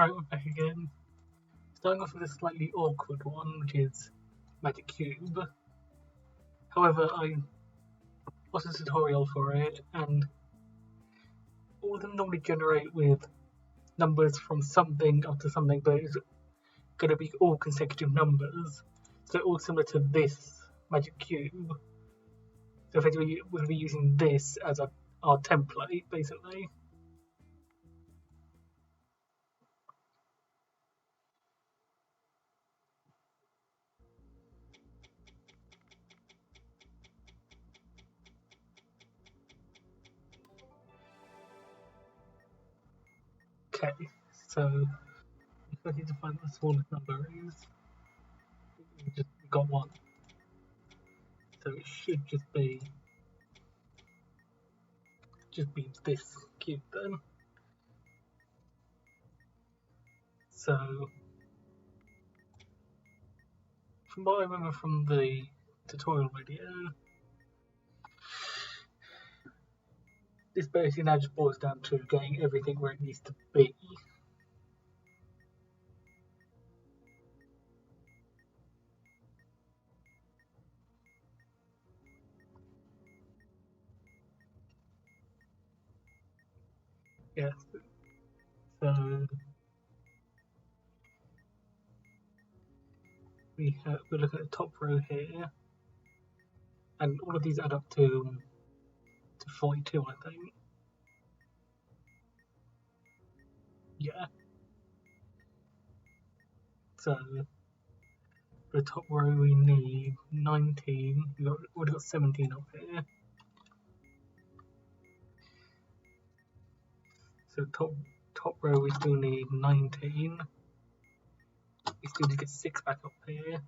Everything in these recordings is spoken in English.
Right, we're back again. Starting off with a slightly awkward one, which is Magic Cube. However, I watched a tutorial for it, and all of them normally generate with numbers from something up to something, but it's going to be all consecutive numbers. So all similar to this Magic Cube. So effectively, we'll be using this as our template, basically. Okay, so if I need to find what the smallest number is, we've got one. So it should just be this cube then. So from what I remember from the tutorial video, this basically now just boils down to getting everything where it needs to be. Yes. So we're looking at the top row here, and all of these add up to 42, I think. Yeah. So for the top row we need 19. We've already got 17 up here. So top row we still need 19. We still need to get 6 back up here.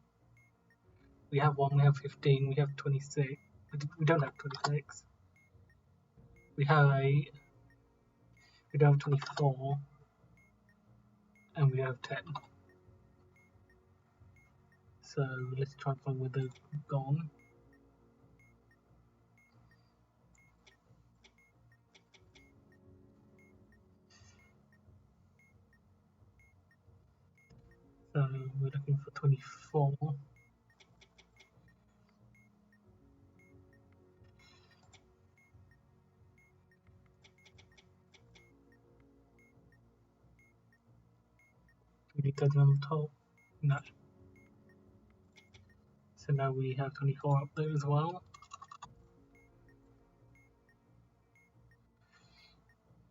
We have 1, we have 15, we have 26. We don't have 26. We have 8. We don't have 24. And we have 10. So let's try and find where they've gone. So we're looking for 24. We need 30 on the top. No. So now we have 24 up there as well.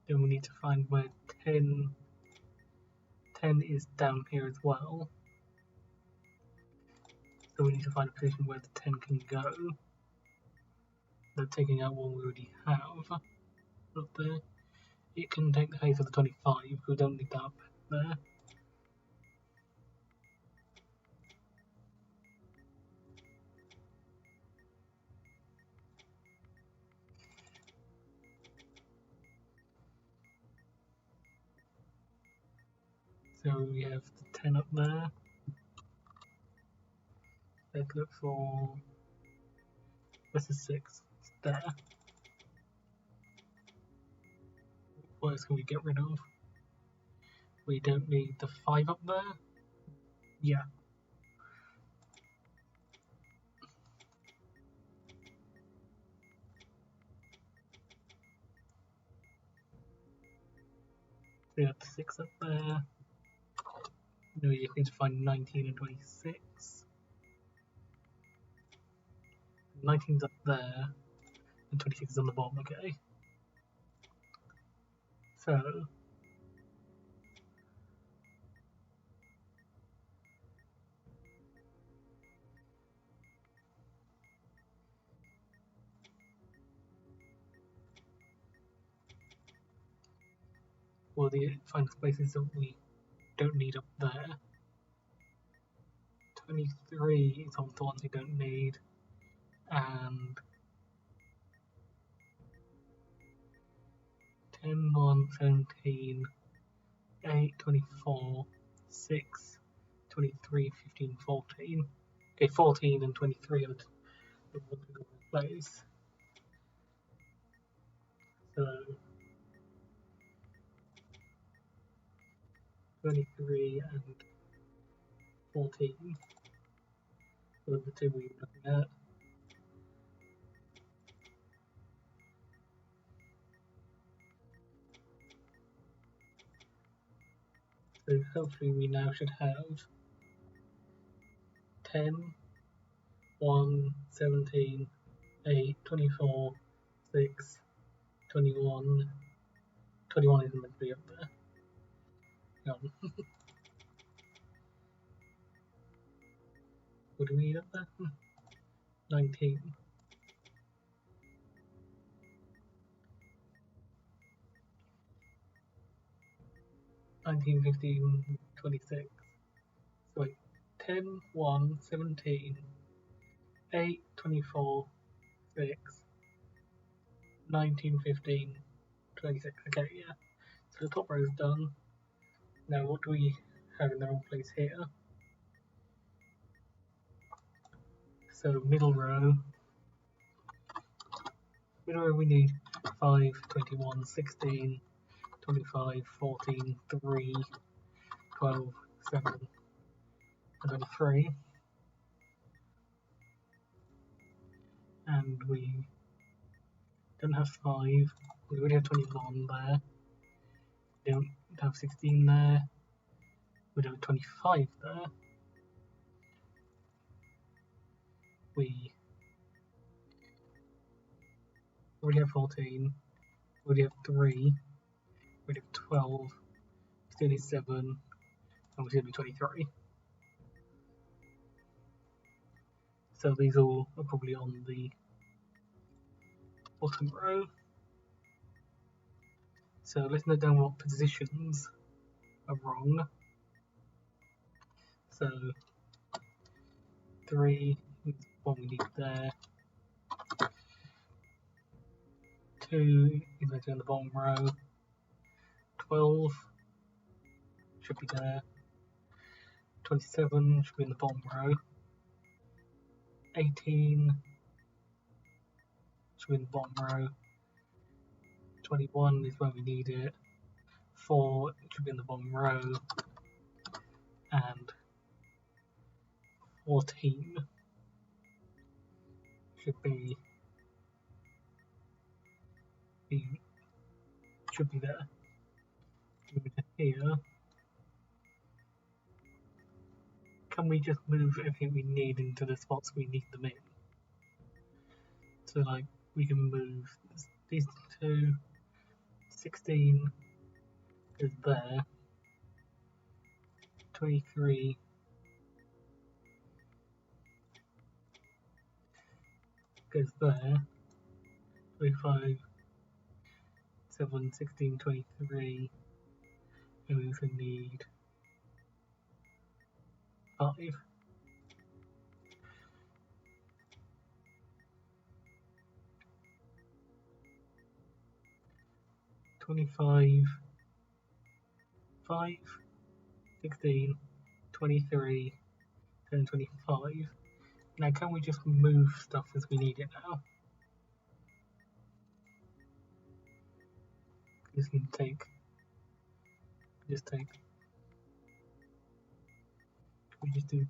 Then we need to find where 10 is down here as well. So we need to find a position where the 10 can go. So taking out what we already have up there. It can take the place of the 25, we don't need that up there. So we have the 10 up there. Let's look for, this is 6, it's there. What else can we get rid of? We don't need the 5 up there. Yeah. We have the 6 up there. Now we just need to find 19 and 26. 19's up there, and 26 is on the bottom, okay? So, we'll find spaces that we don't need up there. 23 is on the ones we don't need, and 10, 1, 17, 8, 24, 6, 23, 15, 14. Okay, 14 and 23 are the ones we don't replace. So 23 and 14. Those are the two we were looking at. So hopefully we now should have 10, 1, 17, 8, 24, 6, 21. 21 isn't meant to be up there. Hang on. What do we need up there? 19. 19, 15, 26. So wait, 10, 1, 17, 8, 24, 6, 19, 15, 26. Okay, yeah. So the top row is done. Now what do we have in the wrong place here? So middle row we need 5, 21, 16, 25, 14, 3, 12, 7, and 23. And we don't have 5, we already have 21 there. We don't have 16 there. We don't have 25 there. We already have 14, we already have 3, we already have 12, we still need 7, and we still need 23. So these all are probably on the bottom row. So let's note down what positions are wrong. So 3 is what we need there. 2 is going to be on the bottom row. 12 should be there. 27 should be in the bottom row. 18 should be in the bottom row. 21 is where we need it. 4 should be in the bottom row. And 14 should be there. Move it to here. Can we just move everything we need into the spots we need them in? So like we can move these two. 16 is there. 23 goes there. 25, 7, 16, 23. And we also need 5. 25, 5, 16, 23, and 25. Now can we just move stuff as we need it now? This can take, we just do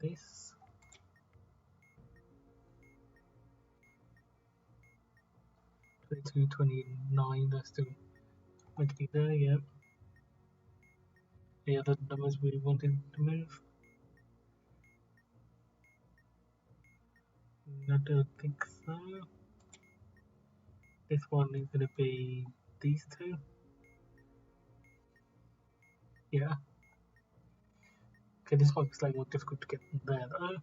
this. To 29, that's still meant to be there, yeah. The other numbers we wanted to move? I don't think so. This one is going to be these two. Yeah. Okay, this might be slightly more difficult to get there though,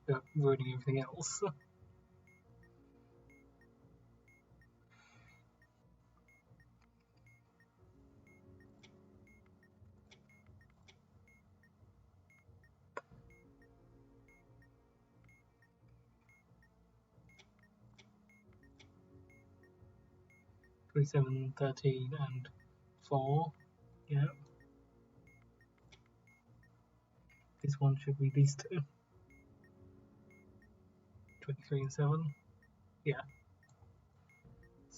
without ruining everything else. 27, 13, and 4. Yeah. This one should be these two. 23 and 7. Yeah.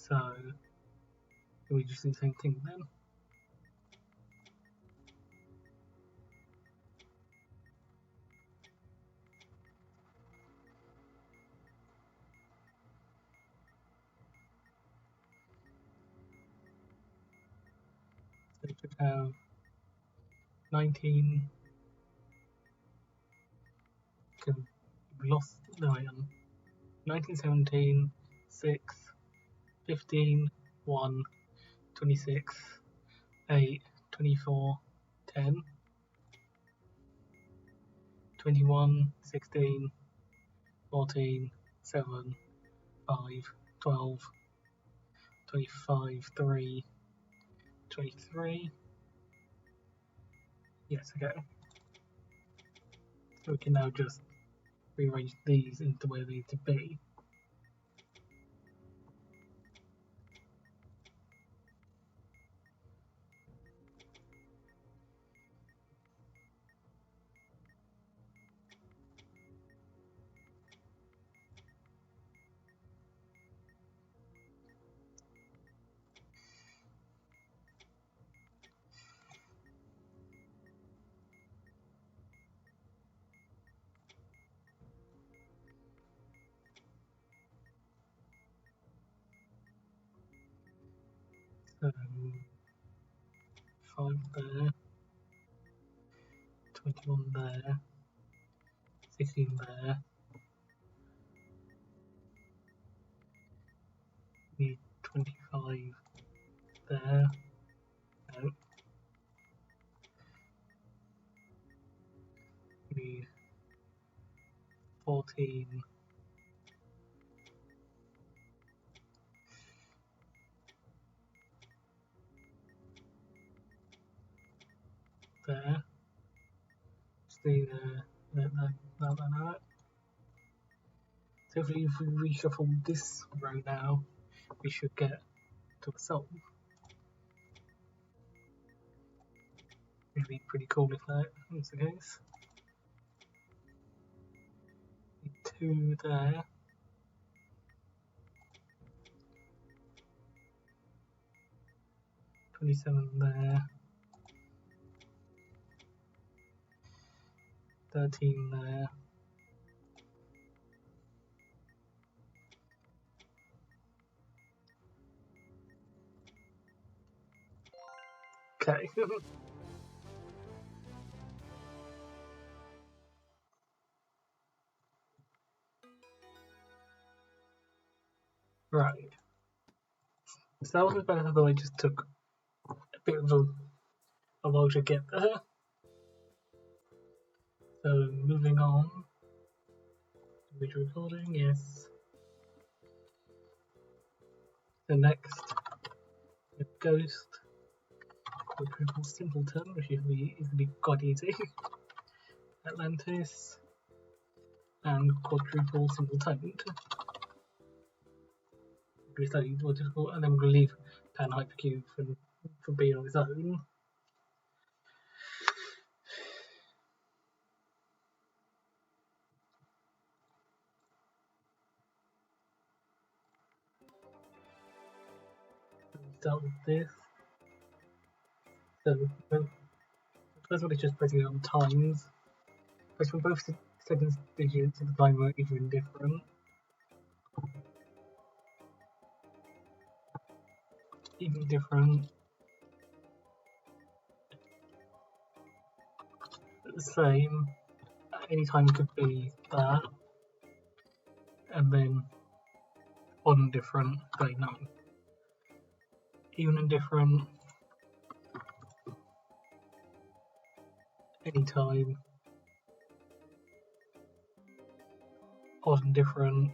So we just do the same thing then. So we should have 19. We lost. No, wait on 19, 17, 6, 15, 1, 26, 8, 24, 10, 21, 16, 14, 7, 5, 12, 25, 3, 23. Yes, okay. So we can now just rearrange these into where they need to be. So 5 there, 21 there, 16 there. Need 25 there. No. Need 14 there. Stay there. No. So if we reshuffle this row now, we should get to a solve. It'd be pretty cool if that was the case. 2 there. 27 there. 13 there. Okay. Right. So that wasn't better, though I just took a bit of a while to get there. So moving on. Video recording, yes. The next Ghost, Quadruple Simpleton't, which is going to be quite easy. Atlantis and Quadruple Simpleton't. Be slightly more difficult, and then we're going to leave KTaNE Hypercube for being on its own. Start with this. So the first one is just pressing it on times. Press when both seconds digits of the timer is indifferent. Even different. The same. Any time could be that. And then odd and different, say no. Even and different. Anytime. Odd and different.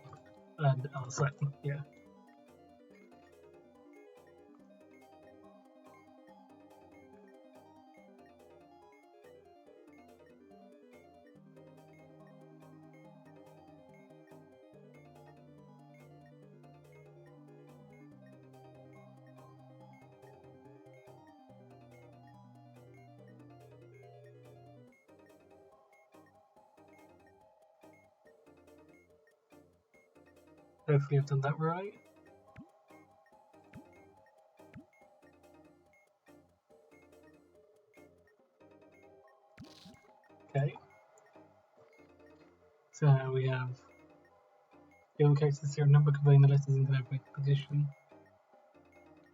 And same, yeah. Hopefully I've done that right. So we have the other case is serial number conveying the letters in the alphabetical position.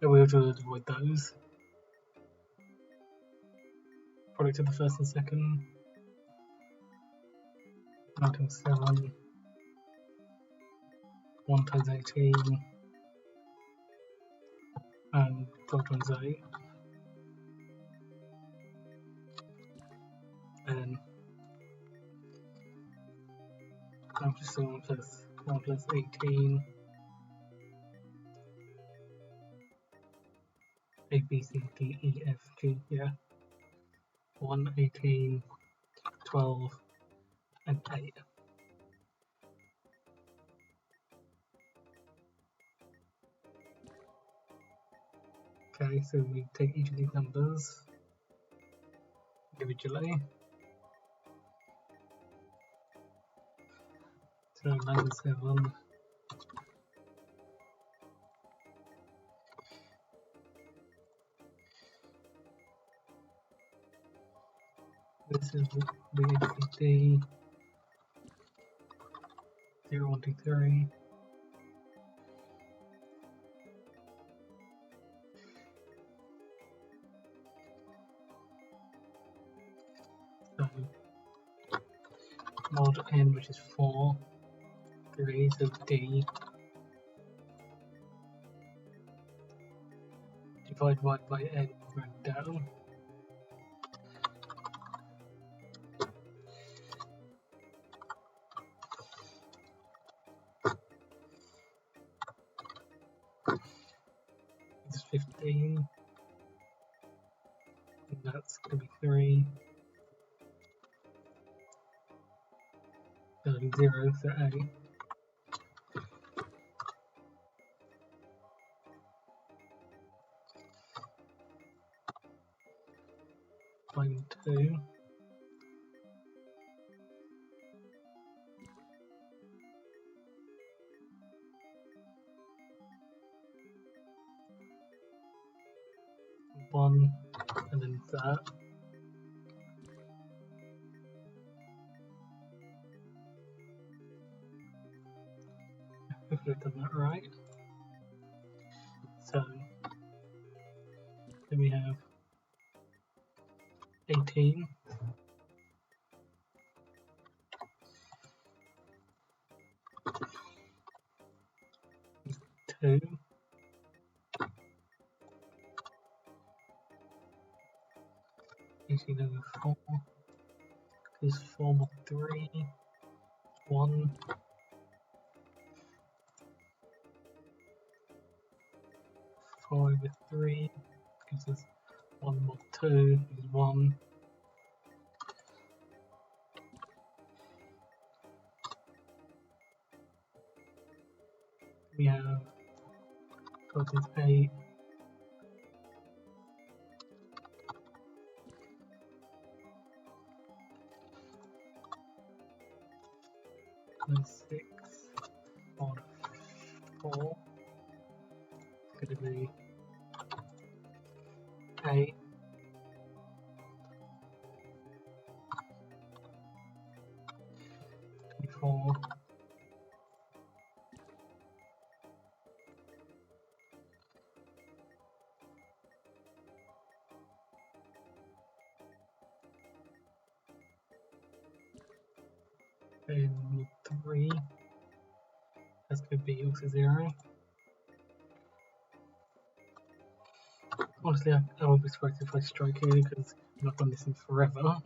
And we will try to avoid those. Product of the first and second. 9 times 7. 1 times 18. And 12 times 8. And 1 plus 7 plus 1 plus 18. A, B, C, D, E, F, G, yeah. 1, 18, 12, and 8. Okay, so we take each of these numbers individually. So 9 and 7. This is the ABCD 0, 1, 2, 3. So mod n, which is 4, 3, so D divided by n round down. It's 15, and that's going to be 3. So 0, so A. 5 and 2. One, and then that. Hopefully I've done that right. So then we have 18. Two. 18 over 4 is 4 mod 3. 1. 4 over 3 gives us 1 mod 2 is 1. We have 12 is 8. And 6 mod 4 is going to be 8. 24. And mod 3, that's going to be also 0. Honestly, I won't be surprised if I strike here because I've not done this in forever.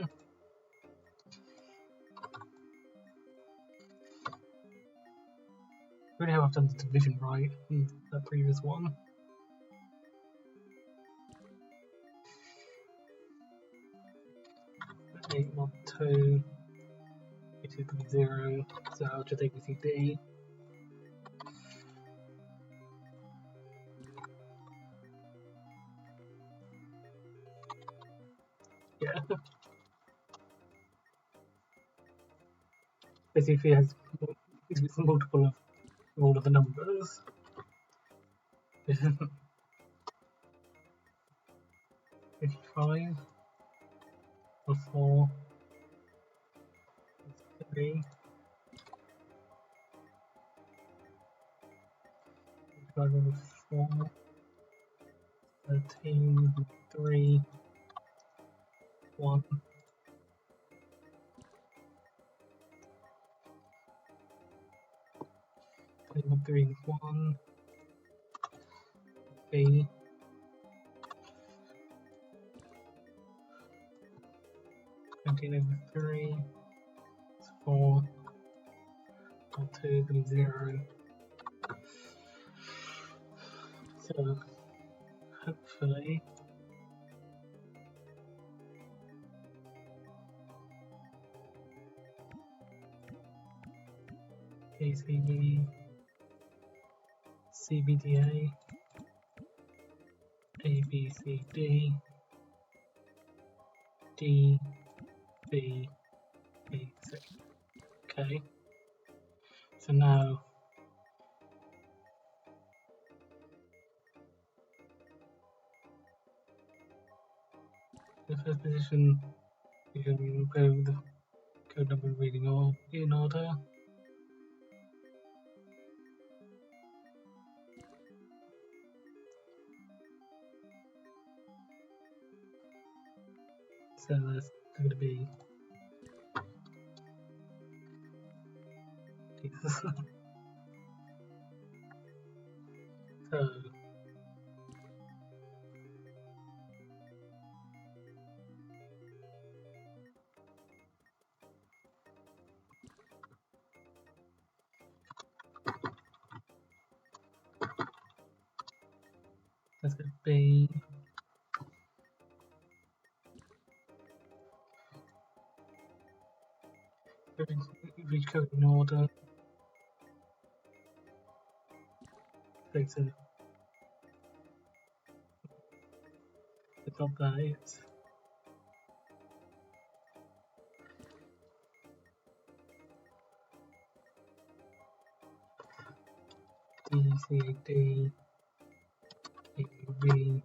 Really how I've done the division right in that previous one. Eight mod 2, which is going to be 0, so I'll just ABCD. Yeah. Basically, it has it's a multiple of all of the numbers. 55 or 4 is 3. divided by 4, 13, 3, 1. 3, 1. B. 20/3. 4. 2, 3, 0. So hopefully ACB, CBDA, ABCD, D, B, B, C. Okay. So now the first position you can go with the code number reading all in order. So that's going to be Jesus. So that's going to be read code in order. So the top that is DCAD, AUV,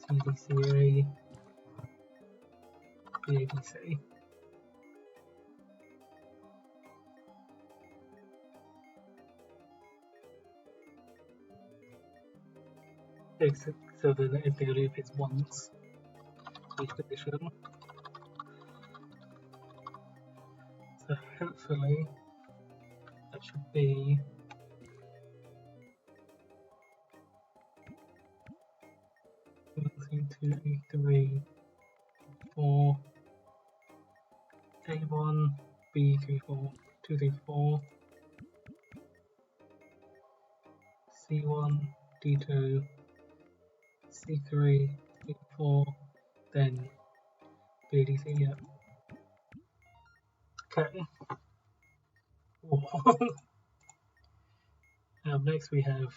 CDCA, BADC. So then if they loop it once each position. So hopefully that should be 1, 2, 3, 4, A1, B3, 4, 2, 3, 4, C1, D2, C3, D4, then BADC, yeah. Okay. Next we have,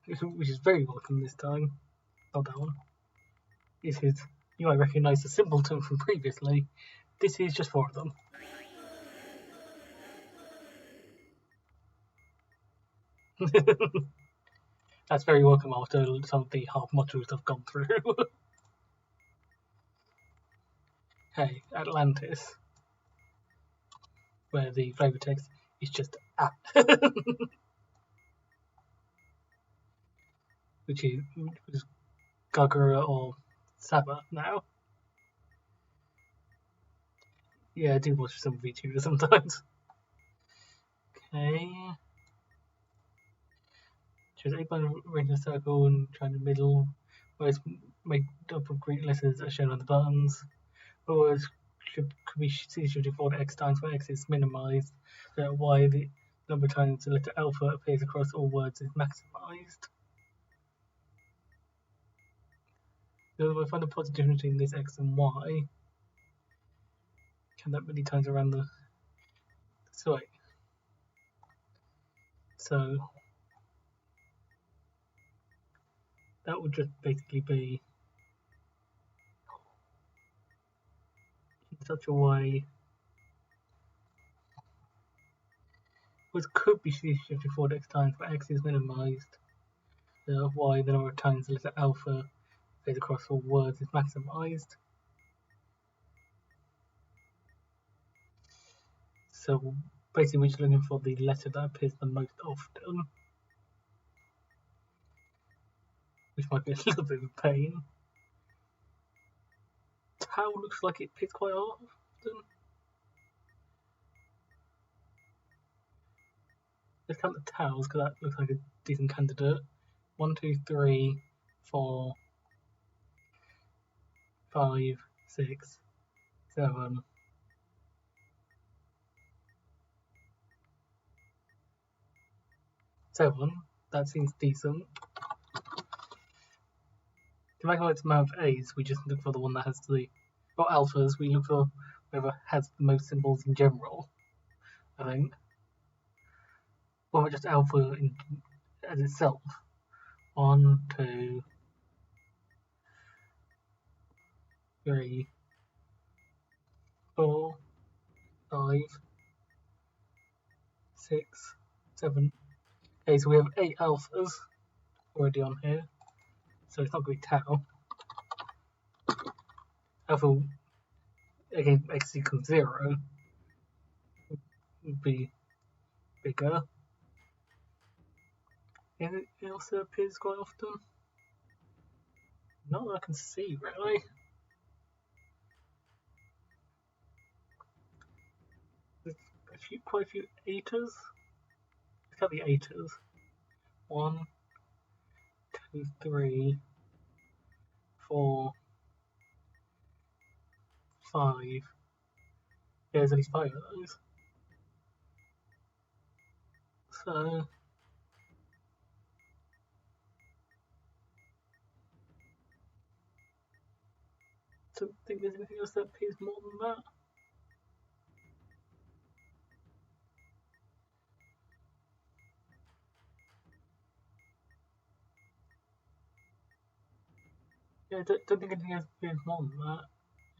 which is very welcome this time, not that one. This is, you might recognise the Simpleton't from previously. This is just 4 of them. That's very welcome after some of the half modules I've gone through. Hey, Atlantis, where the flavor text is just app, which is Gagara or Saba now. Yeah, I do watch some VTubers sometimes. Okay. Choose 8 by arrange a circle and try in the middle, where it's made up of Greek letters as shown on the buttons. Words could be shifted before x times where x is minimized, so that y the number of times the letter alpha appears across all words is maximized. So we'll find the positive between this x and y. Can that many times around the site. So that would just basically be in such a way. Words could be shifted before x times where x is minimized. So y the number of times the letter alpha appears across all words is maximized. So basically we're just looking for the letter that appears the most often. which might be a little bit of a pain. Tau looks like it picks quite often. Let's count the Taus because that looks like a decent candidate. 1, 2, 3, 4, 5, 6, 7. That seems decent. To make our amount of A's, we just look for the one that has the, or alphas, we look for whoever has the most symbols in general, I think. Or just alpha as itself. 1, 2, 3, 4, 5, 6, 7. Okay, so we have 8 alphas already on here. So it's not going to be tau. Alpha, again, x equals 0 would be bigger. Anything else that appears quite often? Not that I can see, really. There's quite a few 8s. Let's count the 8s. 1, 2, 3, 4, 5. Yeah, there's only 5 of those. So I don't think there's anything else that appears more than that. Yeah, I don't think anything else appears more than that.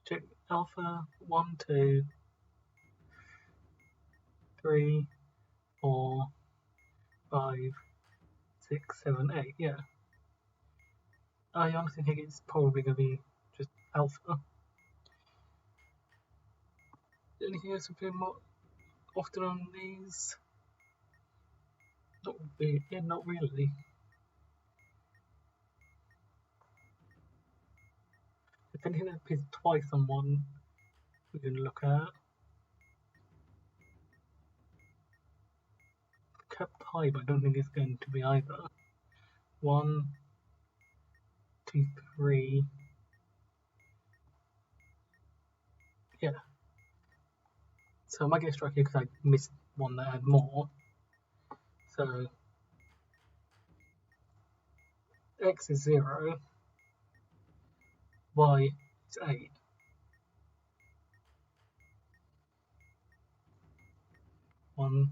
Check alpha 1, 2, 3, 4, 5, 6, 7, 8. Yeah. I honestly think it's probably going to be just alpha. Anything else appear more often on these? Not really. Yeah, not really. If anything that appears twice on one, we can look at. Kept high, but I don't think it's going to be either. 1, 2, 3. Yeah. So I might get a strike here because I missed one that had more. So x is 0, y is 8. One,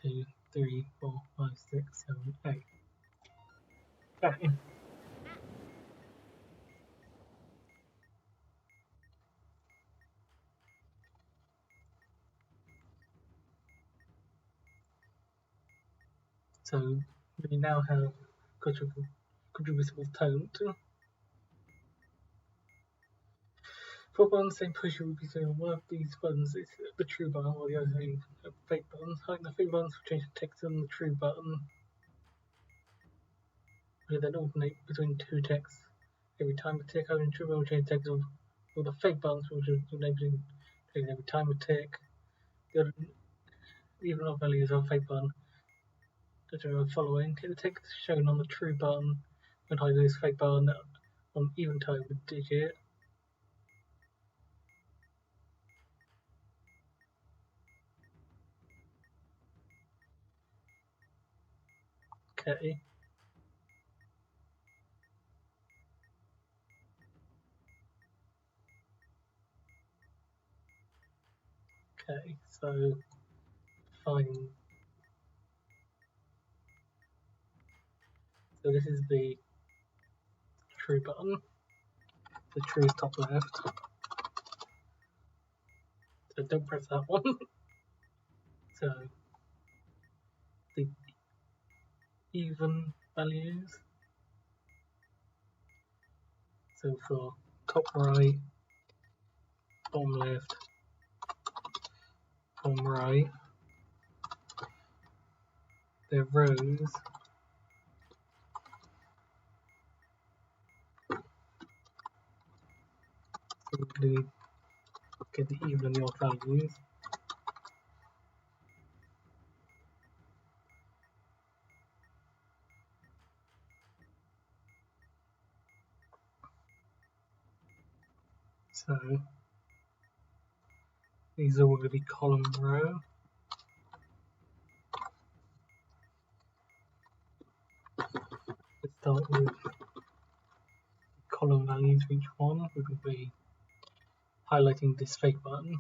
2, 3, 4, 5, 6, 7, 8. Okay. So we now have quadruple Simpleton't. 4 buttons, same push will be saying one of these buttons is the true button while the other is a fake button. Holding the fake buttons will change the text on the true button. We then alternate between 2 texts every time we tick. Holding the true button will change the text of all the fake buttons, which will alternate between every time we tick. The other even odd values of a fake button that are following. The text shown on the true button when holding this fake button on even time with digit. Okay. Okay, so fine. So this is the true button. The true is top left. So don't press that one. So the even values. So for top right, bottom left, bottom right, the rows to get the even and the odd values. So these are going to be column row. Let's start with column values for each one. We will be highlighting this fake button.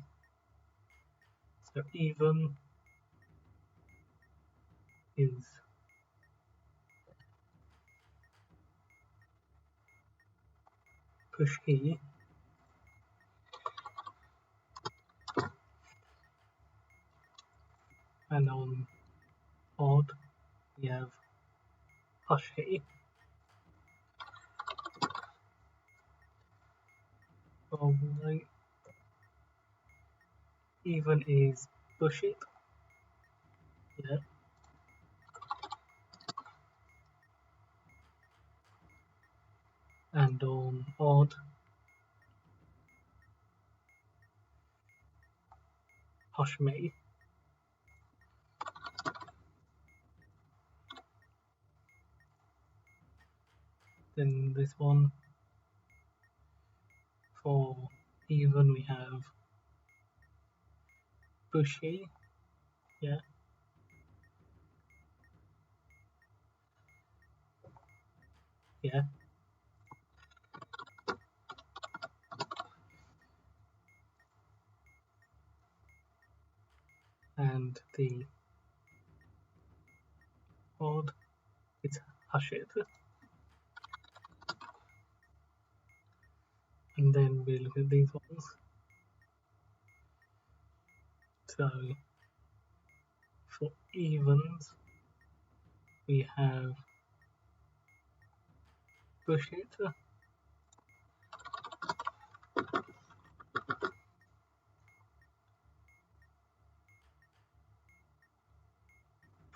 So even is push key, and on odd we have hush key. Right. Even is push it. Yeah. And on odd, hush me. Then this one, for even we have bushy, yeah. Yeah. And the odd, it's hush it. And then we look at these ones. So for evens, we have push it,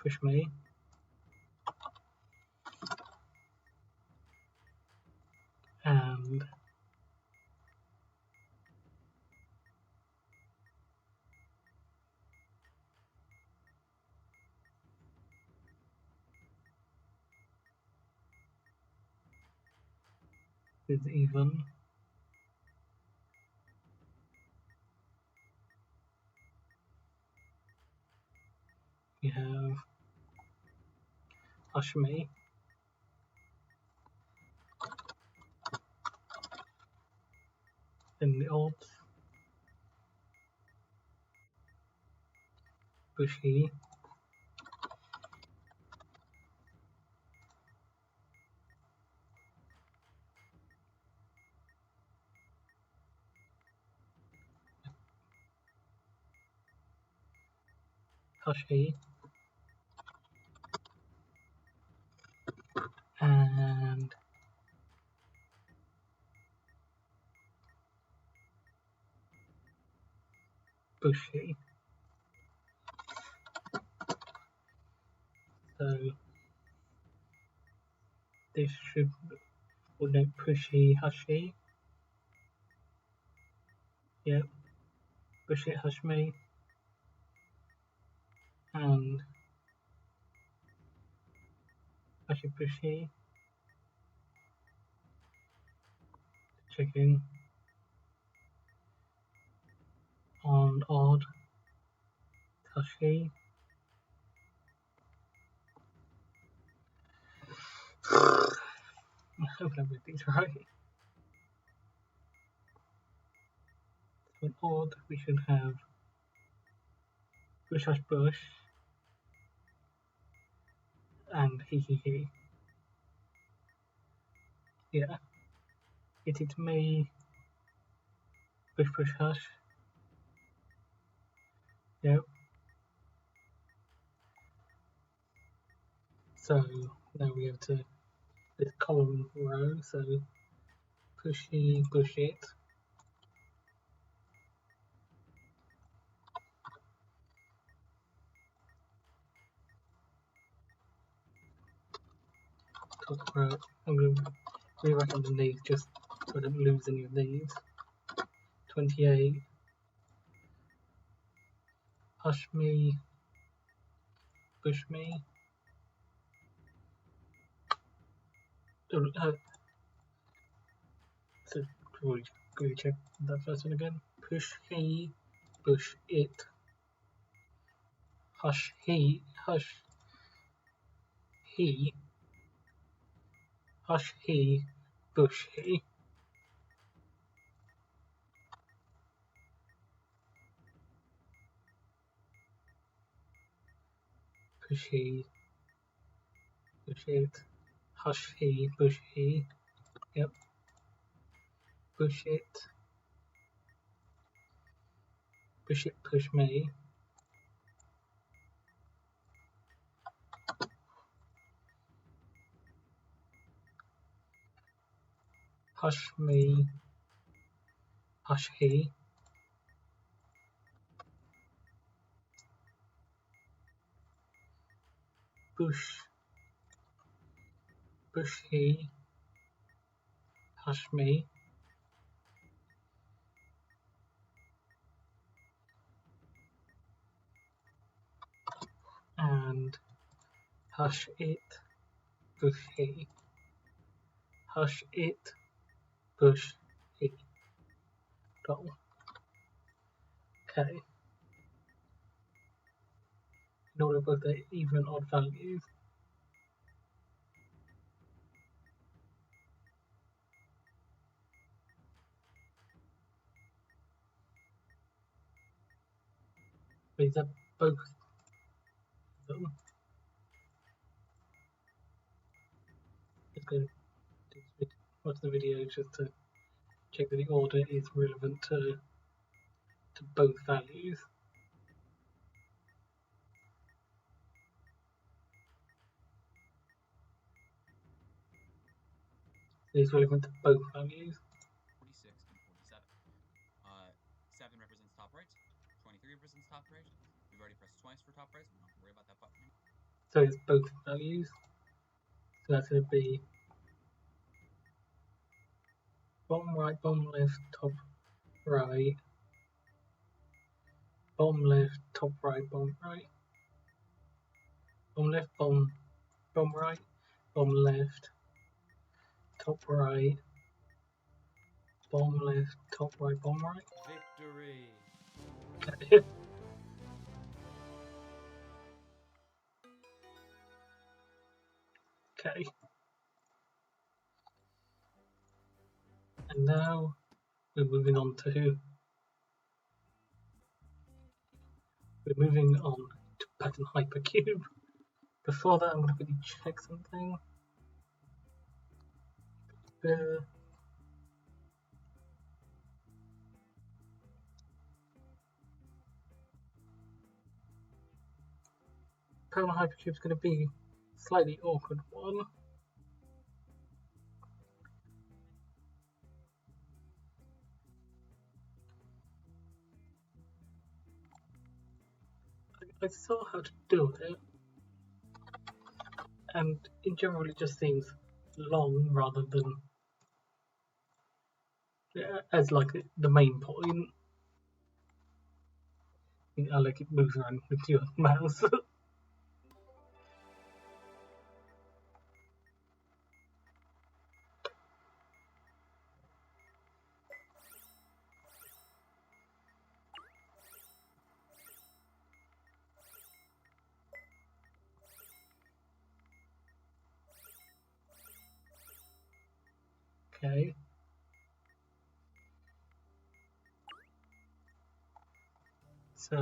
push me, and with even, we have hush me, then the odds, bushy, hushy, and bushy. So this should note pushy, hushy. Yep. Push it, hush me. And hushy, pushy. Check in. On odd, hushy. I hope everything's right. So on odd, we should have push, hush, push, and he. Yeah. It may push, push, hush. Yep. So now we have to this column row. So pushy, push it. Top row. I'm going to rewrite underneath just so I don't lose any of these. 28. Hush me, push me. So we check that first one again. Push he, push it. Hush he, hush he, hush he, push he. Push he, push it. Hush he, push he. Yep. Push it. Push it, push me. Hush me, hush he. Push, push he. Hush me. And hush it, push he. Hush it, push he. Done. Okay. In order both the even and odd values. These are both of them. Just go watch the video just to check that the order is relevant to both values. It is relevant to both values. 46 and 47. 7 represents top right. 23 represents top right. We've already pressed twice for top right, so we don't have to worry about that button. So it's both values. So that's going to be bottom right, bottom left, top right, bottom left, top right, bottom right, bottom left, bottom right, bottom left, top right, bottom left, top right, bottom right. Victory! Okay. Okay. And now we're moving on to pattern Hypercube. Before that, I'm going to quickly check something. Pattern Hypercube is going to be a slightly awkward one. I saw how to do it, and in general it just seems long rather than as like the main point. I like it moves around with your mouse. Okay. So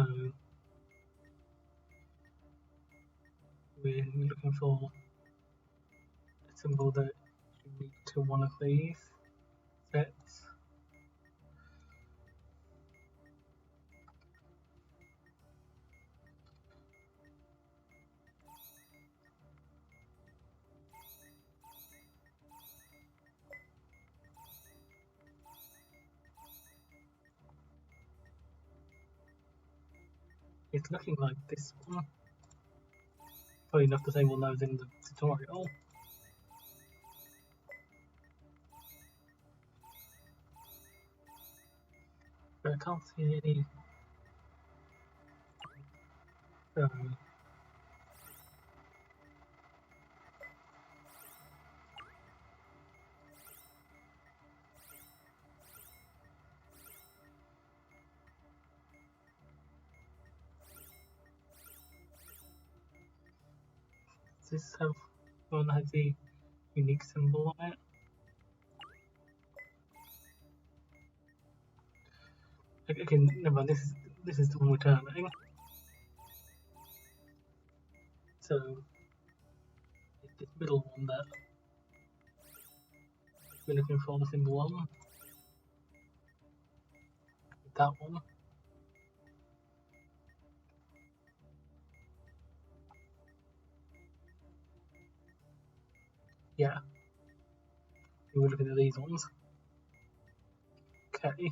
we're looking for a symbol that is unique to one of these sets. It's looking like this one. Probably enough the same one that was in the tutorial. I can't see any. So, does this have one that has the unique symbol on it? Again, never mind, this is the one we're turning. So it's this middle one that we're looking for, the symbol on. That one. Yeah. We were looking at these ones. Okay.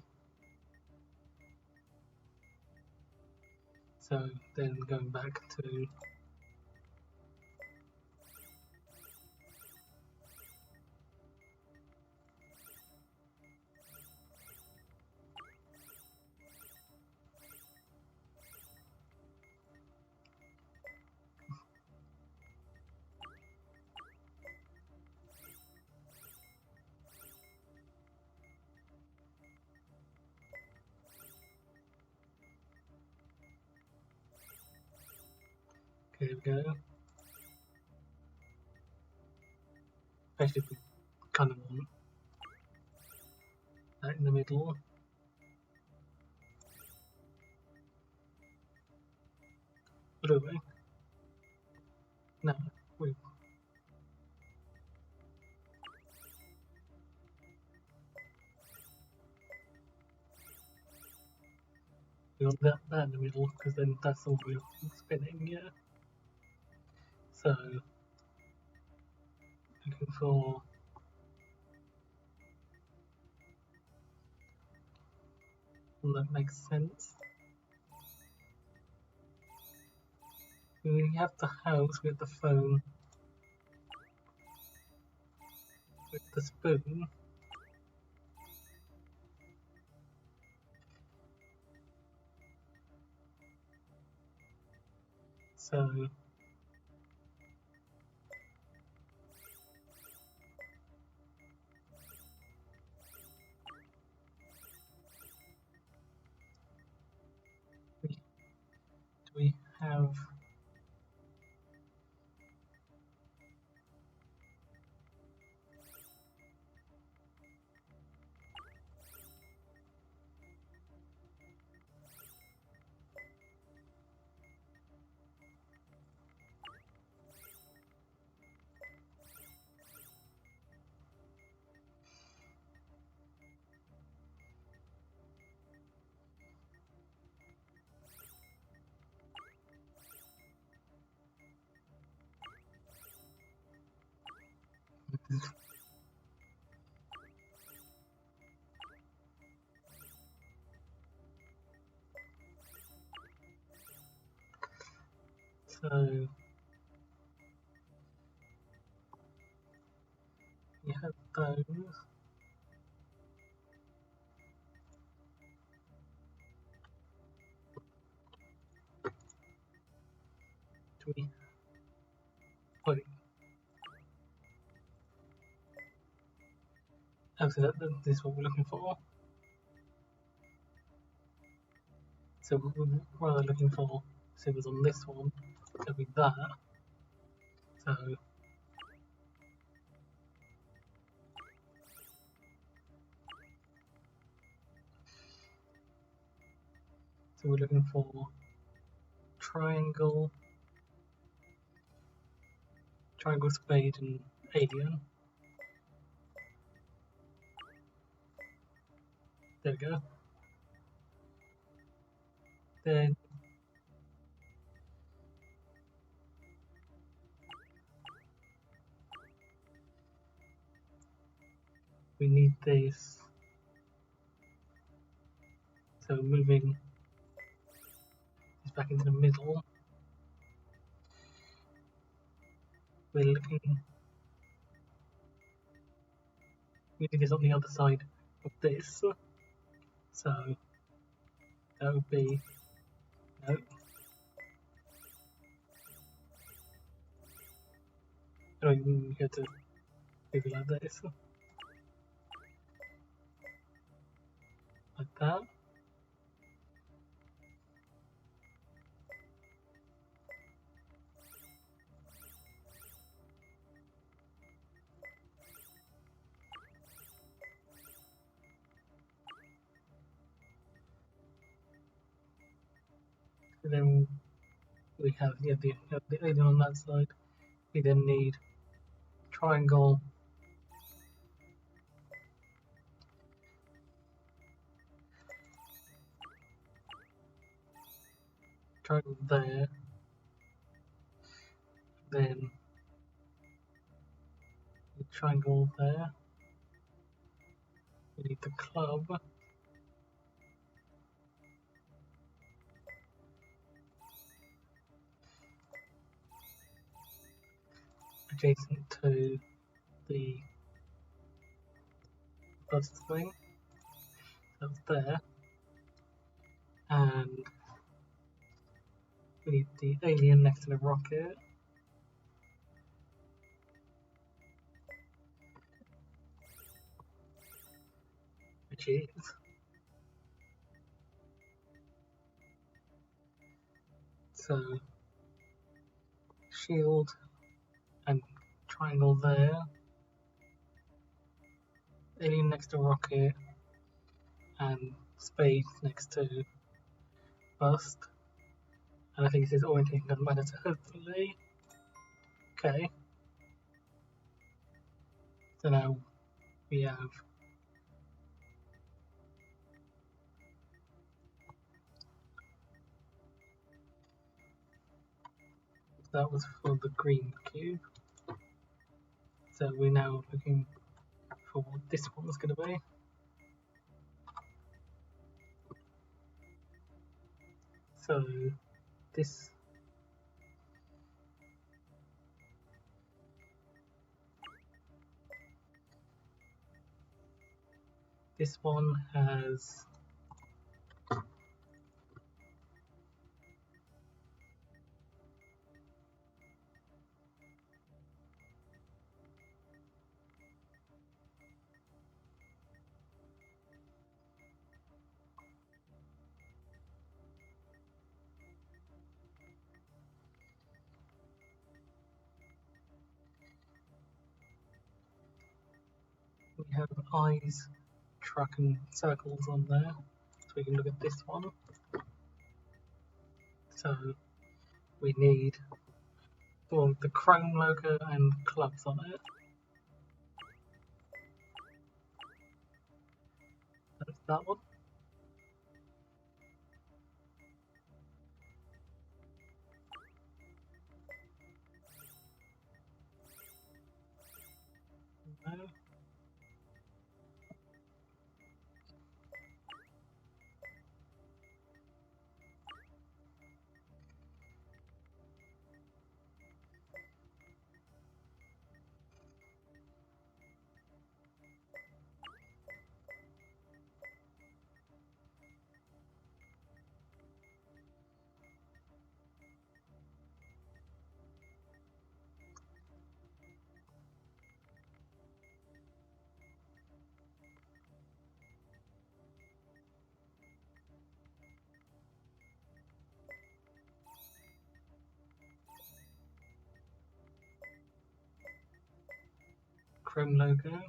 So then going back to here we go. Especially if we kind of want that in the middle. What do we? No, we want that in the middle because then that's all we're spinning, yeah. So looking for one that makes sense. We have the house with the phone with the spoon. So do we have so we have those. Do we wait? Oh, so this is what we're looking for. So we're rather looking for symbols on this one. It'll be that. So we're looking for triangle, spade, and alien. There we go. Then we need this. So moving this back into the middle. We're looking. We need this on the other side of this. So That would be no. I don't even get to move it like this. Like that. And then we have the alien on that side. We then need triangle, triangle there, then the triangle there. We need the club. Adjacent to the buzz thing. That's there. And we need the alien next to the rocket. Which is so shield and triangle there. Alien next to rocket and spade next to bust. And I think this is orientation doesn't matter, so hopefully. Okay. So now we have that was for the green cube. So we're now looking for what this one's going to be. So this one has we have eyes, truck and circles on there. So we can look at this one. So we need the chrome logo and clubs on it. That's that one. No. Chrome logo.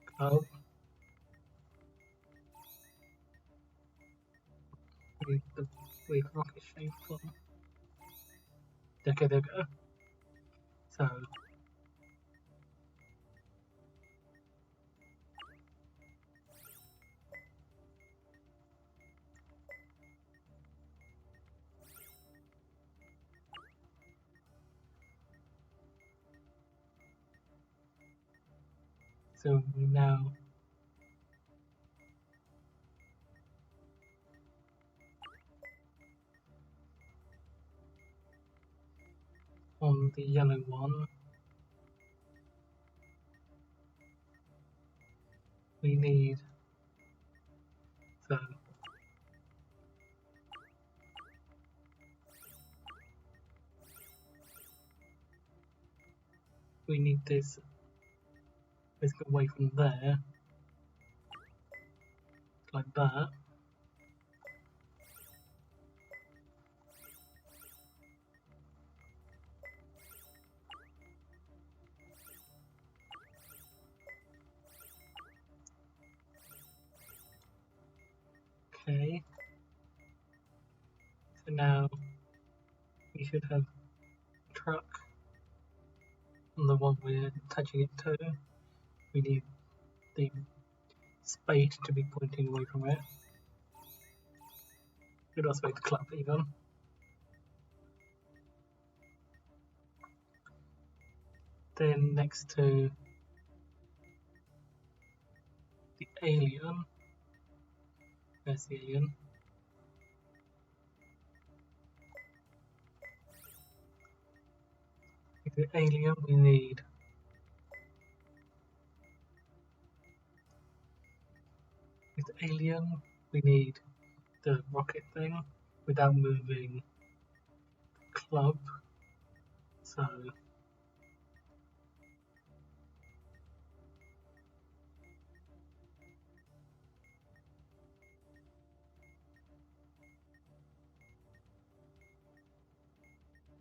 Club. With the weird rocket shape one. Okay, there we go. So we now on the yellow one, we need, so we need this basically away from there, like that. Okay, so now we should have a truck on the one we're attaching it to. We need the spade to be pointing away from it. We'd also make the club even. Then next to the alien, there's the alien. With the alien we need the rocket thing without moving the club. So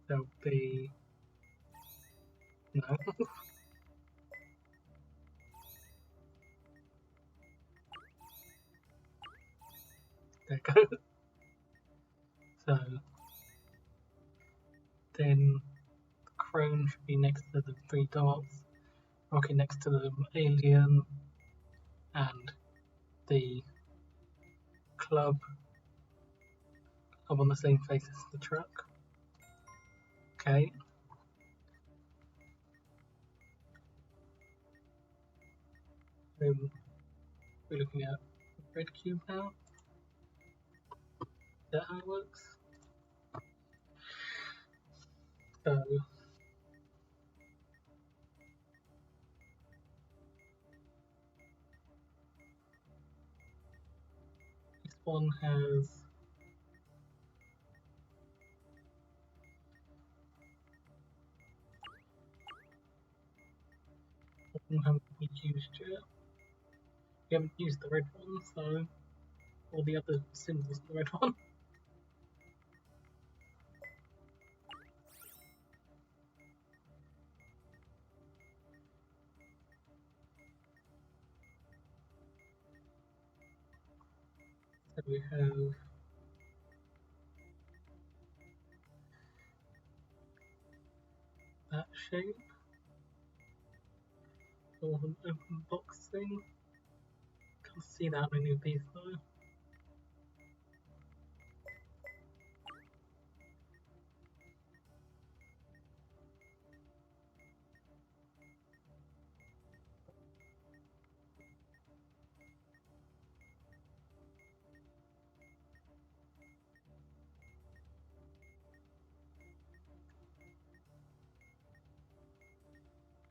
there'll be no. There we go. So then the crone should be next to the 3 dots, rocket next to the alien, and the club up on the same face as the truck. Okay. Then we're looking at red cube now. Is that how it works? So this one has haven't used yet. We haven't used the red one, so all the other symbols in the red one. So we have that shape, or an open box thing. Can't see that many of these though.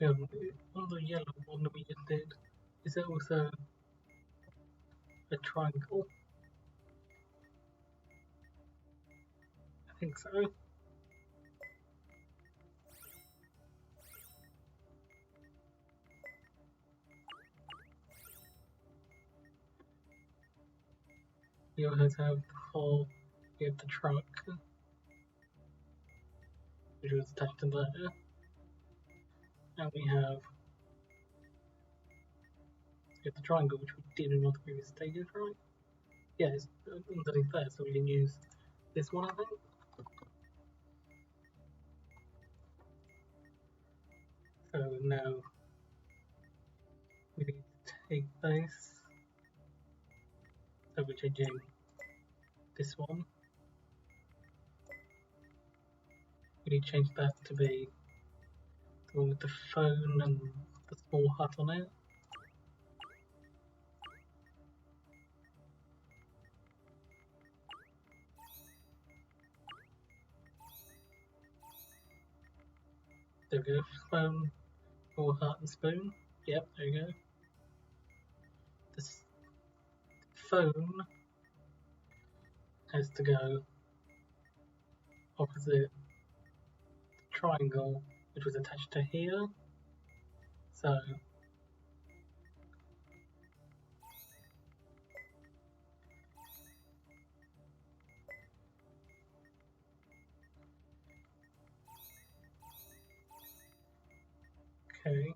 On the yellow one that we just did, is there also a triangle? I think so. We also have the whole, we have the truck, which was attached to there. And we have the triangle, which we did in all the previous stages, right? Yeah, it's underneath there, so we can use this one, I think. So now we need to take this. So we're changing this one. We need to change that to be the one with the phone and the small hut on it. There we go, phone, small hut and spoon. Yep, there we go. phone has to go opposite the triangle which was attached to here. So okay.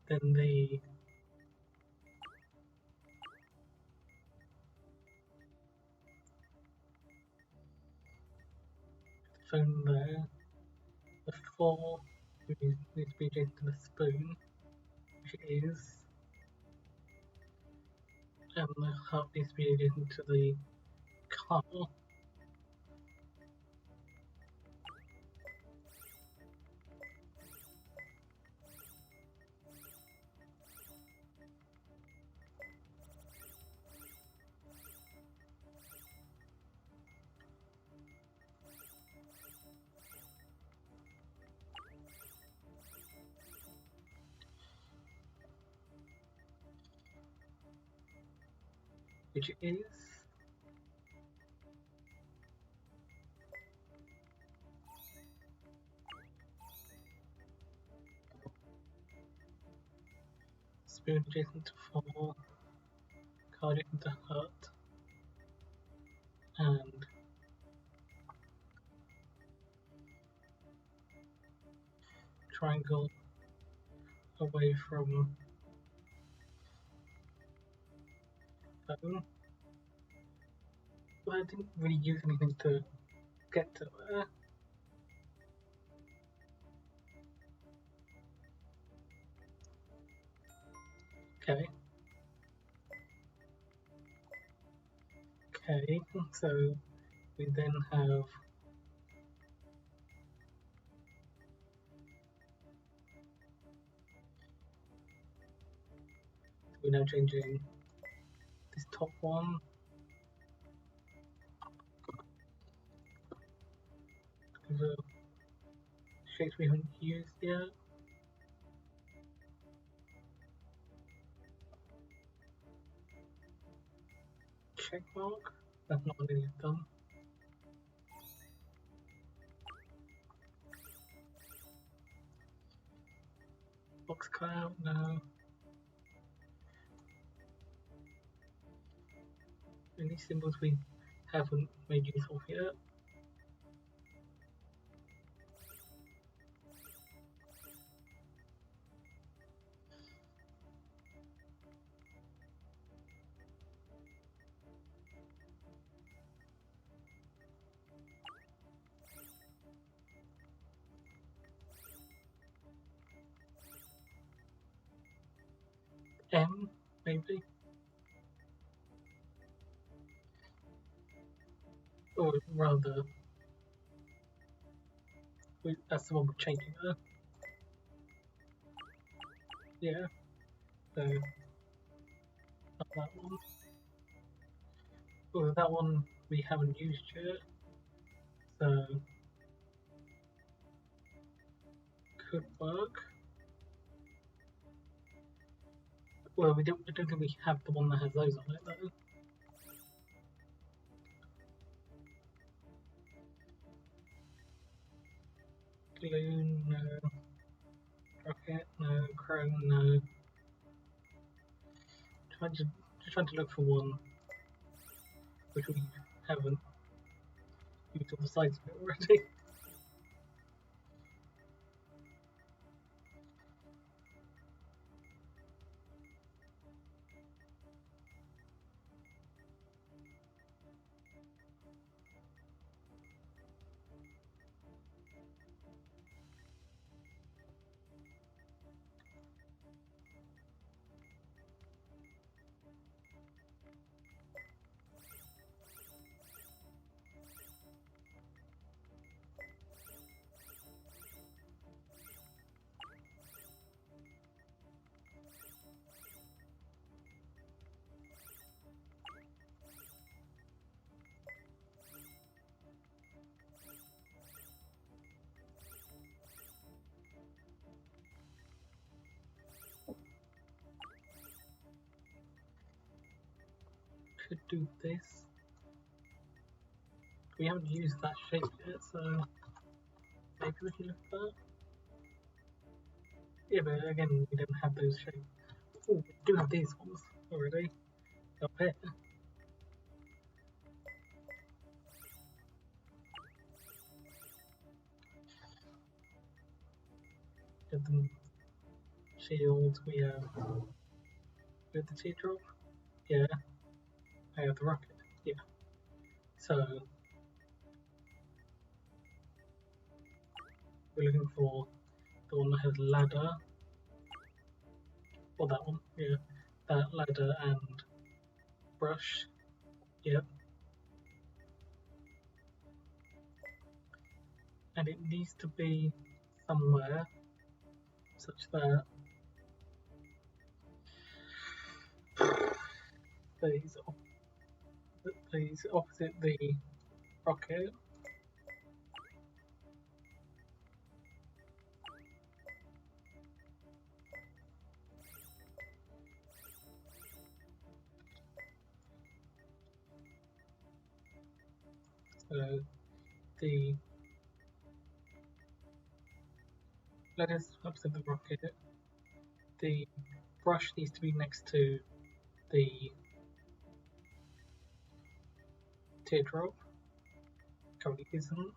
Then the phone there, the 4 needs to be adjacent to the spoon, which it is, and the heart needs to be adjacent to the car. Which it is. Spoon adjacent to 4, car adjacent to heart, and triangle away from phone. Well, I didn't really use anything to get to there. Okay. Okay, so we then have we're now changing this top one to the shapes we haven't used yet. Check mark. That's not really done. Box cut out now. Any symbols we haven't made use of yet. M, maybe? Or rather, that's the one we're changing there. Yeah, so not that one. Oh, that one we haven't used yet, so could work. Well, I don't think we have the one that has those on it though. Glue, no. Rocket, no. Chrome, no. Just trying to look for one which we haven't used all the sides of it already. should do this. We haven't used that shape yet, so maybe we can look at that. Yeah, but again, we don't have those shapes. Oh, we do have these ones already. Up here. Get them shield, we have the teardrop. Yeah. I have the rocket. Yeah. So we're looking for the one that has ladder. Or that one, yeah. That ladder and brush. Yep. And it needs to be somewhere such that these opposite the rocket. So the letters opposite the rocket. The brush needs to be next to the teardrop. Currently isn't.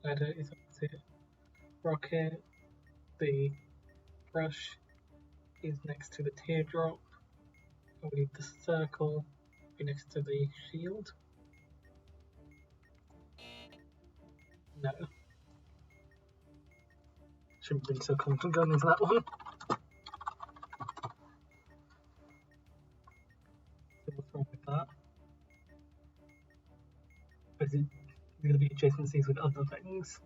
Ladder is opposite rocket. The brush is next to the teardrop. And we need the circle be next to the shield. No. Shouldn't have been so confident going into that one. So what's wrong with that? Is it going to be adjacencies with other things?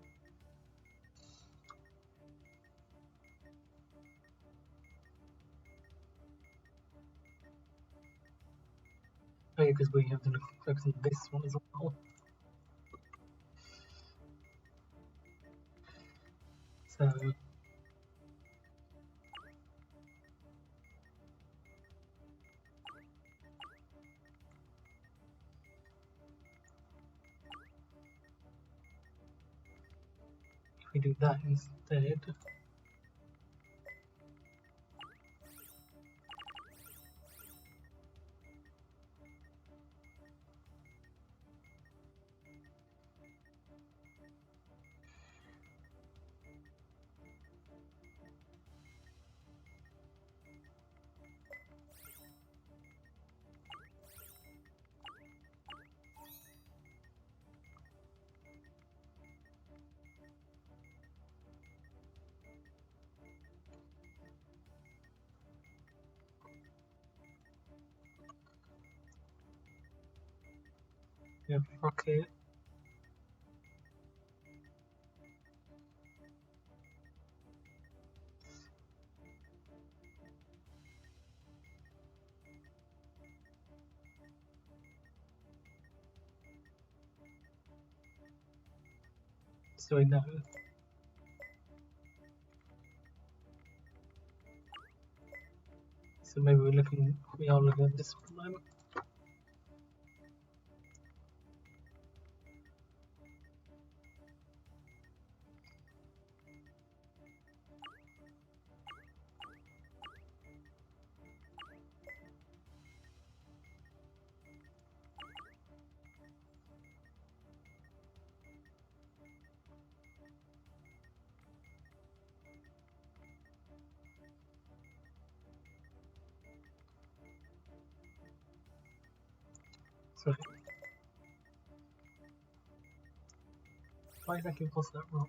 Oh yeah, because we have to focus on this one as well. So if we do that instead, we have rocket. So we know. So maybe we are looking at this one. So why exactly was that wrong?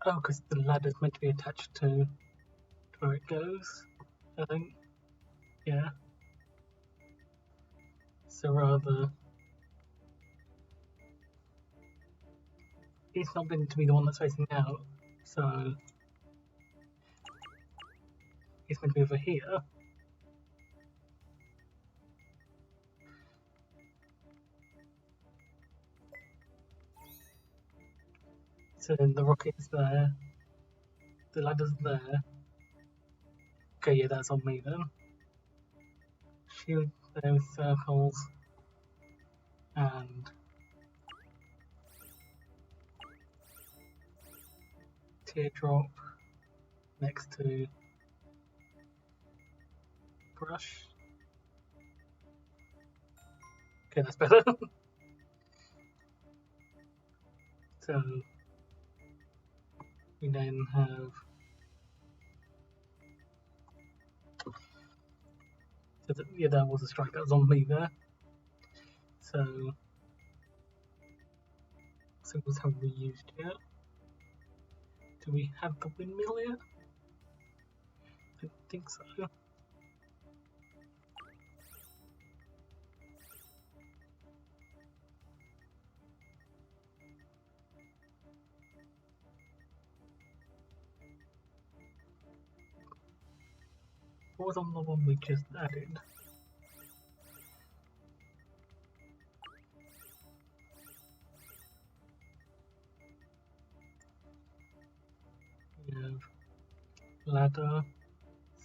Oh, because the ladder's meant to be attached to where it goes, I think. Yeah. So rather... It's not meant to be the one that's facing out, so... It's meant to be over here. So then the rocket's there. The ladder's there. Okay, yeah, that's on me then. Shield those circles. And... Teardrop next to... Brush. Okay, that's better. So... We then have... So yeah, that was a strike, that was on me there. So... Symbols haven't we used yet? Do we have the windmill yet? I don't think so. What was on the one we just added? We have ladder,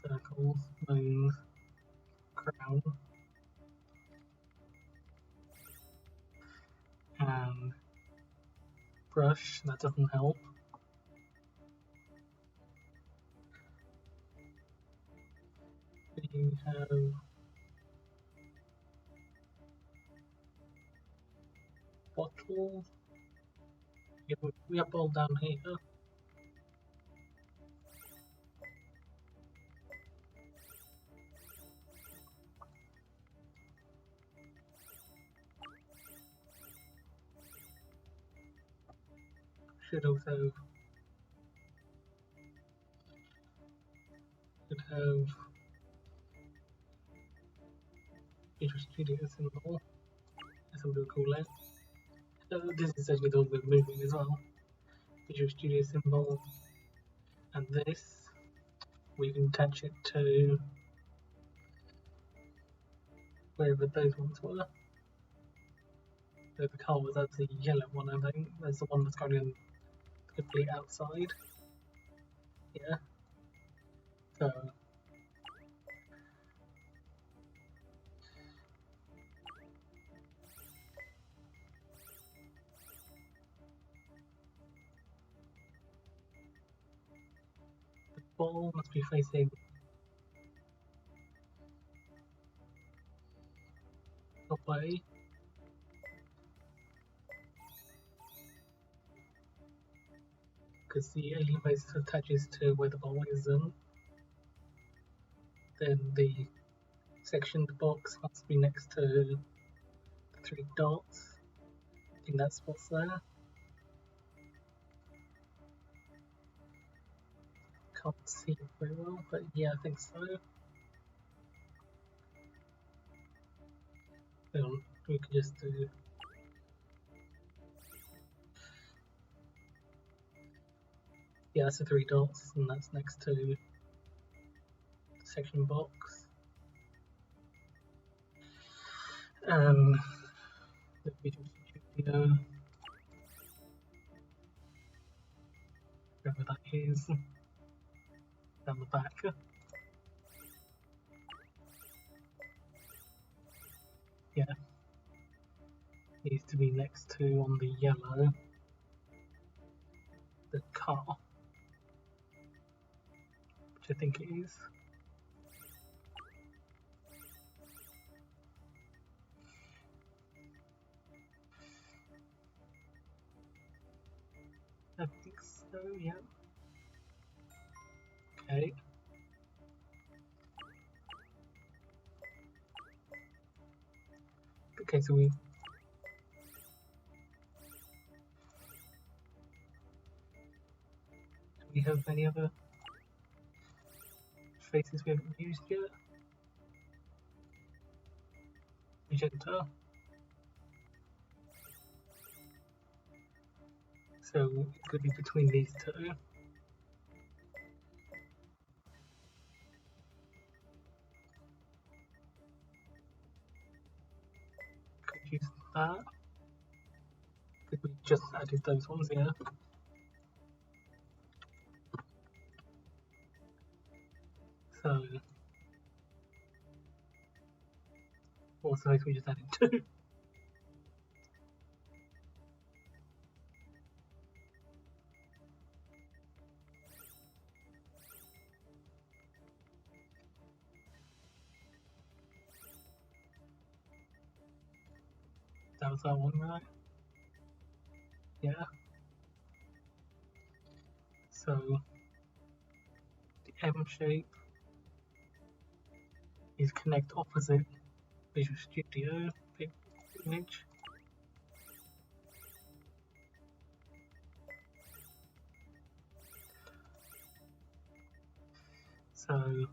circles, moons, crown, and brush. That doesn't help. We have bottle. Yeah, we have ball down here. Should also have Visual Studio symbol. That's what we'll call it. This is actually the one we're moving as well. Visual Studio symbol. And this, we can attach it to wherever those ones were. So the car was that's the yellow one, I think. That's the one that's going on the complete outside. Yeah. So the ball must be facing away. Because the alien base attaches to where the ball isn't. Then the sectioned box must be next to the 3 dots. I think that's what's there. Can't see it very well, but yeah, I think so. We could just do... Yeah, that's the 3 dots, and that's next to the section box. And the Visual Studio, wherever that is, down the back. Yeah, needs to be next to, on the yellow, the car, which I think it is. I think so, yeah. Okay. Okay, so we... any other faces we haven't used yet. Magenta. So it could be between these two. Could use that. Because we just added those ones here. So, also we just added two. That was that one, right? Yeah. So, the M shape is connect opposite Visual Studio image. So,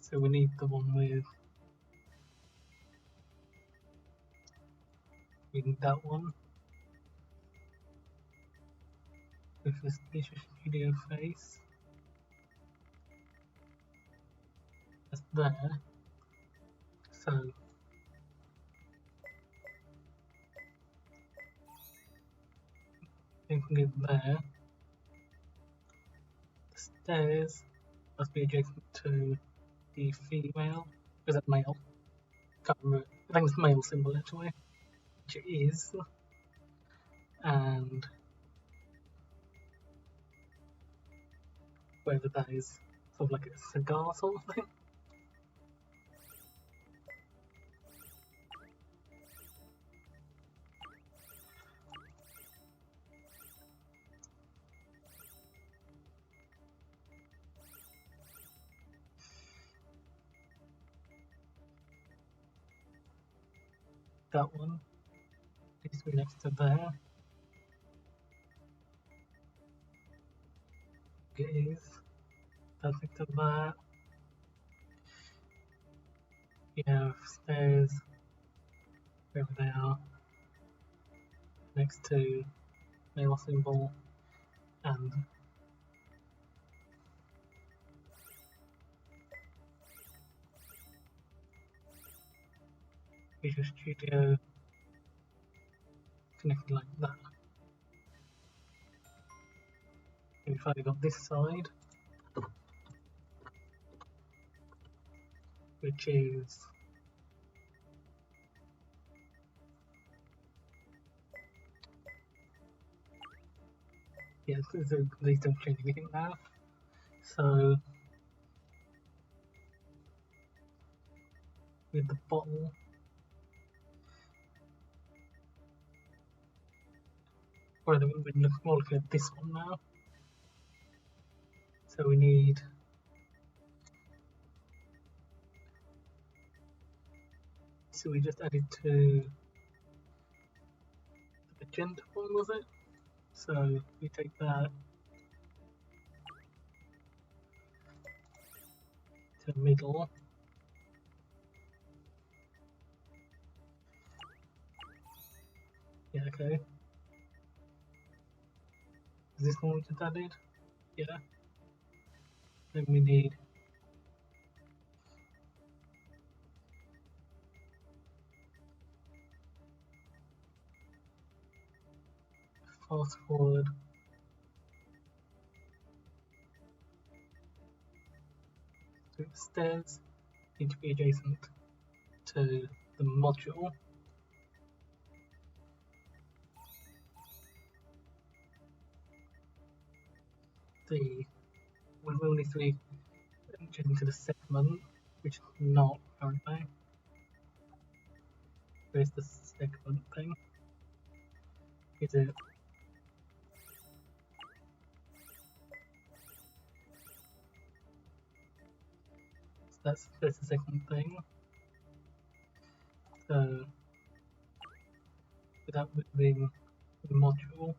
so we need the one with, we need that one with this Visual Studio face. That's there. So, we can get there. The stairs must be adjacent to the female. Is that male? Can't remember. I think it's male symbol actually, which it is. And whether that is sort of like a cigar sort of thing. That one needs to be next to there. It is. That's next to that. You have stairs wherever they are next to male symbol and Visual Studio connected like that. And we've finally got this side, which is so these don't change anything now. So with the bottle, or we're more looking at this one now. So we need so we just added to the magenta one, was it? So we take that to the middle. Yeah, okay. this one we just added? Yeah. Then we need fast forward. So the stairs need to be adjacent to the module. We will need to be adjacent to the segment, which is not currently. Where's the segment thing? Is it? So that's the second thing. So without moving the module,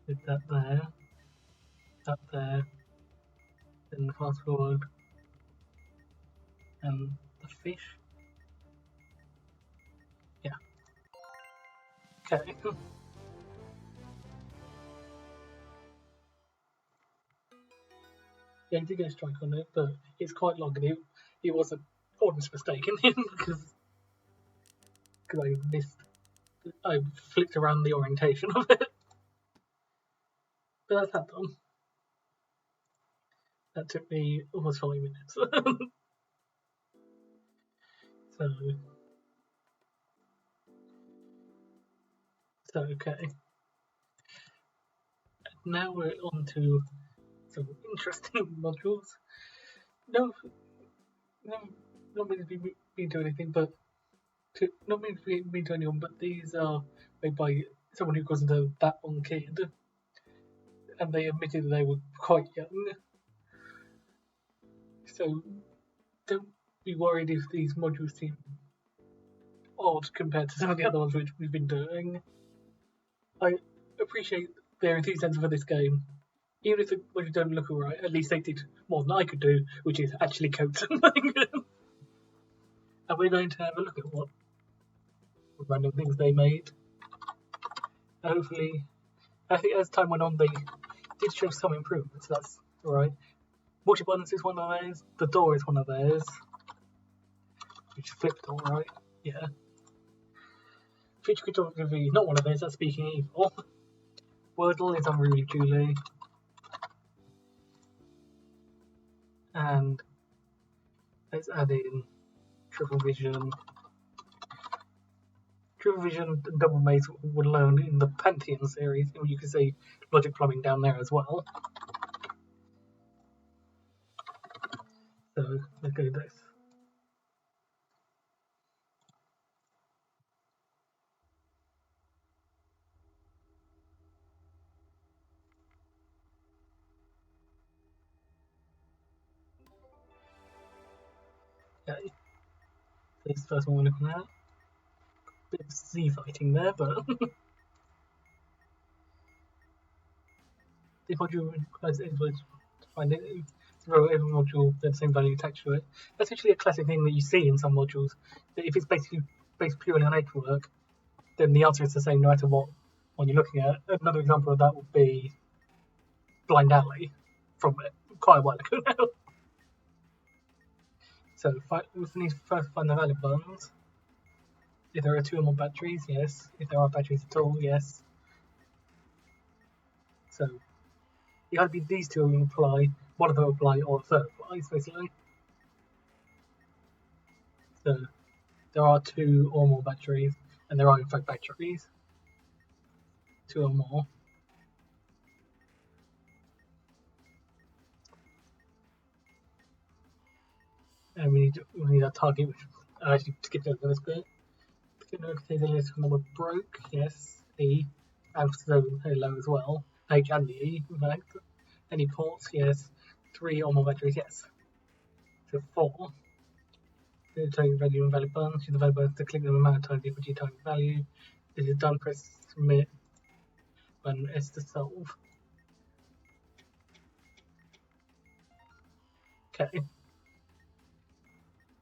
with that there, then fast forward, and the fish. Yeah. Okay. Yeah, I did get a strike on it, but it's quite long, and it was an honest mistake in him because I flicked around the orientation of it. But that's that done. That took me almost 5 minutes. So okay. Now we're on to some interesting modules. No, not meant to be mean to anything, but not meant to be mean to anyone, but these are made by someone who wasn't that young kid, and they admitted that they were quite young. So don't be worried if these modules seem odd compared to some of the other ones which we've been doing. I appreciate their enthusiasm for this game. Even if the modules don't look alright, at least they did more than I could do, which is actually code something. And we're going to have a look at what random things they made. Hopefully, I think as time went on, they did show some improvements, so that's alright. Multi-buttons is one of theirs, the door is one of theirs, which flipped alright, yeah. Feature Cryptography is not one of theirs, that's Speaking Evil. Wordle is Unruly Julie. And let's add in Triple Vision. Triple Vision and Double Maze were learned in the Pantheon series, and you can see Logic Plumbing down there as well. So let's go this. Okay. This is the first one we're looking at. Bit of Z fighting there, but the module requires input to find it. Throw every module the same value attached to it. That's actually a classic thing that you see in some modules. That if it's based purely on paperwork, then the answer is the same no matter what one you're looking at. Another example of that would be Blind Alley from quite a while ago now. So we need to first find the valid ones. If there are 2 or more batteries, yes. If there are batteries at all, yes. So you either be these 2 will apply, one of them will apply, or a third applies, basically. So there are 2 or more batteries, and there are in fact batteries. 2 or more. And we need our target, which I actually skipped over this bit. The list number broke, yes. E, and so low as well. H and the E, in fact. Any ports, yes. 3 or more batteries, yes. So 4. The target value and valid button. Choose the valid button to click the amount of time equal to target value. This is done, press submit. Button S to solve. Okay.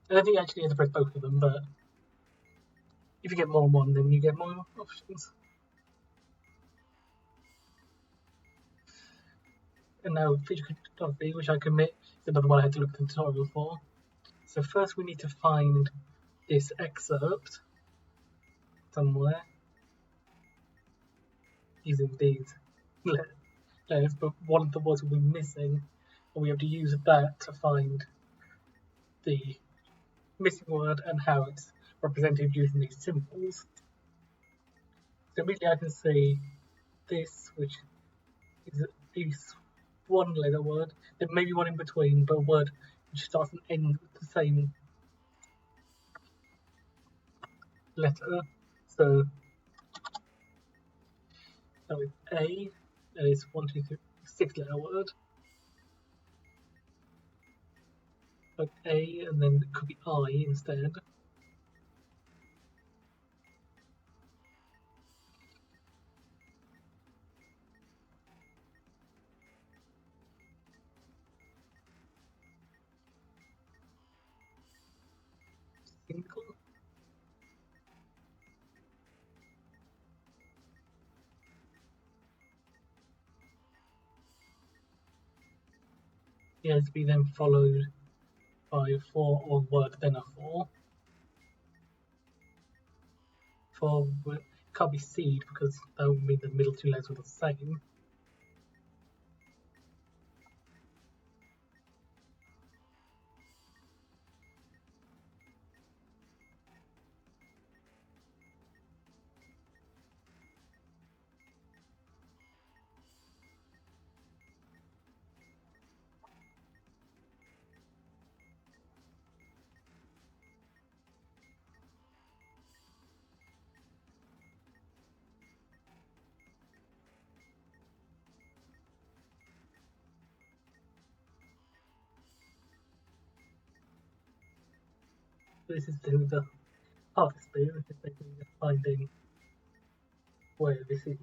I don't think you actually have to press both of them, but if you get more than one, then you get more options. And now feature cryptography, which I commit, is another one I had to look at the tutorial for. So first we need to find this excerpt somewhere using these letters, but one of the words will be missing, and we have to use that to find the missing word and how it's represented using these symbols. So immediately I can see this, which is a one letter word, there may be one in between, but a word which starts and ends with the same letter. So that is A, that is 1, 2, 3, 6-letter word. Like A, and then it could be I instead. Single. It has to be then followed by a 4 or word, then a 4. 4 can't be seed because that would mean the middle two letters were the same. This is the hardest bit, which is basically just finding where this is.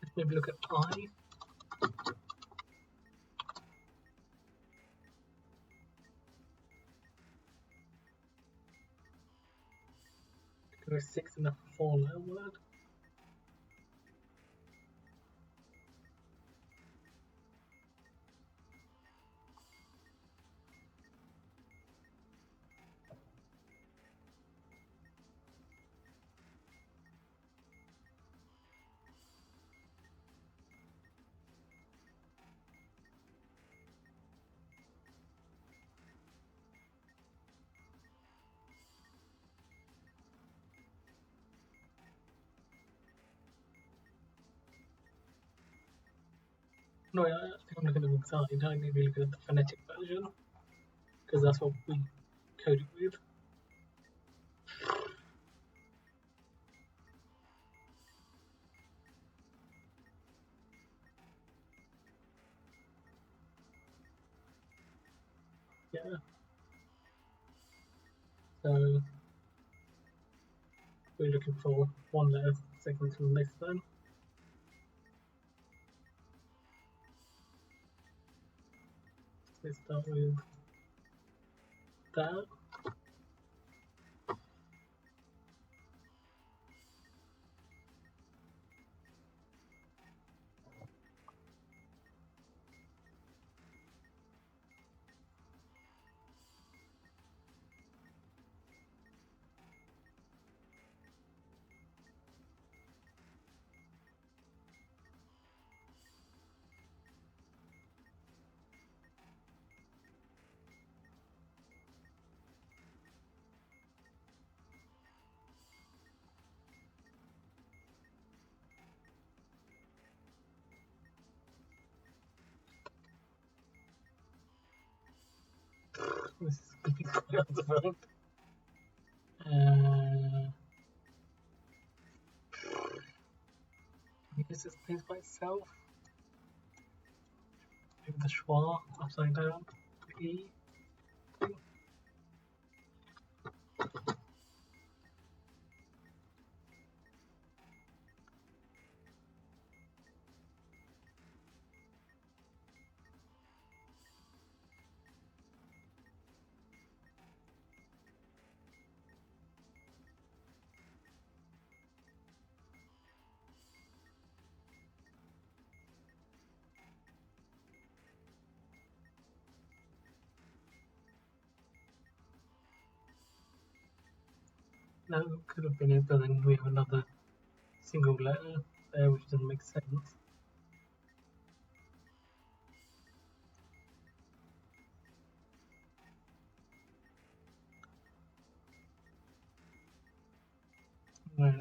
Let's maybe look at I. Because 6 enough for 4-letter word. No, I think I'm looking at the wrong side. I need to be looking at the phonetic version, because that's what we code it with. Yeah. So we're looking for one letter segment from this then. Let's start with that. This is going to be quite hard to find. Use this place by itself. Maybe the schwa upside down. The E. that could have been it, but then we have another single letter there, which doesn't make sense. No.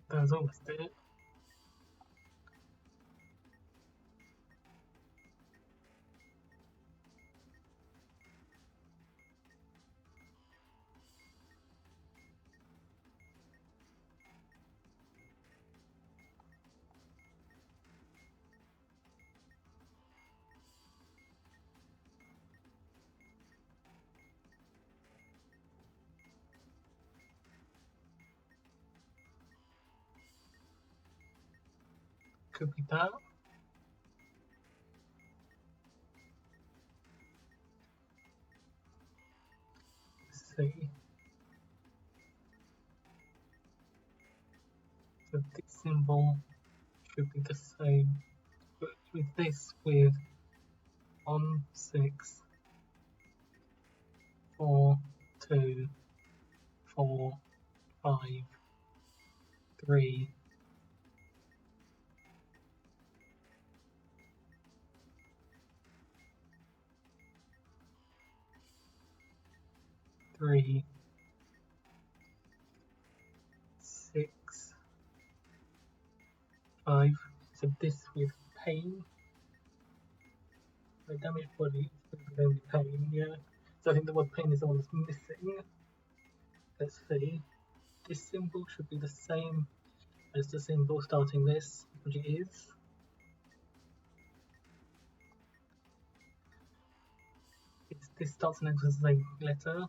That was almost it. Could be that. Let's see. So this symbol should be the same, but with this with 1, 6, 4, 2, 4, 5, 3, 3, 6, 5. So this with pain. My damaged body is with only pain, yeah. So I think the word pain is the one that's missing. Let's see. This symbol should be the same as the symbol starting this, which it is. This starts and ends with the same letter.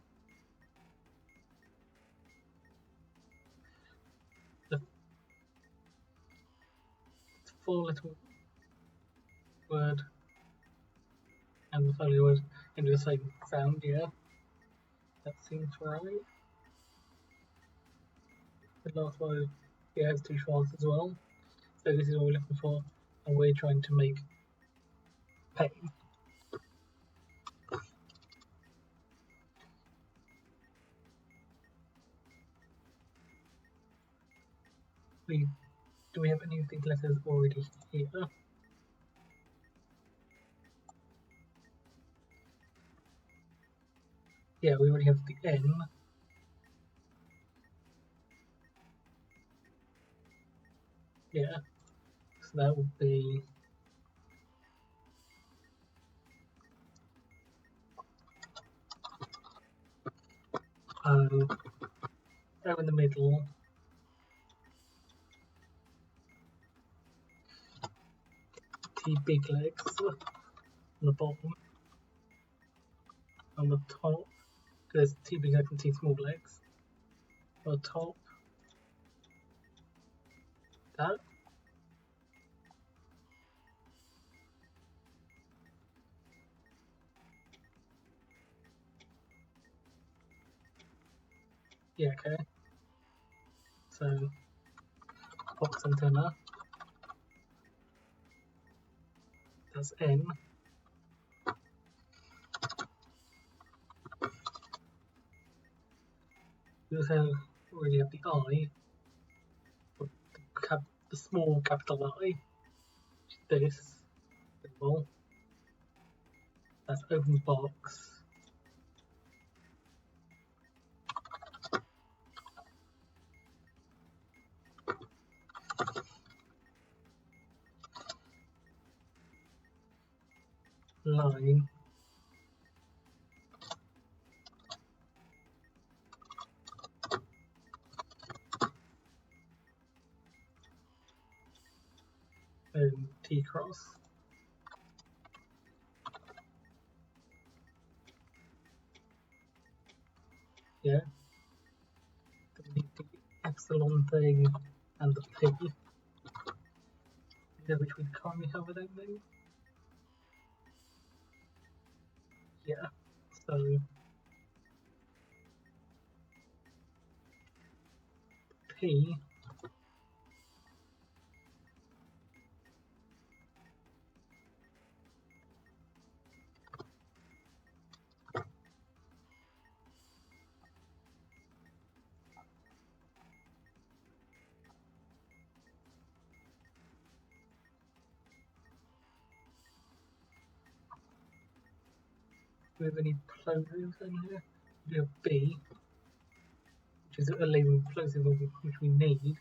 The 4-letter word and the 5-letter word end with the same sound, yeah. That seems right. The last word has 2 schwas as well. So this is what we're looking for, and we're trying to make pain. Do we have any of these letters already here? Yeah, we already have the N. Yeah, so that would be O in the middle, T big legs on the bottom, on the top, there's T big legs and T small legs. On the top, that. Yeah, okay. So, box antenna, that's N. We also already have the I, the small capital I, this symbol. That's open box. line and T cross. Yeah. The epsilon thing and the P. Yeah, which we currently have, I don't think. Yeah. So P do we have any plosives in here? We have B, which is a label plosive which we need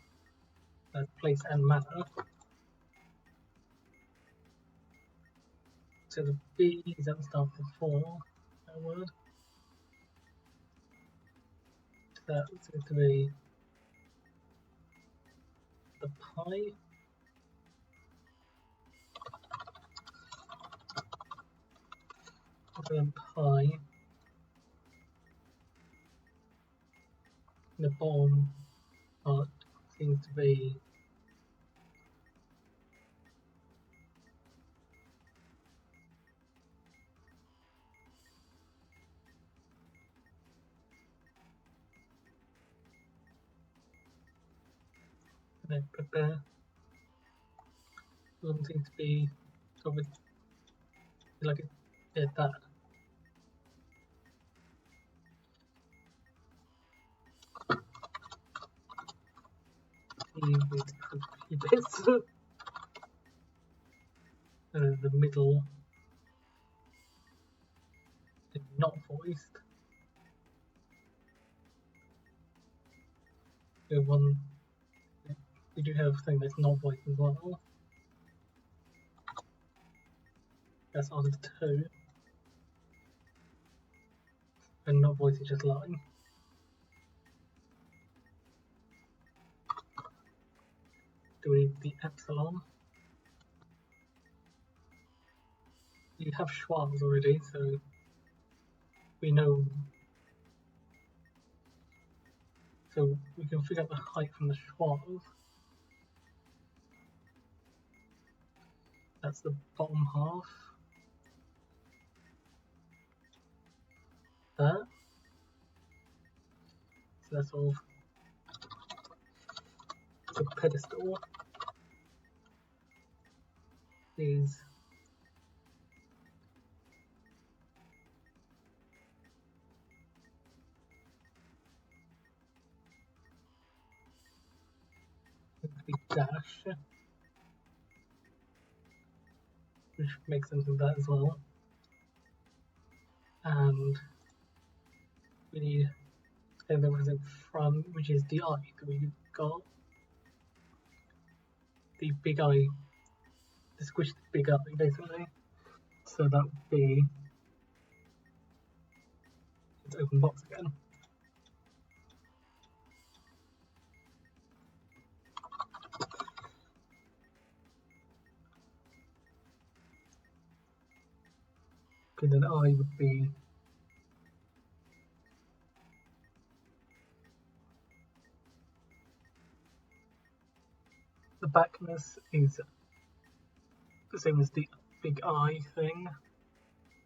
as place and manner. So the B is at the start before that word. That seems to be the pi. And pi. The bottom part seems to be prepare. One seems to be sort of like that. With bits. The middle is not voiced. The one we do have a thing that's not voiced as well. That's on 2. And not voiced is just line. Do we need the epsilon? You have schwas already, so we know. So we can figure out the height from the schwas. That's the bottom half. That. So that's all. The pedestal is going to be dash, which makes sense of that as well. And we need something that was in front, which is the eye. So we've got the big eye, the squished big eye basically. So that would be its open box again. Okay, then I would be the backness is the same as the big eye thing,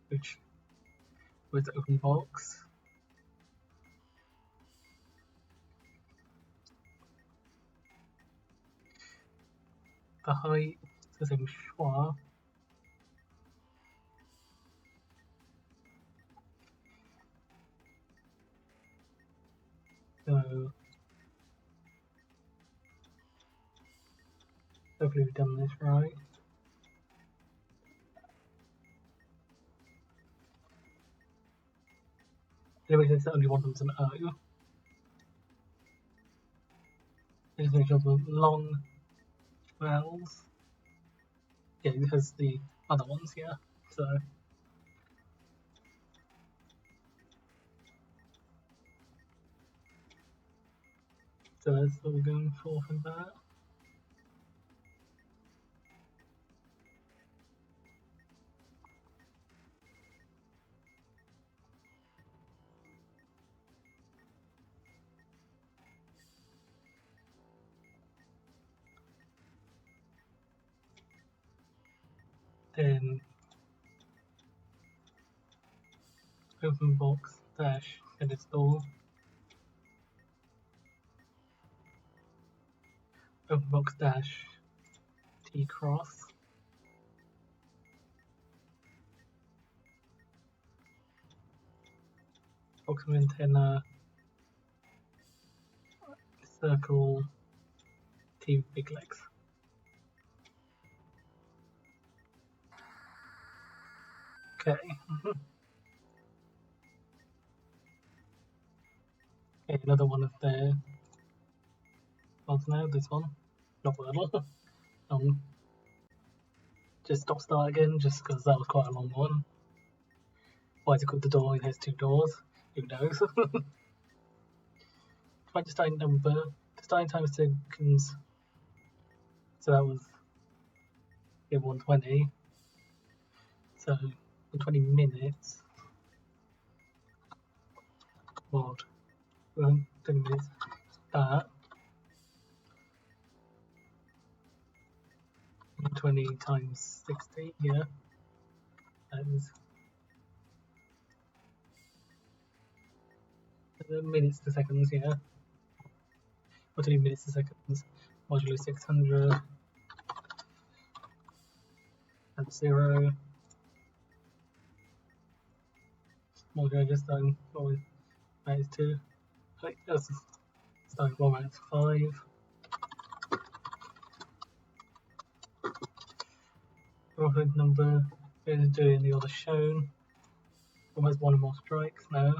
which was open box. The height is the same as schwa. So hopefully we've done this right. Anyway, since the only one of them's an O. Just make sure the long vowels. Yeah, it has the other ones here. So So that's what we're going for that. Then open box dash pedestal, open box dash T cross, box of antenna, circle T big legs. Okay. Okay, another one of their ones now, this one. Not Wordle. Just stop start again, just because that was quite a long one. Why is it called the door? It has two doors. Who knows? Find the starting number. The starting time is seconds. So that was 120. So in 20 minutes. Mod. 20 minutes. That. 20 times 60, yeah. That is minutes to seconds, yeah. Or 20 minutes to seconds. Modulo 600. And 0. Modulo just done. Minus 2. Right, that's starting 1 minus 5. Reference number is doing the order shown. Almost one or more strikes, no.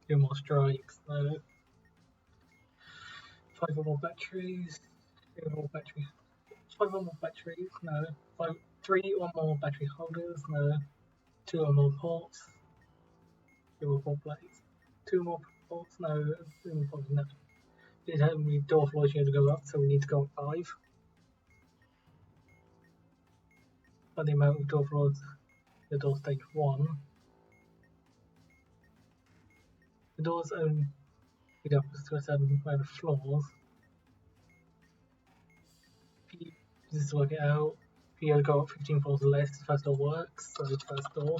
2 more strikes, no. 5 or more batteries, 3 or more batteries. 5 or more batteries, no. 3 or more battery holders, no. 2 or more ports, 2 or more plates. 2 more ports, no. 2 more ports, no. It has only door floors here to go up, so we need to go up 5. But the amount of door floors, the door stage 1. The doors only go up to a certain amount of floors. Just to work it out, if you go up 15 floors or less, the first door works, so the first door.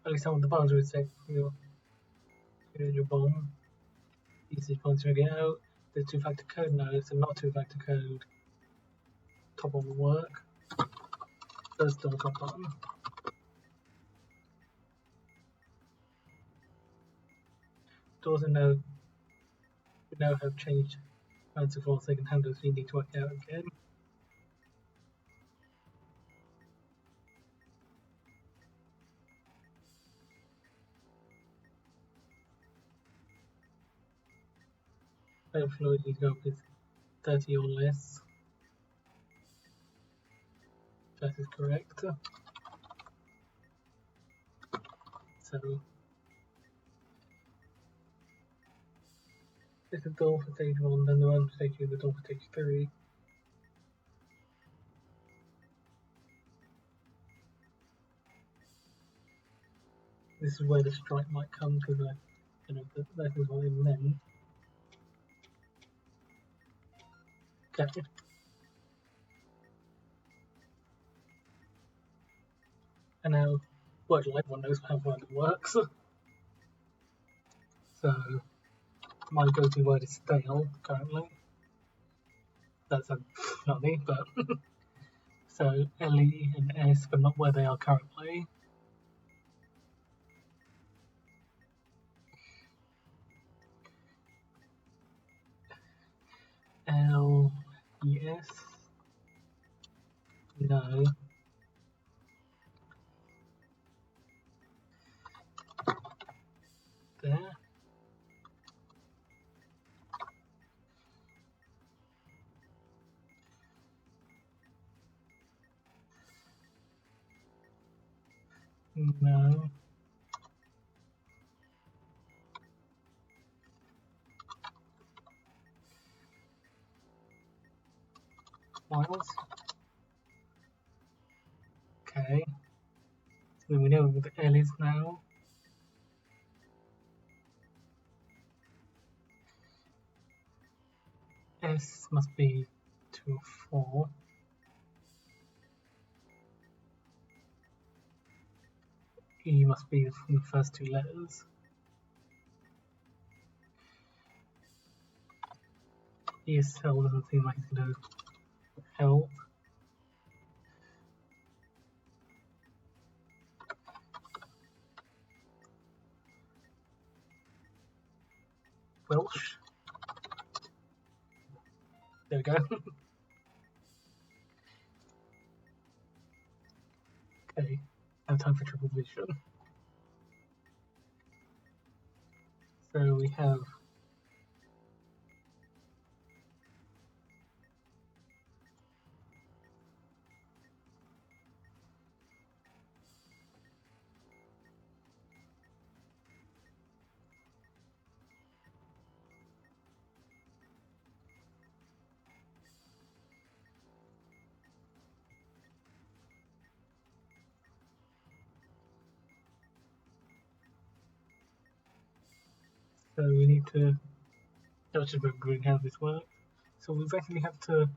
At least some of the buttons would say your bomb. Easy points to get out. There's 2-factor code now, so not 2-factor code. Top one will work. First door top button. Doors now have changed amounts of floors they can handle, so you need to work it out again. Floor you need to go up with 30 or less. That is correct. So this is the door for stage 1, then the one for stage 2, the door for stage 3. This is where the strike might come, because that is what it meant. Okay. And now Wordle, everyone knows how Wordle works. So my go-to word is stale currently. That's not me, but so LE and S, but not where they are currently. LES, no. There. No. files. Okay. So we know what the L is now. S must be 2 or 4. E must be from the first 2 letters. ESL doesn't seem like it's going to help. Welsh. There we go. Okay, now time for triple vision. So we have so we need to just remembering how this works. So we basically have to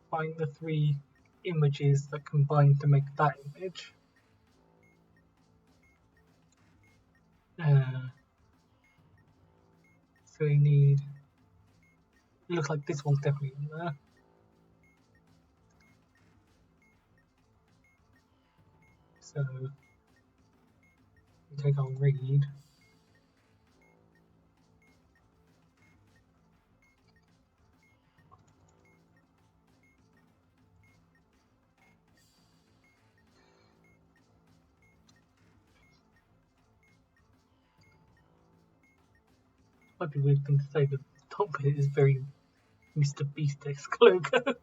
find the 3 images that combine to make that image. So we need, it looks like this one's definitely in there. So we take our read. Might be a weird thing to say, but the top bit is very Mr. Beast-esque logo.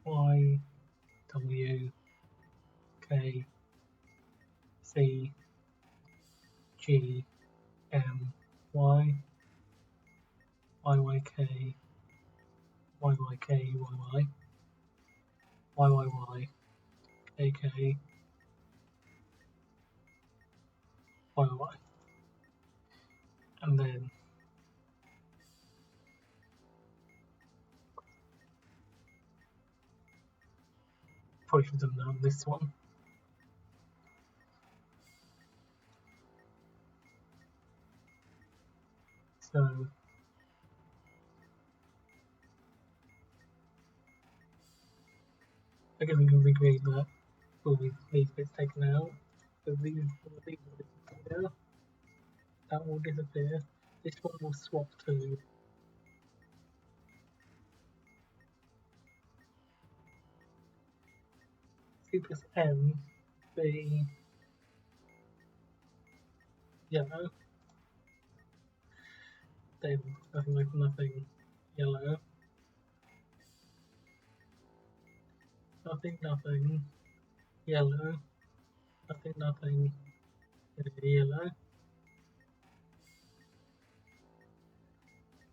Y, W, K, C, G, M, Y, Y, Y, K, Y, Y, K, Y, Y, Y, Y, Y, K, K, Y, Y, Y. And then probably should have done this one. So I guess we can recreate that with these bits taken out. So these will disappear. That will disappear. This one will swap to C plus M be yellow. Then nothing yellow. Nothing yellow. Nothing yellow.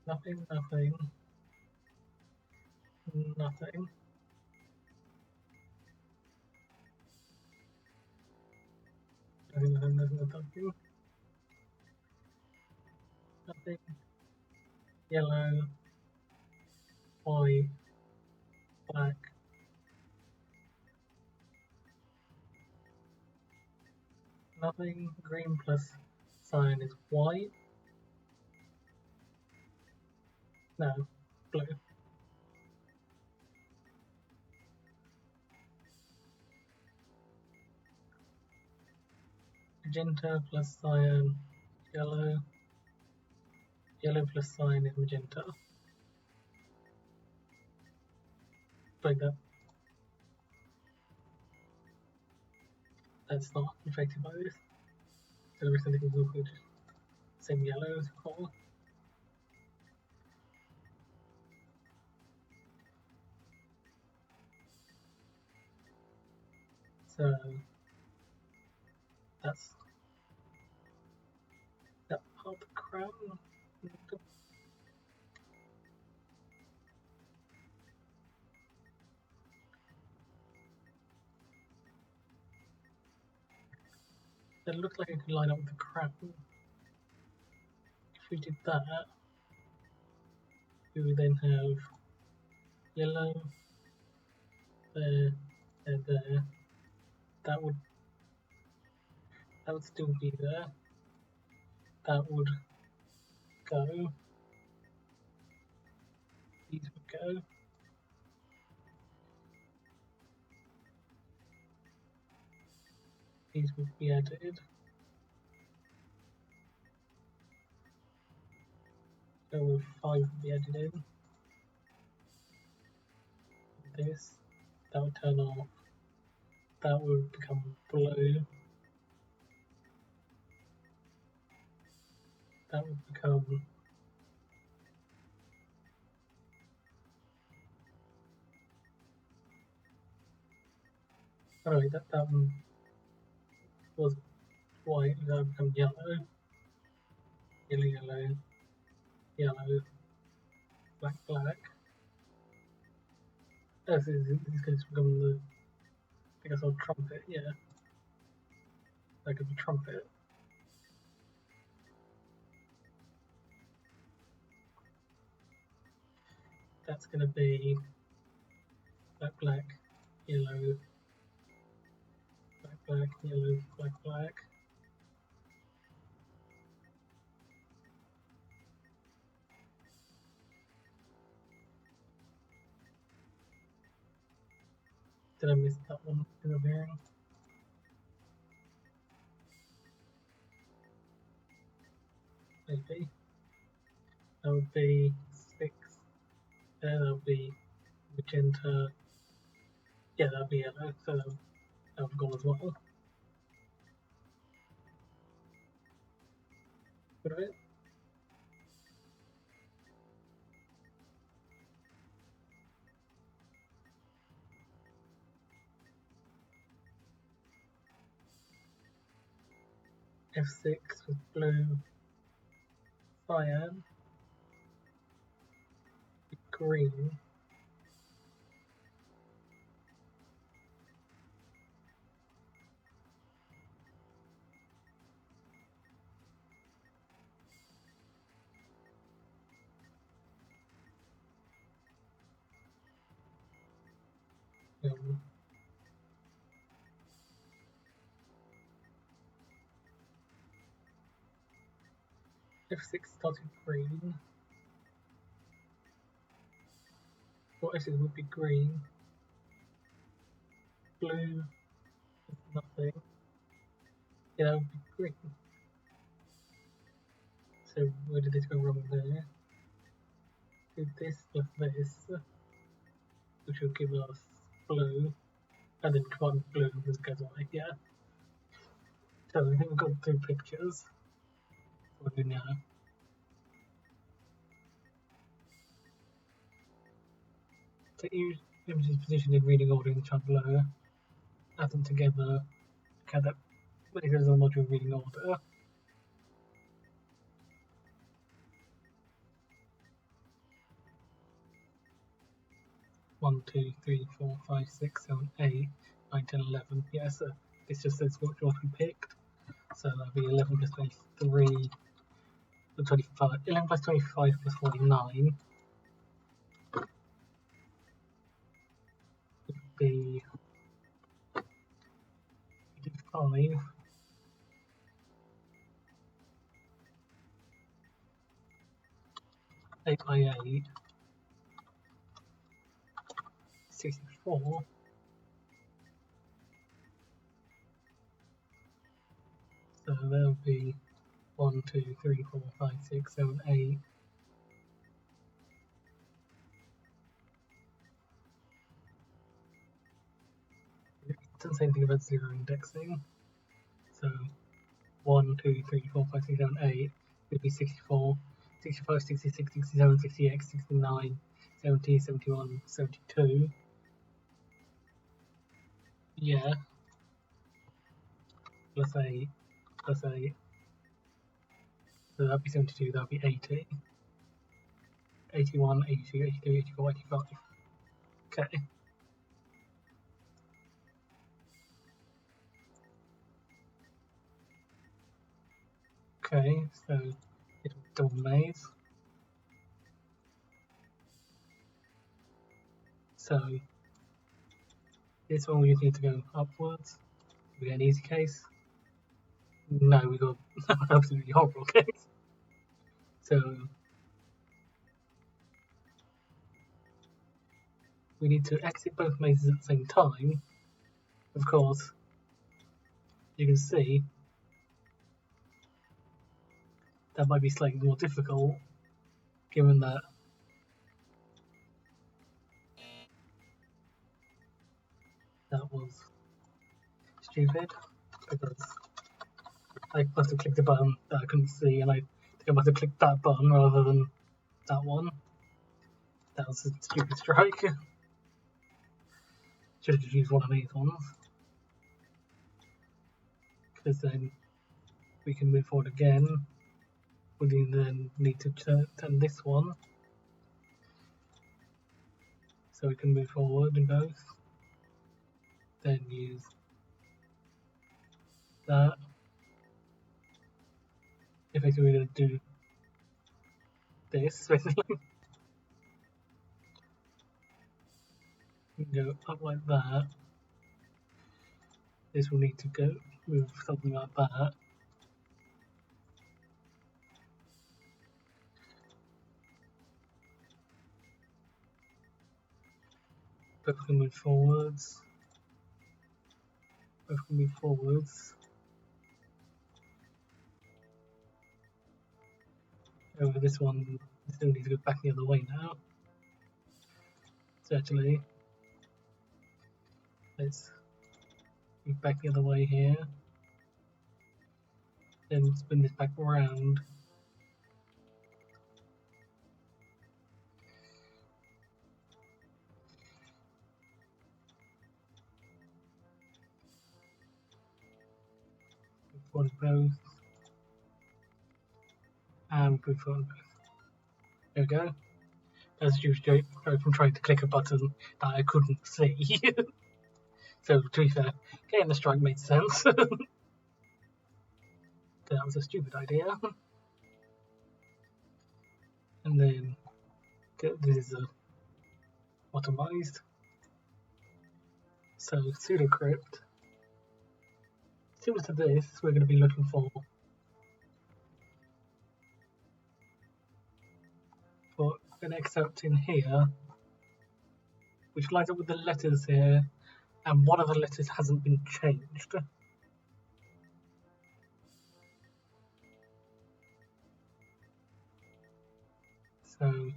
Nothing. Nothing yellow, white, black. Nothing green plus sign is white. No, blue. Magenta plus cyan, yellow. Yellow plus cyan is magenta. Like that. That's not affected by this. So the rest of the things will go just same yellow as before. So that's part of the crown. It looked like it could line up with the crown. If we did that, we would then have yellow there, and there. That would still be there. That would go. These would go. These would be added. So 5 would be added in. This, that would turn off. That would become blue. That would become alright, that one was white, that would become yellow. Yellow, yellow, black, black. Oh, so this is going to become the, I guess, trumpet, yeah. That could be trumpet. That's going to be black, black, yellow, black, black, yellow, black, black. Did I miss that one in the bearing? Maybe. That would be 6. There, that would be magenta. Yeah, that would be yellow, so that would have gone as well. Good of it. F6 with blue, cyan, green, F6 starts with green. Well, F6 would be green. Blue is nothing. Yeah, that would be green. So where did this go wrong there? Did this plus this, which will give us blue, and then command blue just goes away, yeah. So I think we've got 2 pictures. What do we do now? Take each image's position in reading order in the chart below, add them together, count that when it goes on the module reading order. One, 2, 3, 4, 5, 6, 7, 8, 9, 10, 11. Yeah, so this just says what we picked. So that'll be 11 plus 23, 25. 11 plus 25 plus 49 would be 85. 8 by 8, 64. So that'll be 1, 2, 3, 4, 5, 6, 7, 8. It doesn't say anything about 0 indexing. So 1, 2, 3, 4, 5, 6, 7, 8 would be 64, 65, 66, 67, 68, 69, 70, 71, 72. Yeah. Plus 8, plus 8. So that'd be 72, that'd be 80. 81, 82, 83, 84, 85. Okay. Okay, so it's a double maze. So this one we just need to go upwards. We get an easy case. No, we got an absolutely horrible case. So we need to exit both mazes at the same time. Of course, you can see that might be slightly more difficult, given that that was stupid, because I must have clicked a button that I couldn't see, and I think I must have clicked that button rather than that one. That was a stupid strike. Should have just used one of these ones, because then we can move forward again. We then need to turn this one, so we can move forward in both. Then use that. Effectively, we're going to do this, basically. We can go up like that. This will need to go move something like that. Both can move forwards. Both can move forwards. Over this one, we still need to go back the other way now. So actually, let's move back the other way here. Then spin this back around. Forward both. And move forward both. There we go. That's just straight from trying to click a button that I couldn't see. So to be fair, getting the strike made sense. That was a stupid idea. And then this is automized. So Pseudocrypt. Similar to this, we're going to be looking for an excerpt in here, which lines up with the letters here, and one of the letters hasn't been changed. So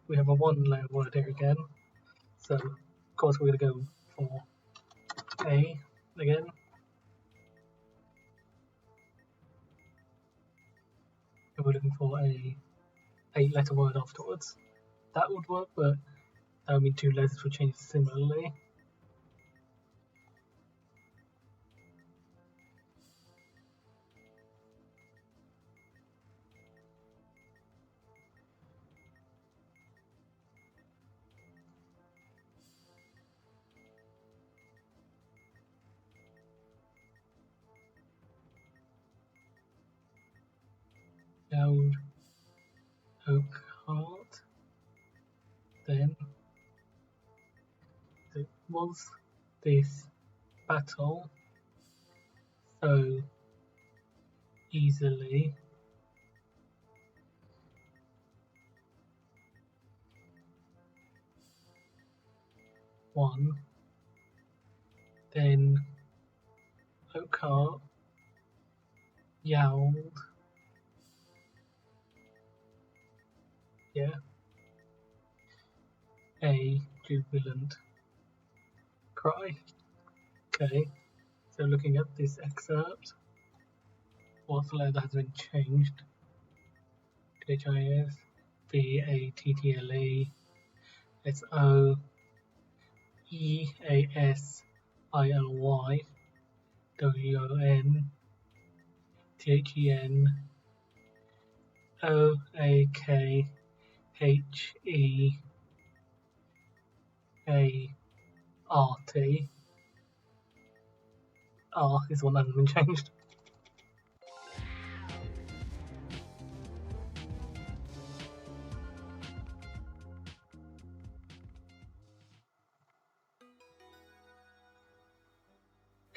we have a one-letter word here again. So of course we're going to go for A again. And we're looking for a 8-letter word afterwards. That would work, but that would mean 2 letters would change similarly. Gold, oak heart. Then it was this battle so easily won, then oak heart yowled. Yeah. A jubilant cry. Okay, so looking at this excerpt, what's the letter that has been changed? HIS, BATTLE, SO, EASILY, WON, THEN, OAKHEART. R is the one that hasn't been changed.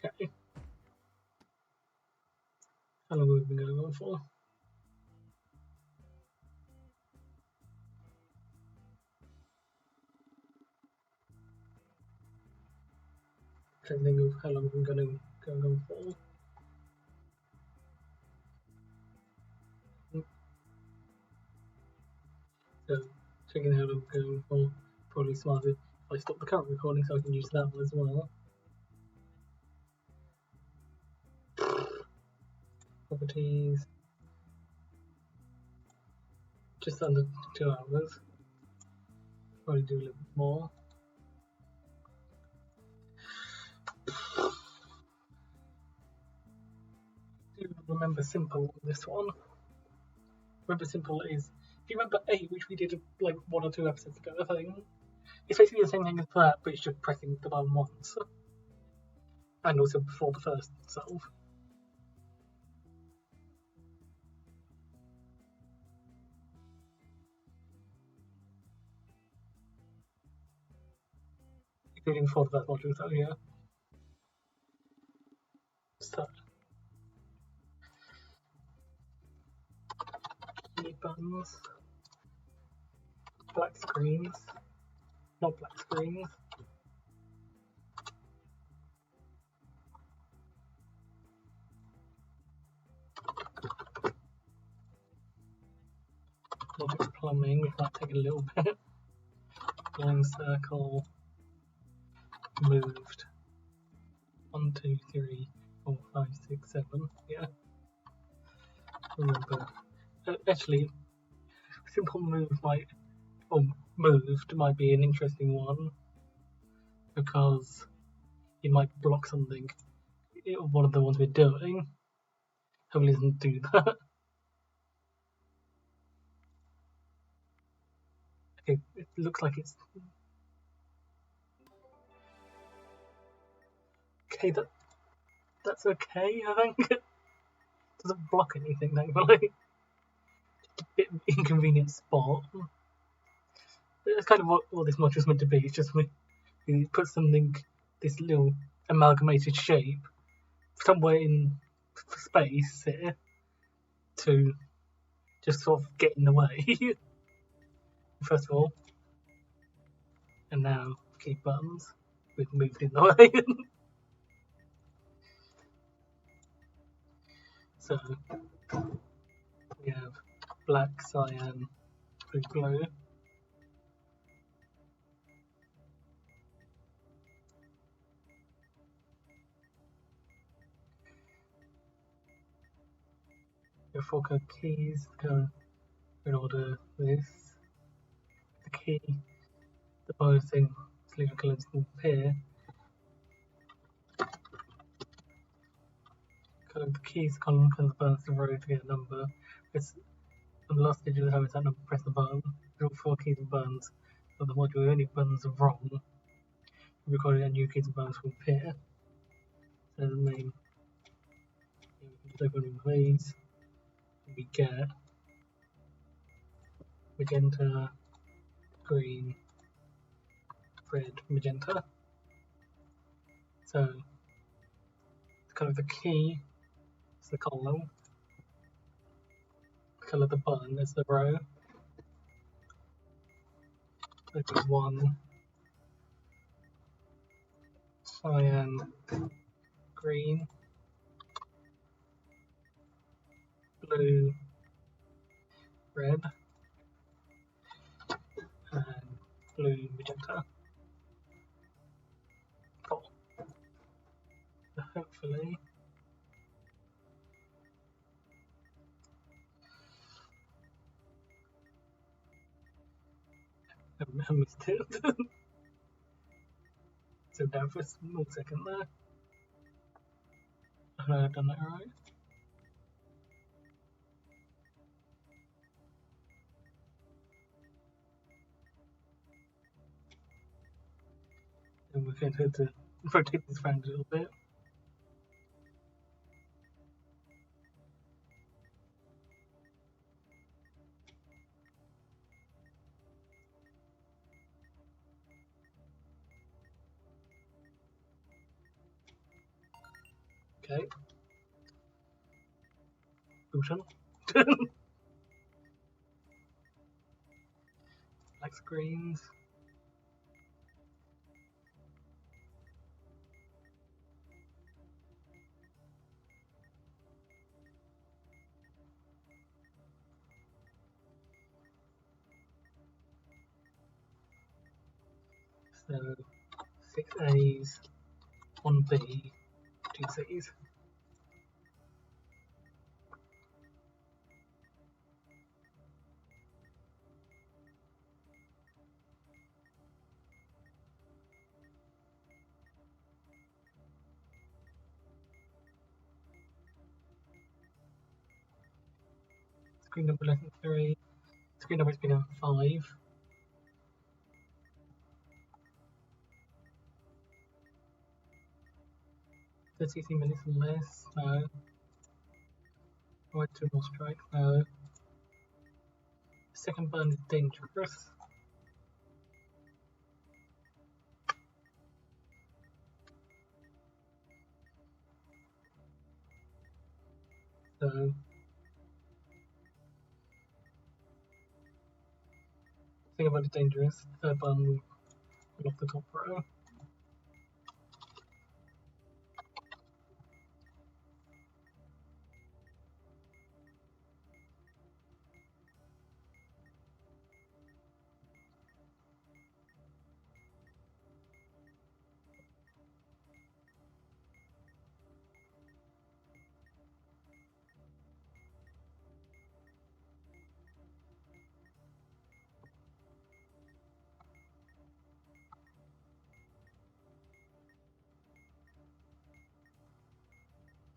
Okay. How long have we been going on for? I don't think of how long we've been going on for. So, checking how long we're going for, probably smarter if I stop the current recording so I can use that one as well. Properties. Just under 2 hours. Probably do a little bit more. Do remember simple this one. Remember simple is, if you remember 8, which we did like 1 or 2 episodes ago, I think, it's basically the same thing as that, but it's just pressing the button once. And also before the first solve. Including before the first module, so yeah. So, key buttons, black screens, not black screens. Logic plumbing, which might take a little bit. Line circle, moved. 1, 2, 3, 4, 5, 6, 7. Yeah. Remember. Actually, simple move might, or moved might be an interesting one because it might block something. One of the ones we're doing. Hopefully, it doesn't do that. Okay, it looks like it's okay. That's okay, I think. It doesn't block anything, thankfully. Just a bit of an inconvenient spot. That's kind of what all this module's meant to be. It's just we put something, this little amalgamated shape, somewhere in space here to just sort of get in the way. First of all. And now, key buttons. We've moved in the way. So, we have black, cyan, blue. Your 4 code keys go in order this. The key, the bonus thing, sleeping colors will appear. Kind of the keys column and the bonus of row to get a number. It's on the last digit of that number, press the button. Draw 4 keys and buttons. So the module only buttons are wrong. Recording a new keys and buttons will appear. So the main, we can just open these. We get magenta, green, red, magenta. So it's kind of the key is the column, the colour of the button is the row. So it's 1, cyan, green, blue, red, and blue, magenta. Cool. So hopefully I missed it. So down for a small second there. Have I done that right? we're going to rotate this around a little bit. Okay. Ocean. Black screens. So 6 A's, 1 B, 2 C's. Screen number less than 3. Screen number is bigger than 5. Does 60 minutes and less? No. Right, 2 more strikes? No. Second burn is dangerous. So second burn is dangerous. Third burn will lock the top row.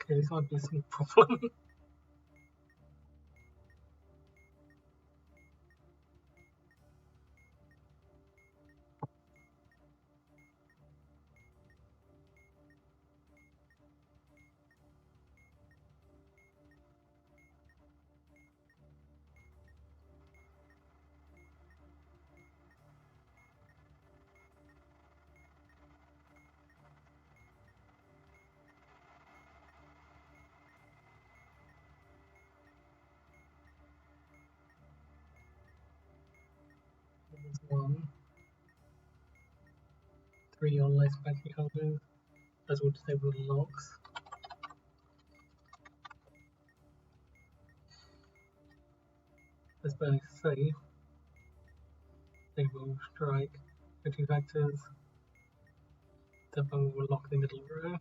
Okay, this might be some problem. There's 1. 3 or less battery holders. As will disable the locks. This burn is safe. They will strike the 2 factors. The burn will lock the middle row.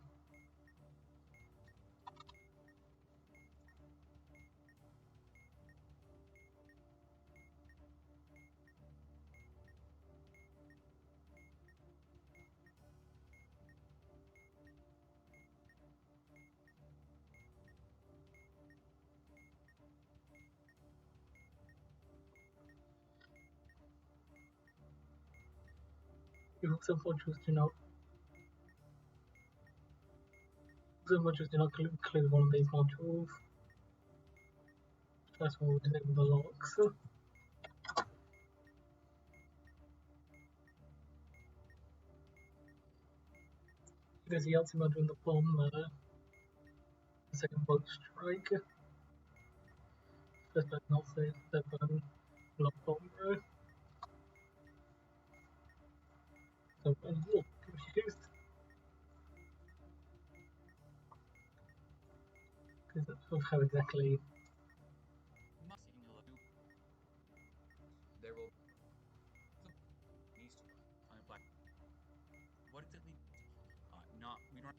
If some modules do not include one of these modules, first one will disable the locks. There's the Yahtzee module in the bomb there. The second boat strike. First burn not safe, third burn lock bomb row. So I'm a little confused. Because of how exactly There will needs to on black. What does it lead? Not we don't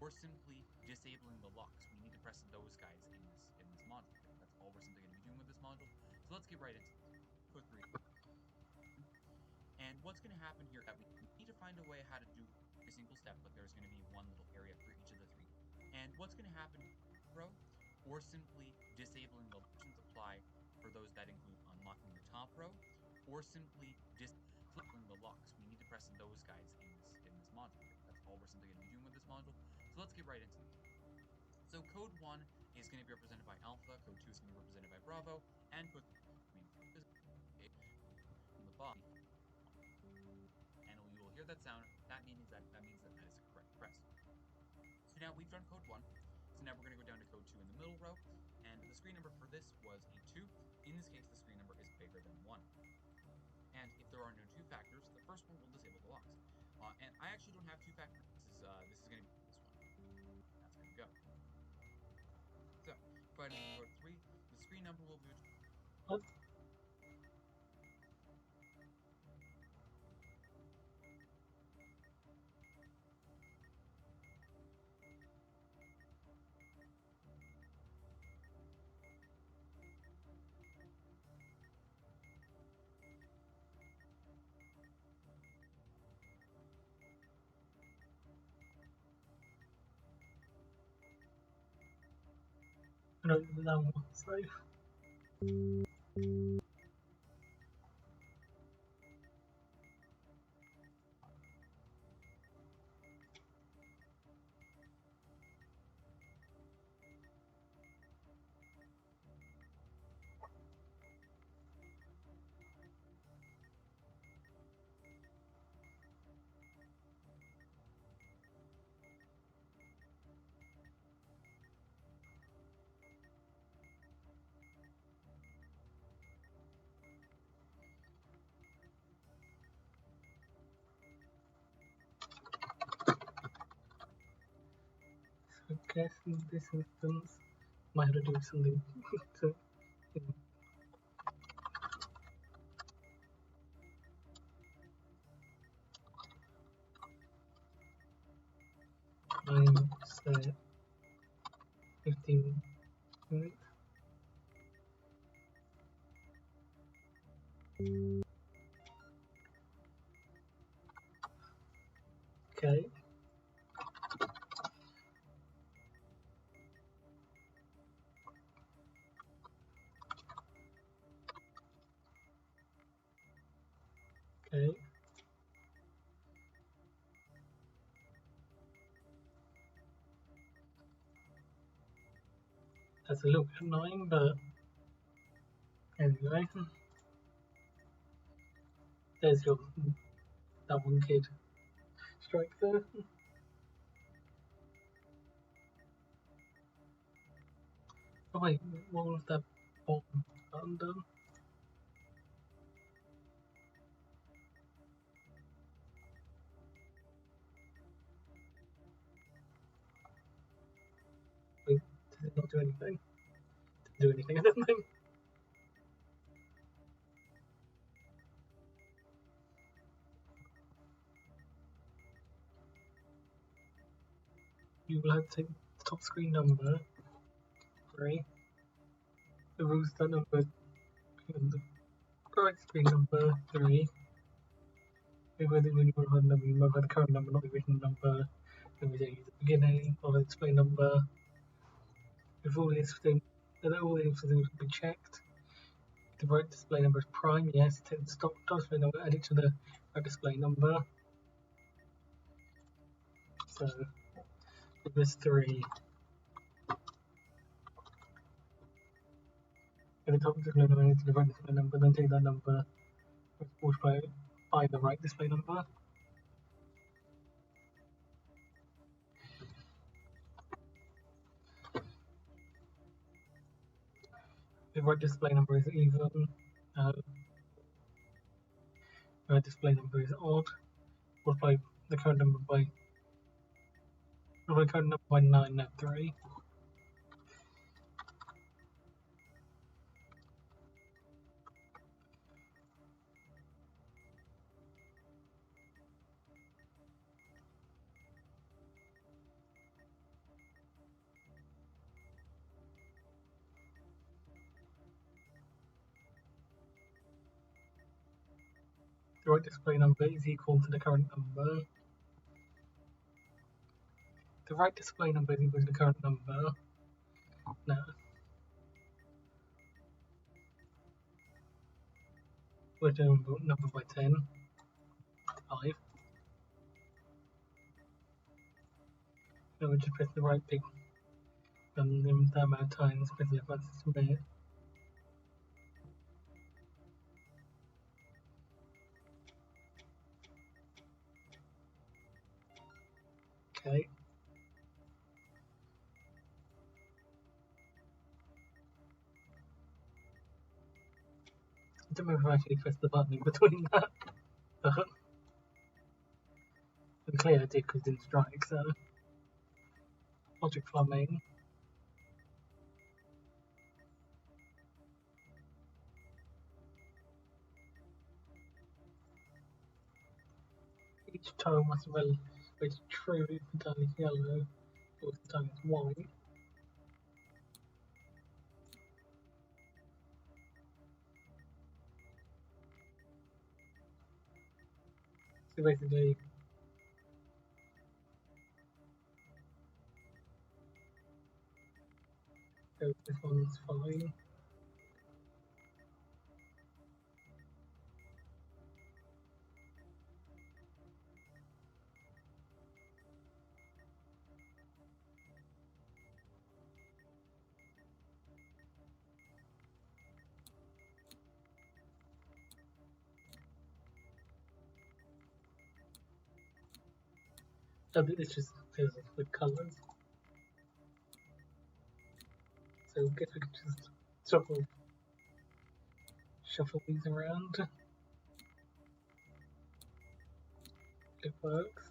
or simply disabling the locks. We need to press those guys in this module. That's all we're simply going to be doing with this module. So let's get right into it. Quick read. And what's going to happen here that we need to find a way how to do a single step, but there's going to be one little area for each of the 3. And what's going to happen row or simply disabling the options apply for those that include unlocking the top row or simply disabling the locks. We need to press those guys in this module here. That's all we're simply going to be doing with this module. So let's get right into it. So code 1 is going to be represented by alpha, code 2 is going to be represented by bravo, and code 3 from the bottom. And you will hear that sound. That means that is a correct press. So now we've done code 1. So now we're going to go down to code 2 in the middle row. And the screen number for this was a 2. In this case, the screen number is bigger than 1. And if there are no 2 factors, the first one will disable the locks. And I actually don't have 2 factors. This is going to be this one. That's going to go. So, fighting code 3, the screen number will be... What? I don't know that one, so... I guess in this instance, might have to do something to time set 15 minutes. Okay. Okay. That's a little bit annoying, but anyway. There's your that one kid strike there. Oh wait, what was that bomb undone? Wait, did it not do anything? Didn't do anything, I don't think. You will have to take the top screen number 3, the rooster number, and the right screen number 3. When you put a number, you move the current number, not the original number. Then we say the beginning of the display number. If all these things will be checked. The right display number is prime, yes. Take the stop display number, add it to the right display number. So this 3. At the top display number, add it to the right display number, then take that number, multiply it by the right display number. The right display number is even. The right display number is odd. Multiply the current number by 9, not 3. The right display number is equal to the current number. The right display number is equal to the current number. Now, we're doing number by 10. 5. I would just press the right big button that amount of times, press the left button to submit. Okay. I don't remember if I actually pressed the button in between that, but I'm clear I did because it didn't strike, so logic plumbing. Each tone must have rated true if the tone is yellow or if the tone is white. So basically, so this one's fine. So it's just the colours. So I guess we could just sort of shuffle these around. It works.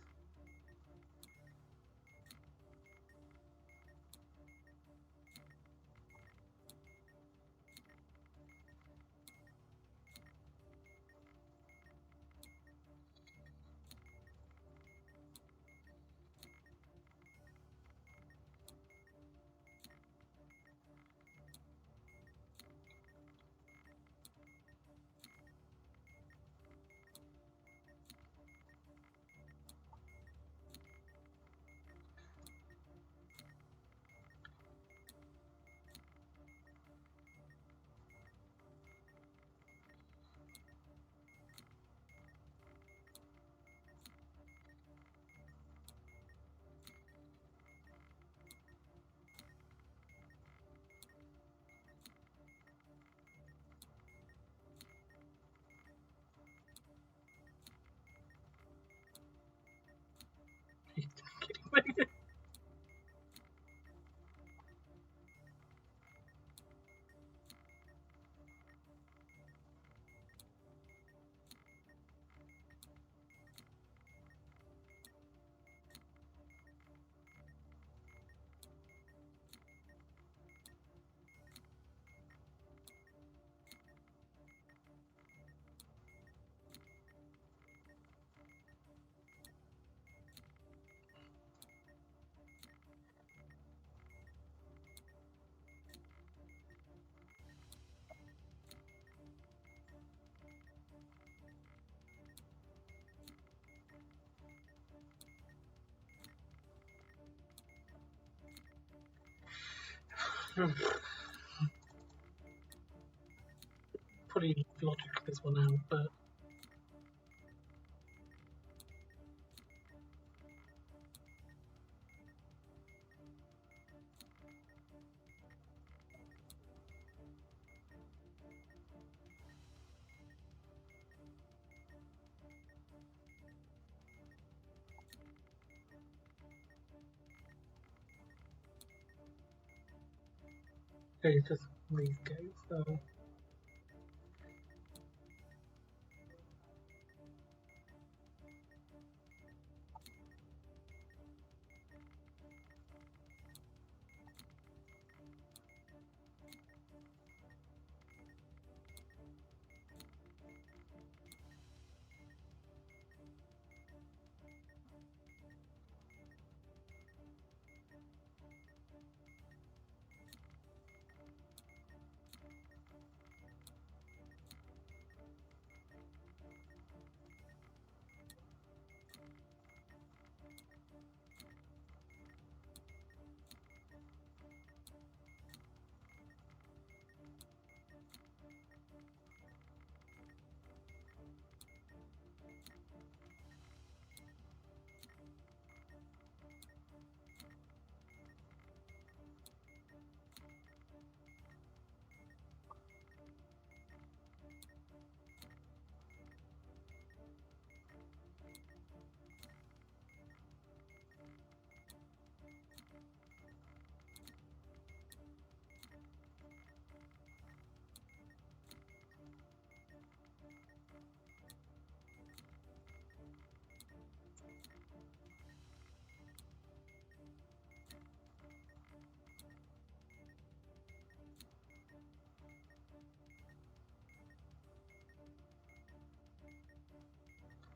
Are you kidding me? Probably logic this one out, but it's just these guys, so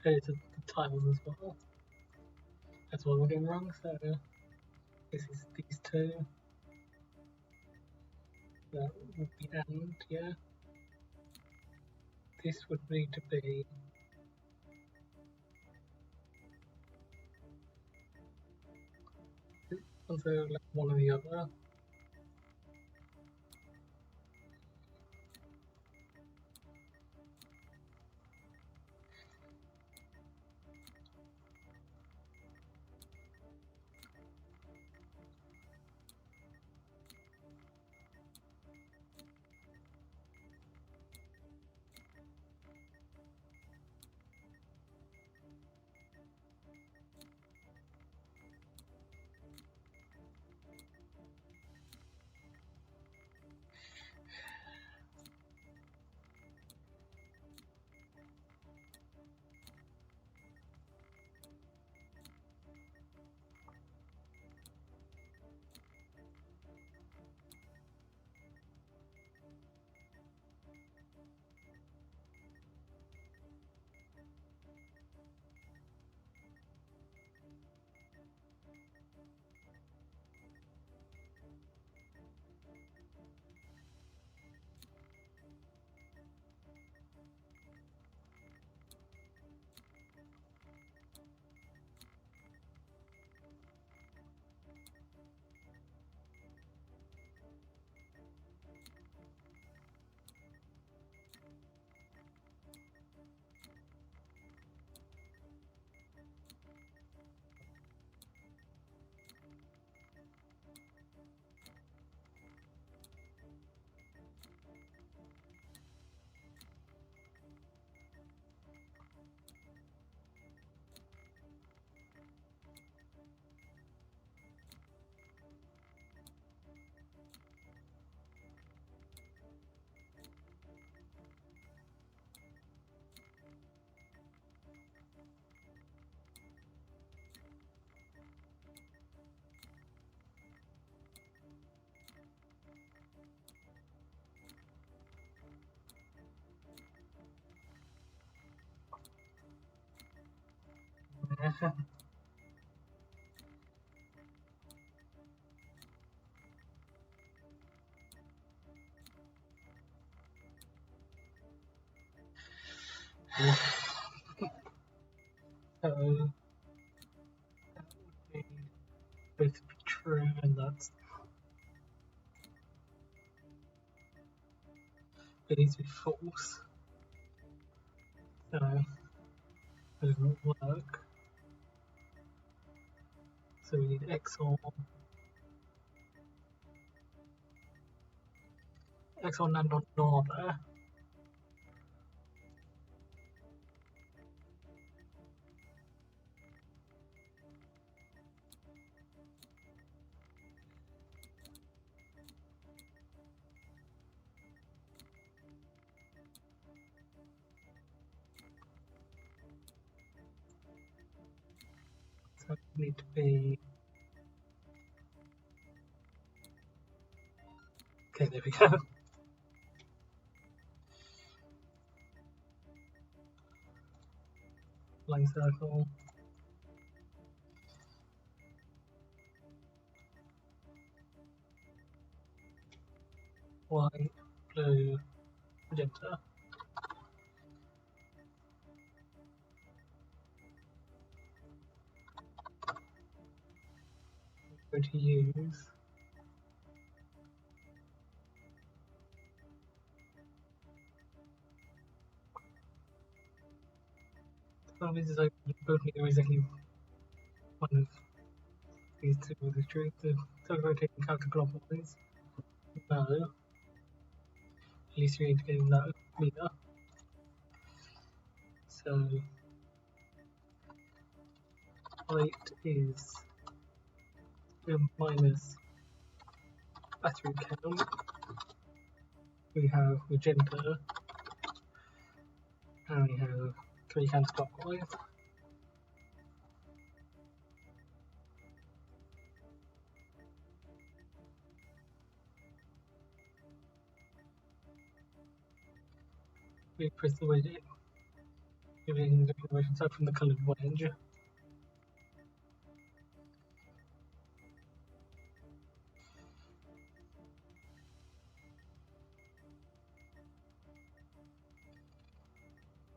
edited the tiles as well. That's what we're getting wrong, so this is these two. That would be and, yeah. This would need to be also like one or the other. So that would be both to be true, and that's it needs to be false. So that doesn't work. So we need XOR NAND on NOR there. So it would need to be. Okay, there we go. Line circle. White, blue, magenta. We're going to use this is both need exactly one of these two with the truth. So we're taking counterclockwise. No. At least we need to get in that meter. So white is minus battery count. We have magenta, and we have 3 counterclockwise. We press the widget. Giving the information aside from the coloured wedge.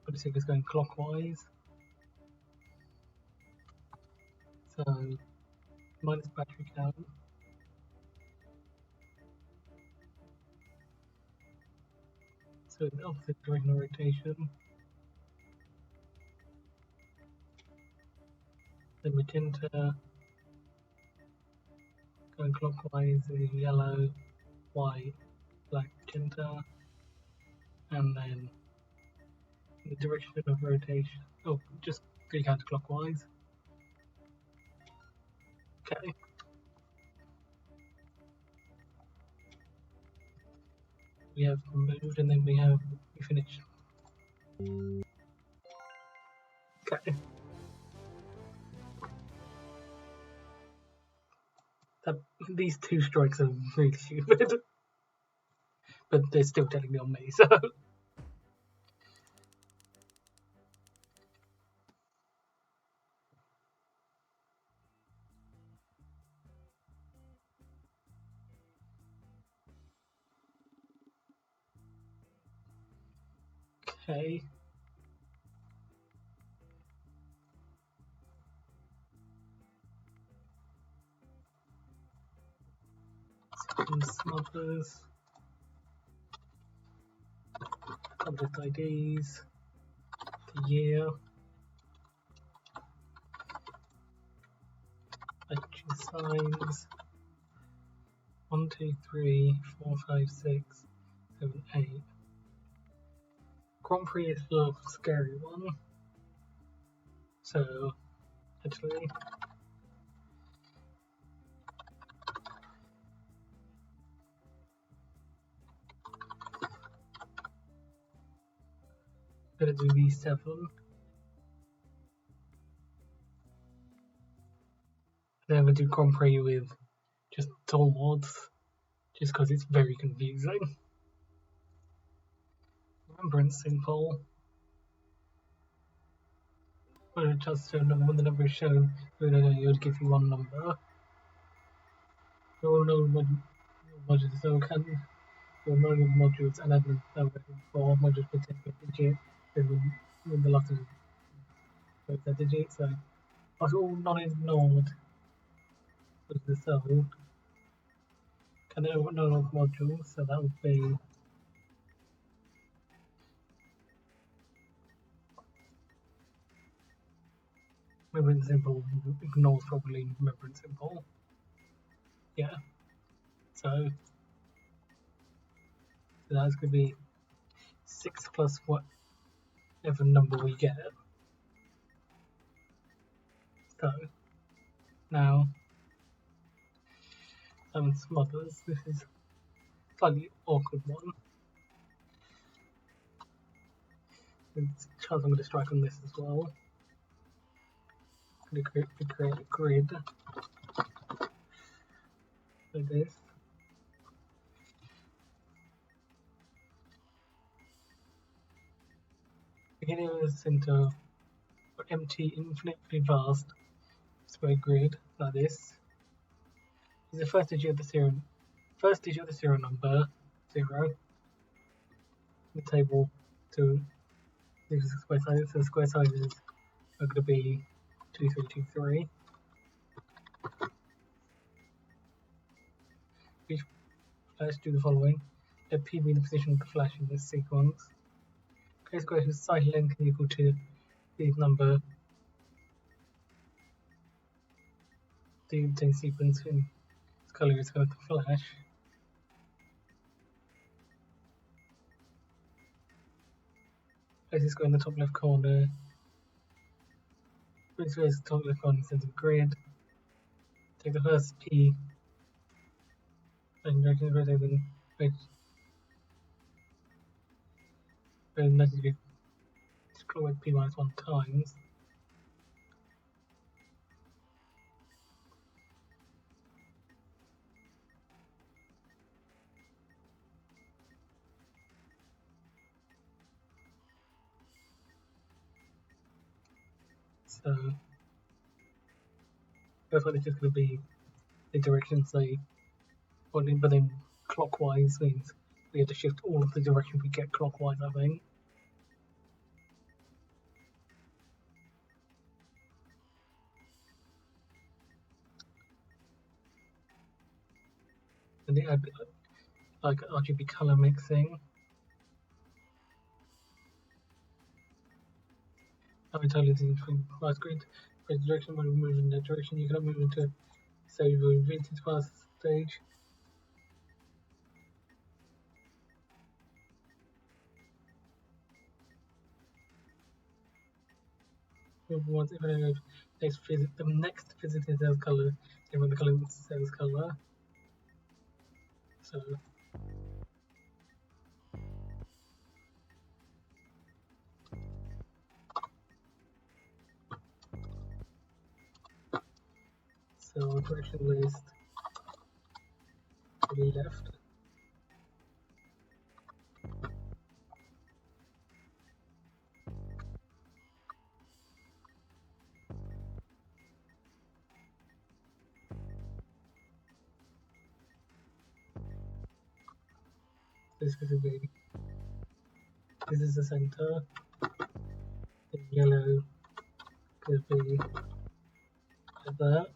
But the is going clockwise. So minus battery count. So in the opposite direction of rotation. The magenta going clockwise is yellow, white, black, magenta, and then in the direction of rotation. Oh, just go counterclockwise. Okay. We have moved and then we finished. Okay. These two strikes are really stupid. But they're still technically on me, so. Okay. Smothers. Subject IDs. The year. Actual signs. 1, 2, 3, 4, 5, 6, 7, 8. Grand Prix is the scary one. So, actually. I'm gonna do these 7. Then I'm gonna do Grand Prix with just tool mods, just because it's very confusing. Remembern't simple. When it just show number, when the number is shown, it would give you one number. No modules, so can your knowing modules and add them for modules per digit, when the lot is both that digit, so that's all non-ignored was the cell. Can they no modules, so that would be Remembern't simple ignores probably Remembern't simple. Yeah. So that's gonna be 6 plus whatever number we get. So now Smothers, this is a slightly awkward one. It's chance I'm going to strike on this as well. I'm going to create a grid like this. Beginning of the center, empty, infinitely vast square grid like this. Is the first digit of the serial number 0. The table to the square sizes. So the square sizes are going to be 2, 3, 2, 3. Each flash do the following. Let P be in the position of the flash in this sequence. Create a square whose side length is equal to the number the obtained sequence in its color is going to flash. Place this square in the top left corner. Put this square in the top left corner in the center of the grid. Take the first P and rotate them. Very nicely scroll with P minus 1 times. So looks like it's just going to be the directions they pointing, but then clockwise means we have to shift all of the direction we get clockwise, I think. And the like RGB color mixing. I will tell you the last grid. Press direction when we move in that direction. You cannot move into say the vintage fast stage. Once if I the next visiting cells color, then when the color cells color. So direction list to the left. This is the center. The yellow could be like that.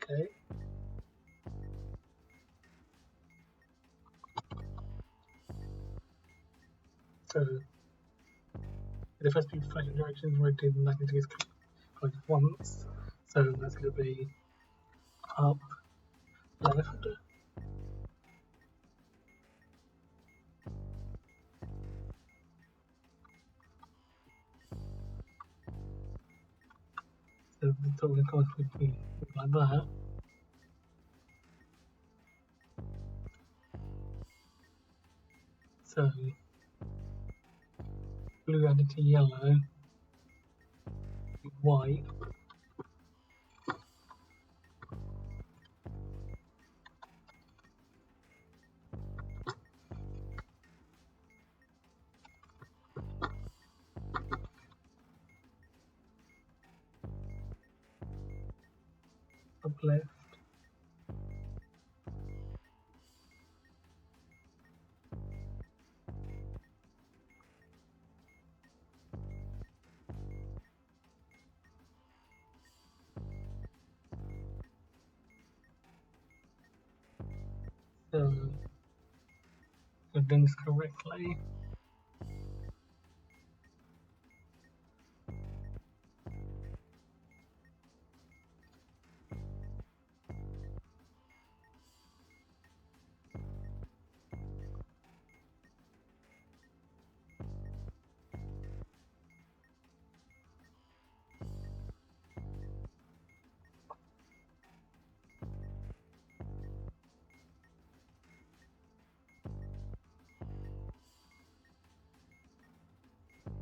Okay. So the first few flashing directions rotate 90 degrees clockwise once. So that's going to be up, left. So the total cost would be like that. So blue added to yellow, white. Up left. So we've done this correctly.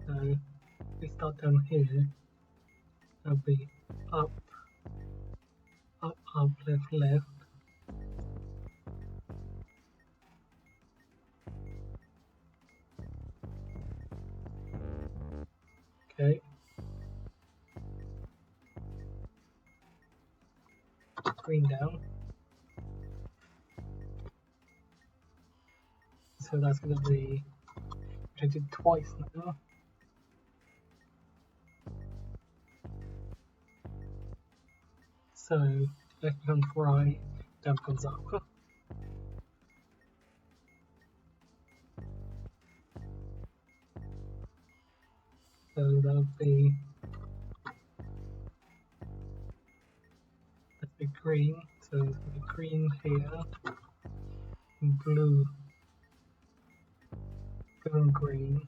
So we start down here. That'll be up, up, up, left, left. Okay. Green down. So that's going to be rotated twice now. So left becomes right, down becomes up. So that'll be green. So it's going to be green here, and blue, blue and green.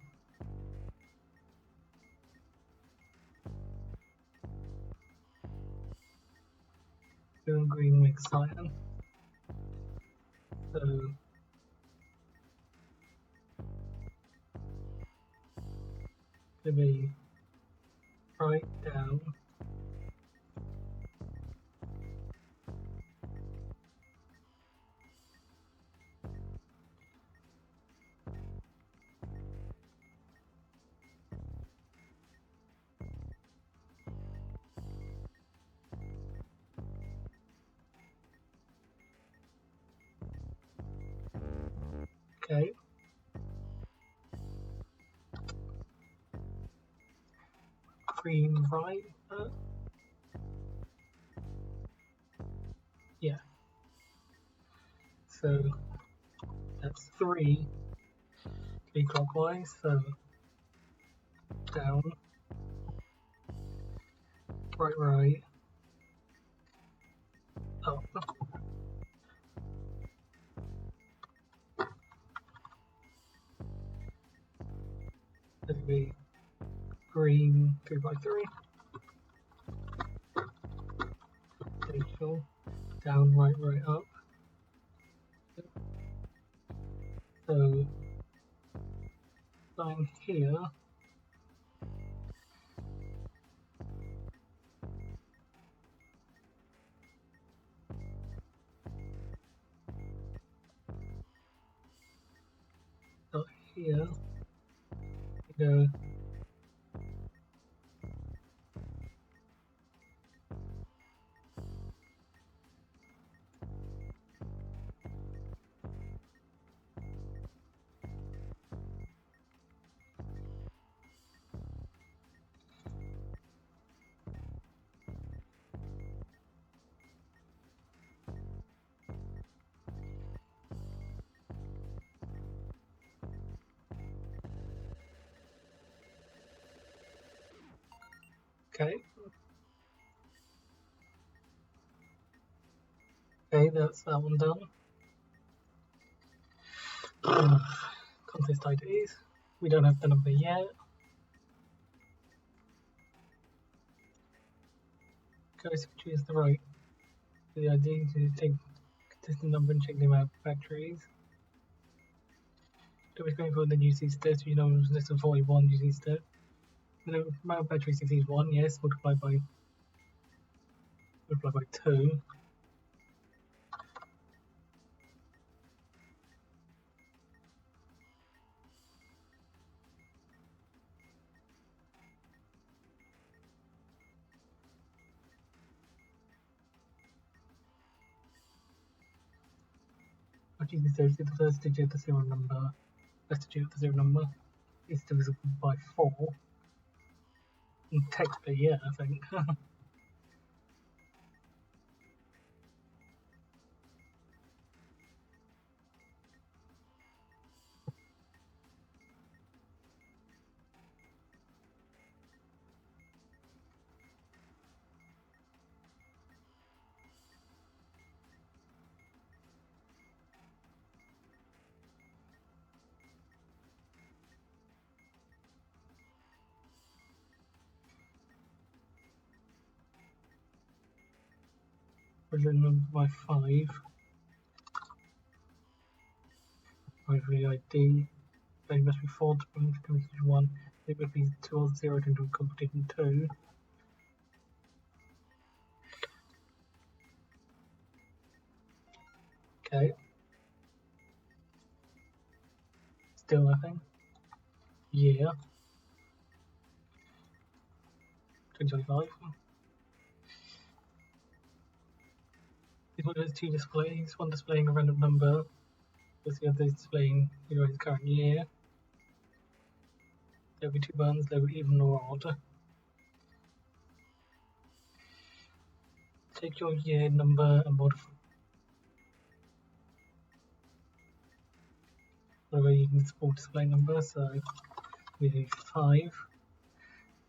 Blue and green makes cyan. So it'll be right down, Okay. Green right. Yeah. So that's 3 clockwise. So down, right, up. That'd be green 3 by 3. Digital. Down, right, up. So line here. Dot here. You go okay. Okay, that's that one done. Contest IDs. We don't have the number yet. Goes to choose the right. The ID to take consistent number and check the amount of batteries. So we're going for the UC state, you know, less than 41 UC state. The amount of batteries is 1, yes, multiplied by 2. What you say is the first digit of the serial number, last digit of the serial number is divisible by 4. And technically, yeah, I think. Original number by 5. 5 for the ID. Then it must be 4 to competition 1. It would be 2 or 0 to competition 2. Okay. Still nothing. Yeah. 2025. This one has 2 displays, one displaying a random number, plus the other displaying his current year. There will be 2 buttons, labeled even or odd. Take your year number and modify you can small display number, so we do 5.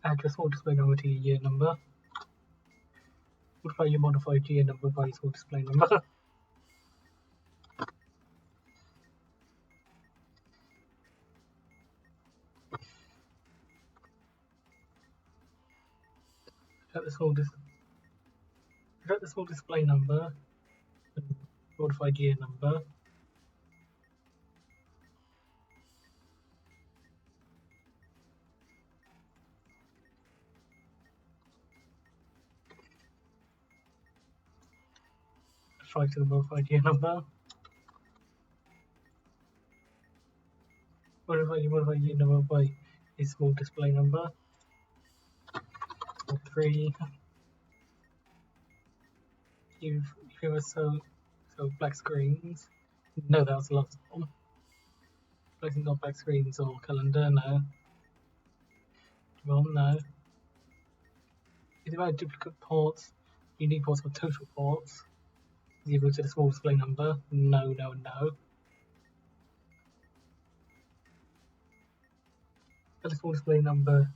Add your small display number to your year number. Multiply your modified year number by your small display number. Add the small display number and modified year number. Try to the modified year number. Modify your modified year number by a small display number. 3. If you were so black screens. No, that was the last one. Placing on back screens or calendar, no. Well, no. Is the amount of duplicate ports, unique ports, or total ports is equal to the small display number? No, no, no. Add the small display number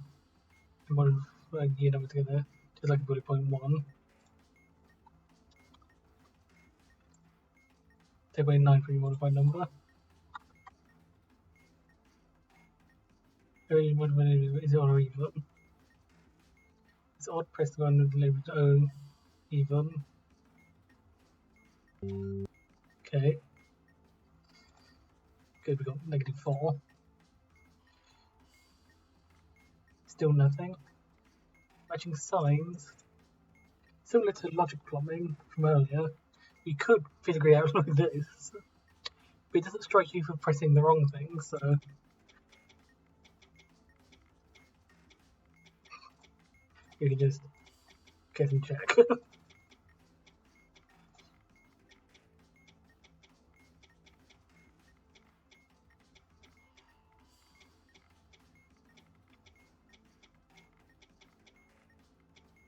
and one year number together, just like a bullet point 1. Take away 9 from your modified number. Is it odd or even? It's odd, press the button and label to O, even. Okay. Good, we got -4. Still nothing. Matching signs. Similar to logic plumbing from earlier, we could figure it out like this. But it doesn't strike you for pressing the wrong thing, so you can just get and check.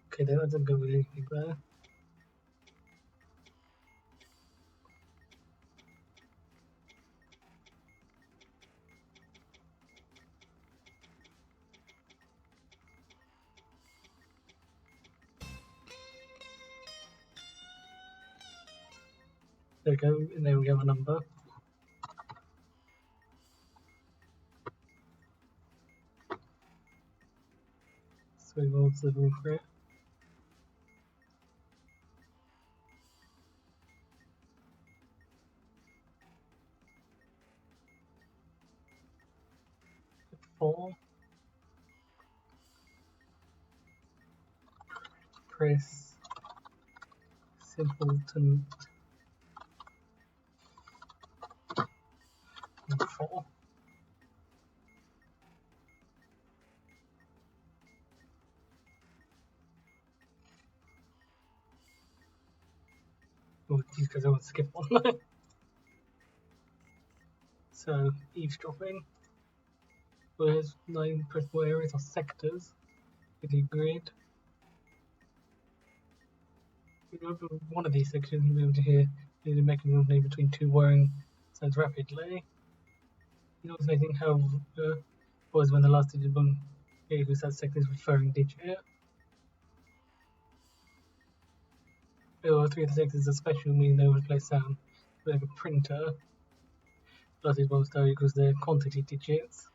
Okay, that doesn't go with anything there. There we go, and there we have a number. Swivel to the roof for it. Four. Press Simpleton't 4. Oh, geez, because I want to skip one. So, eavesdropping. There's 9 principal areas or sectors with the grid. Remember one of these sections, you'll be able to hear the mechanism name between 2 whirring sounds rapidly. You notice anything how was when the last digit button equals that sector's referring digit. Or 3 of the sectors are special, meaning they will play sound. We have a printer. Last digit button star equals the quantity digits.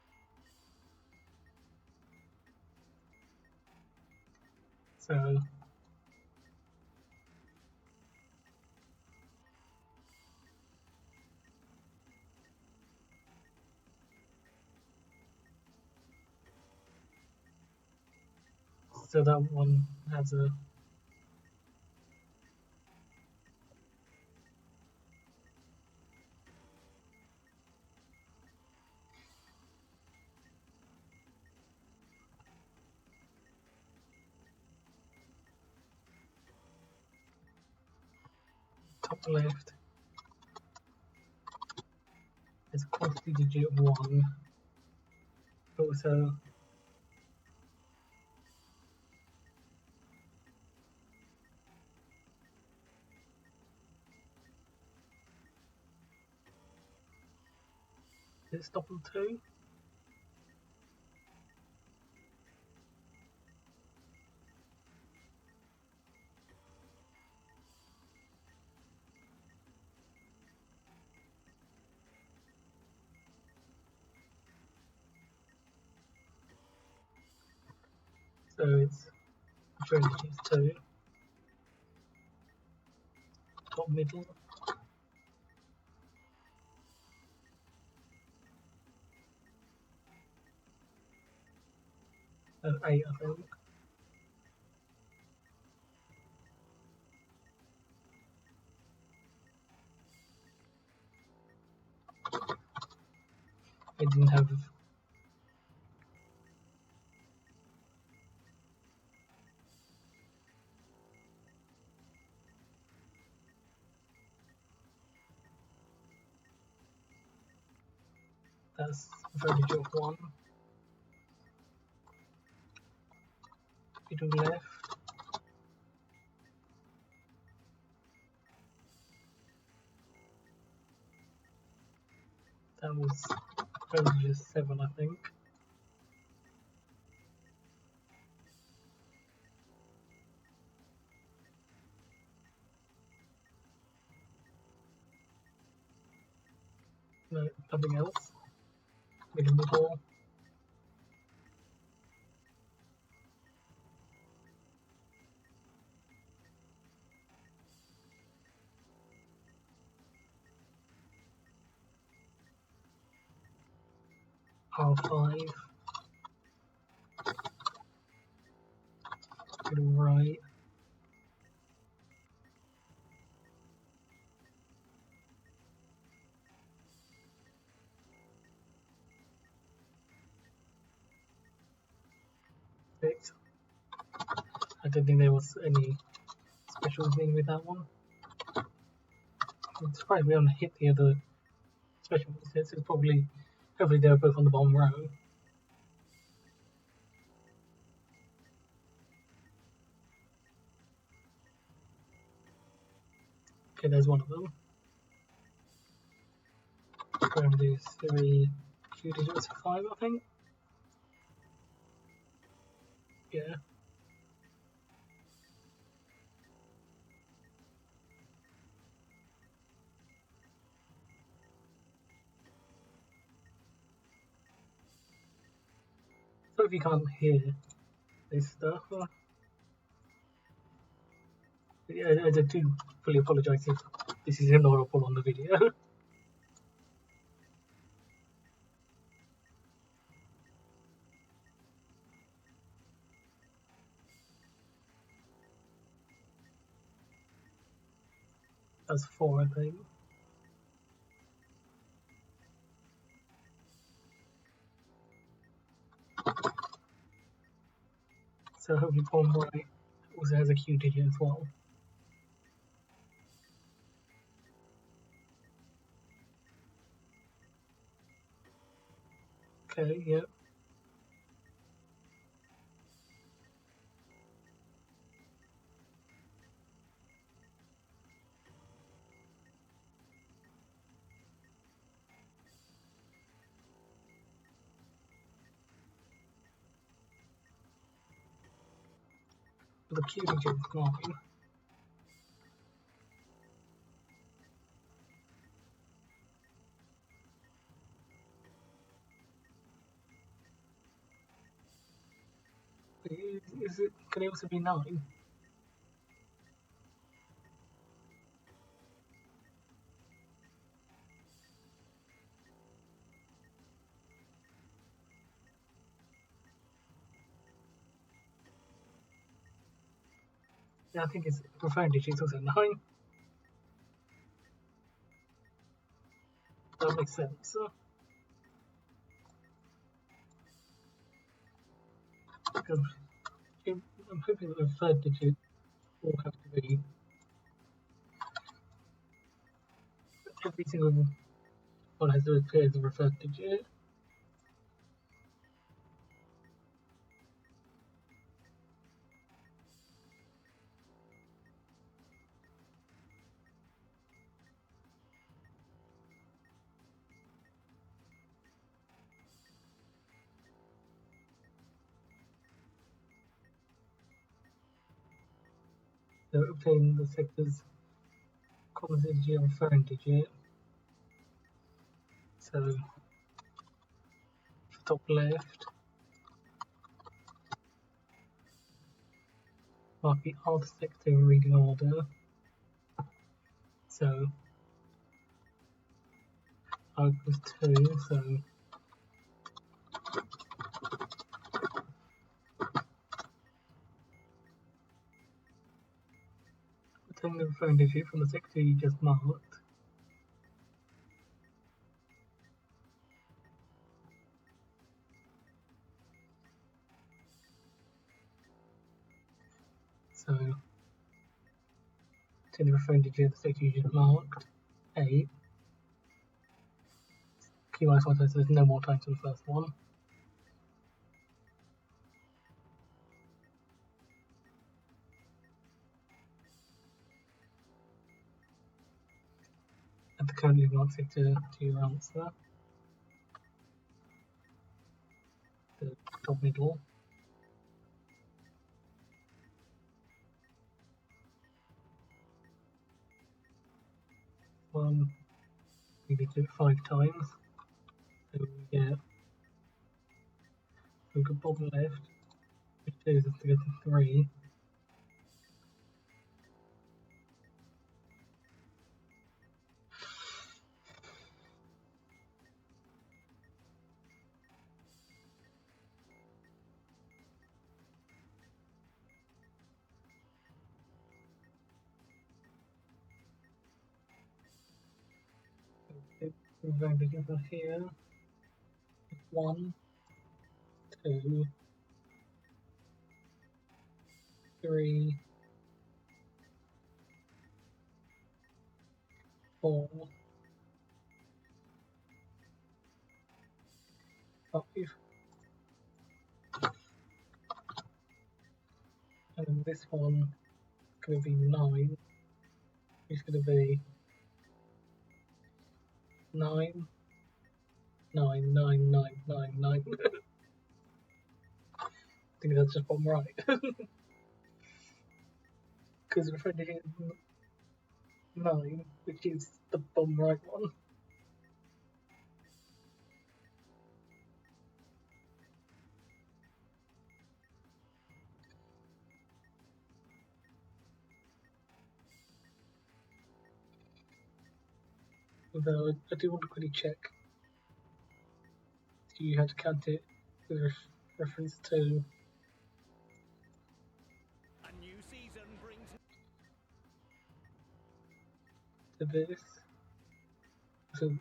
So that one has a top left. There's a quantity digit 1. Also it's double 2. So it's digits 2. Top middle. And 8 I think. I didn't have That's advantage of 1. To the left. That was advantage 7, I think. No, nothing else. Middle of the hole. R5. To the right. Six. I don't think there was any special thing with that one. I'm surprised we haven't hit the other special ones yet, so probably, hopefully they're both on the bottom row. Okay, there's one of them. We're going to do 3 Q digits for 5, I think. Yeah. So if you can't hear this stuff, yeah, I do fully apologise if this is inaudible on the video. That's 4, I think. So hopefully bottom right also has a Q digit as well. Okay, yep. The Q digit is 9. Is it? Can it also be 9? Yeah, I think it's referring digit is also 9. That makes sense. Because I'm hoping that the third digit will have to be every single one has to appear as a referred digit. So obtain the sector's common digit and referring digit. So top left, mark the alt sector in reading order. So I equals 2, so obtain the referring digit from the sector you just marked. So obtain the referring digit of the sector you just marked, 8. Q minus 1 times, so there's no more times for the first one. At the currently answer to your answer. The top middle. We need to do it 5 times. So we've got bottom left, which takes us to get to 3. We're going to give us here 1, 2, 3, 4, 5. And then this one is going to be 9. It's going to be 9, 9, 9, 9, 9, 9. I think that's just bottom right. Because we're trying to hit 9, which is the bottom right one. Although I do want to quickly check. So you had to count it with reference to A new season brings this. So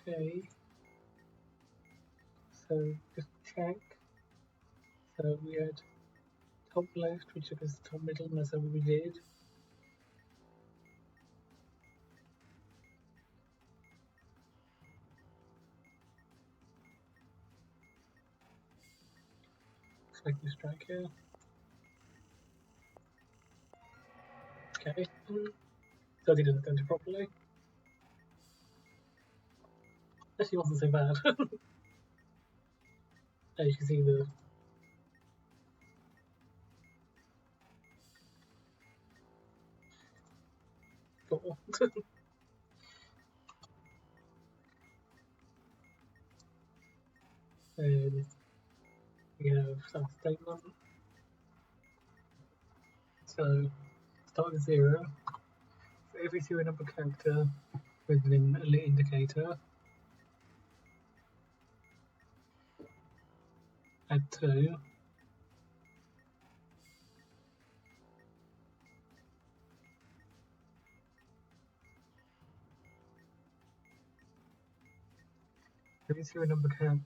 okay. So just check. So we had top left, which took us to top middle, and that's what we did. Select this track here. Okay. So I didn't attempt it properly. Actually wasn't so bad. As you can see the four. And we have some statement. So start with 0. For every serial number character with an lit indicator, add 2. Every serial number character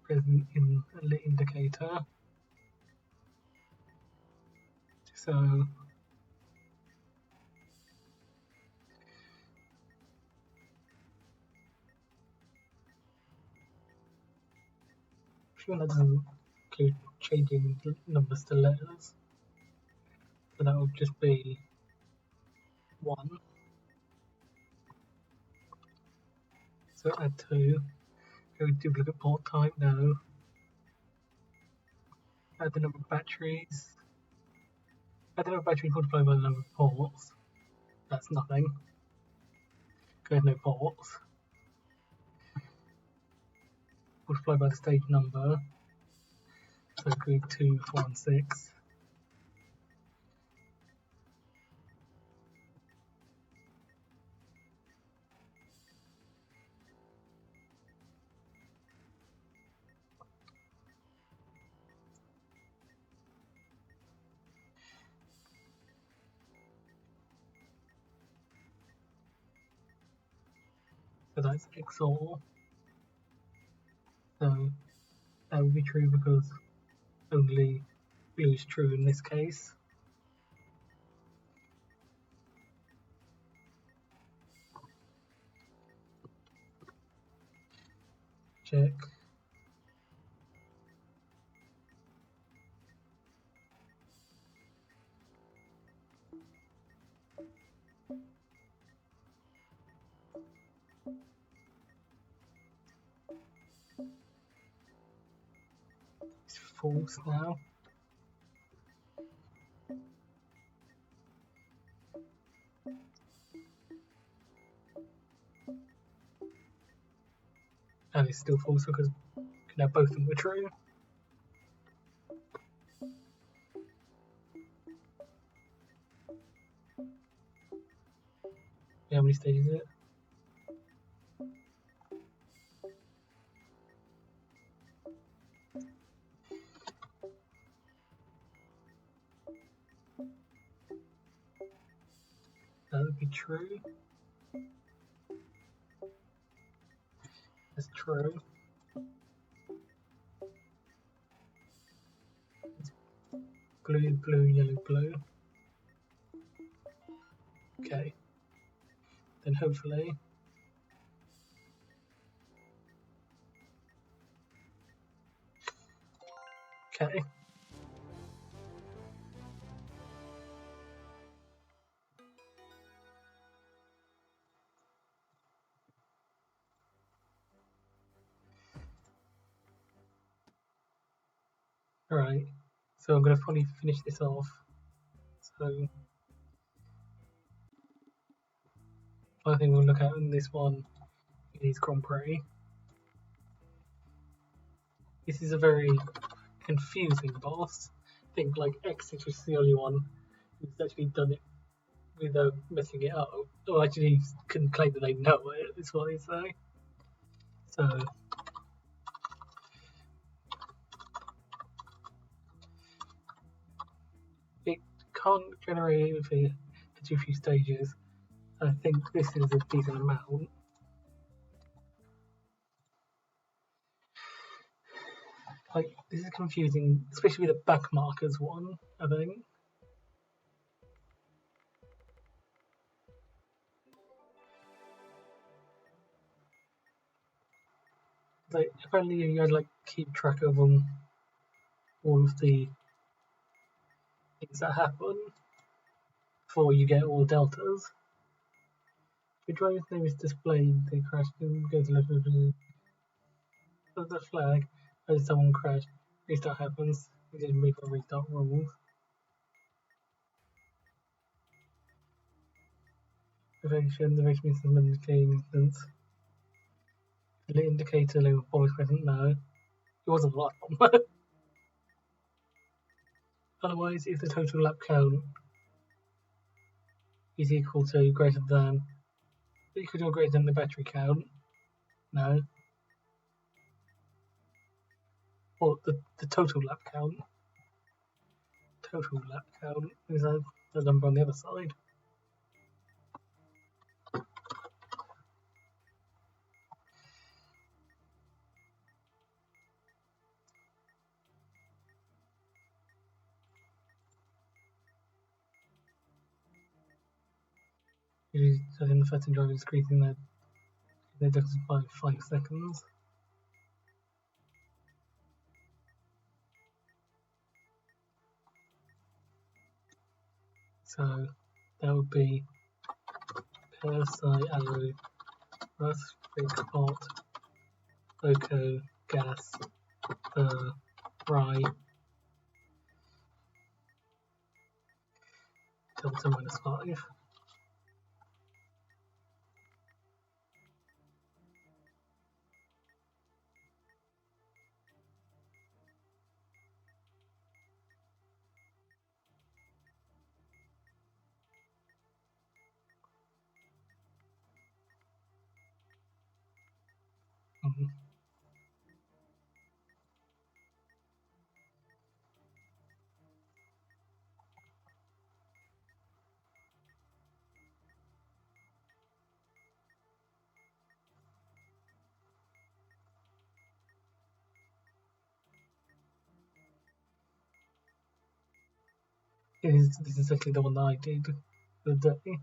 present in a lit indicator. So sure that doesn't include changing numbers to letters. So that would just be 1. So add 2. Go duplicate port type, no. Add the number of batteries. Add the number of batteries multiplied by the number of ports. That's nothing. Go with no ports. Multiplied by the stage number. So group 2, 4, and 6. So that's XOR. So that would be true because only blue is true in this case. Check. It's false now. And it's still false because now both of them were true. How many stages is it? That would be true. That's true. Blue, blue, yellow, blue. Okay. Then hopefully okay. Alright. So I'm gonna probably finish this off. So I think we'll look at in this one is Grand Prix. This is a very confusing boss. I think like Exit was the only one who's actually done it without messing it up. Or actually couldn't claim that they know it, is what they say. So it can't generate it for too few stages. I think this is a decent amount. Like, this is confusing, especially with the back markers one, I think. Like, if only you had like keep track of all of the things that happen before you get all the deltas. If your driver's name is displayed, they crash and go to left of the flag, as someone crashed, restart happens, we didn't read the restart rules. Evasion, the race means some indicating instance. The indicator label always present, no. It wasn't the last one. Otherwise, if the total lap count is equal to greater than the battery count, no. Or the total lap count. Total lap count is the number on the other side. So then the first driver is increasing their distance by 5 seconds. So that would be pair, side, arrow, rust, big pot, loco, gas, rye, delta minus 5. This is exactly the one that I did the day.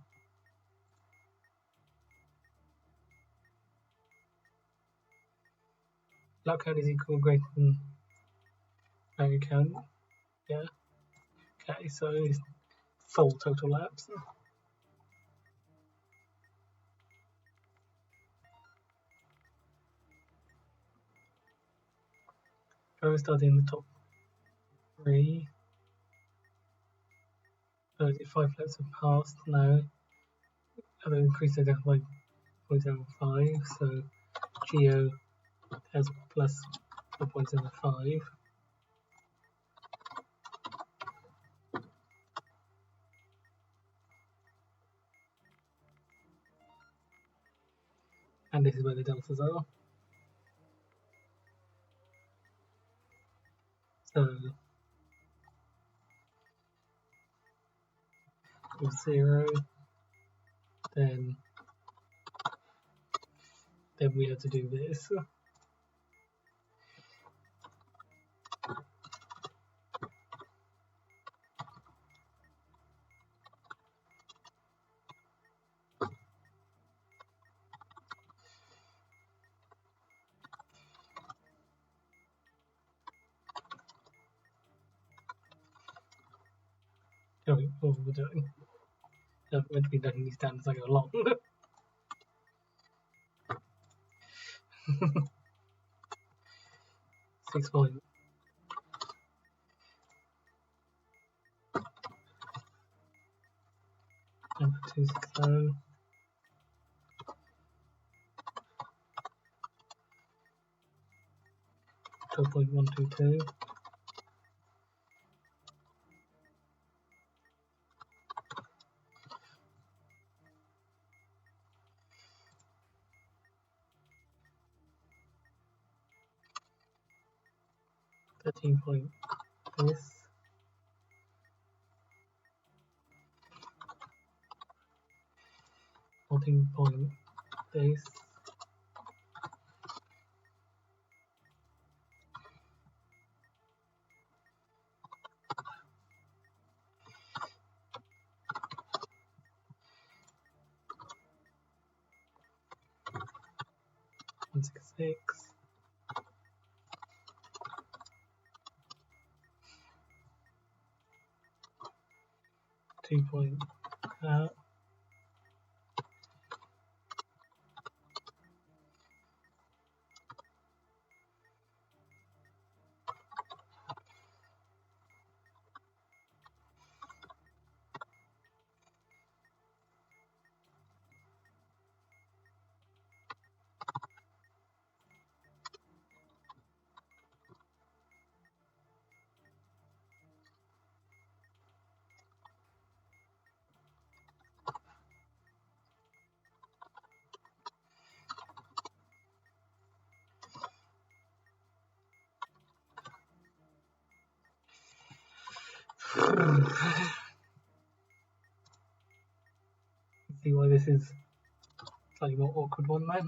Lap count is equal greater than value count. Yeah. Okay, so it's full total laps. Drivers starting in the top 3. 5 laps have passed now. I've increased it by 0.75, so Geo has plus 4.75. And this is where the deltas are. So with 0, then we have to do this. Oh, what we're doing. I'm meant to be noting these down as I go along. 6 point. Number 260. 12.122. .13 this. 14 this. One 6. 2 point out. See why this is slightly more awkward one then.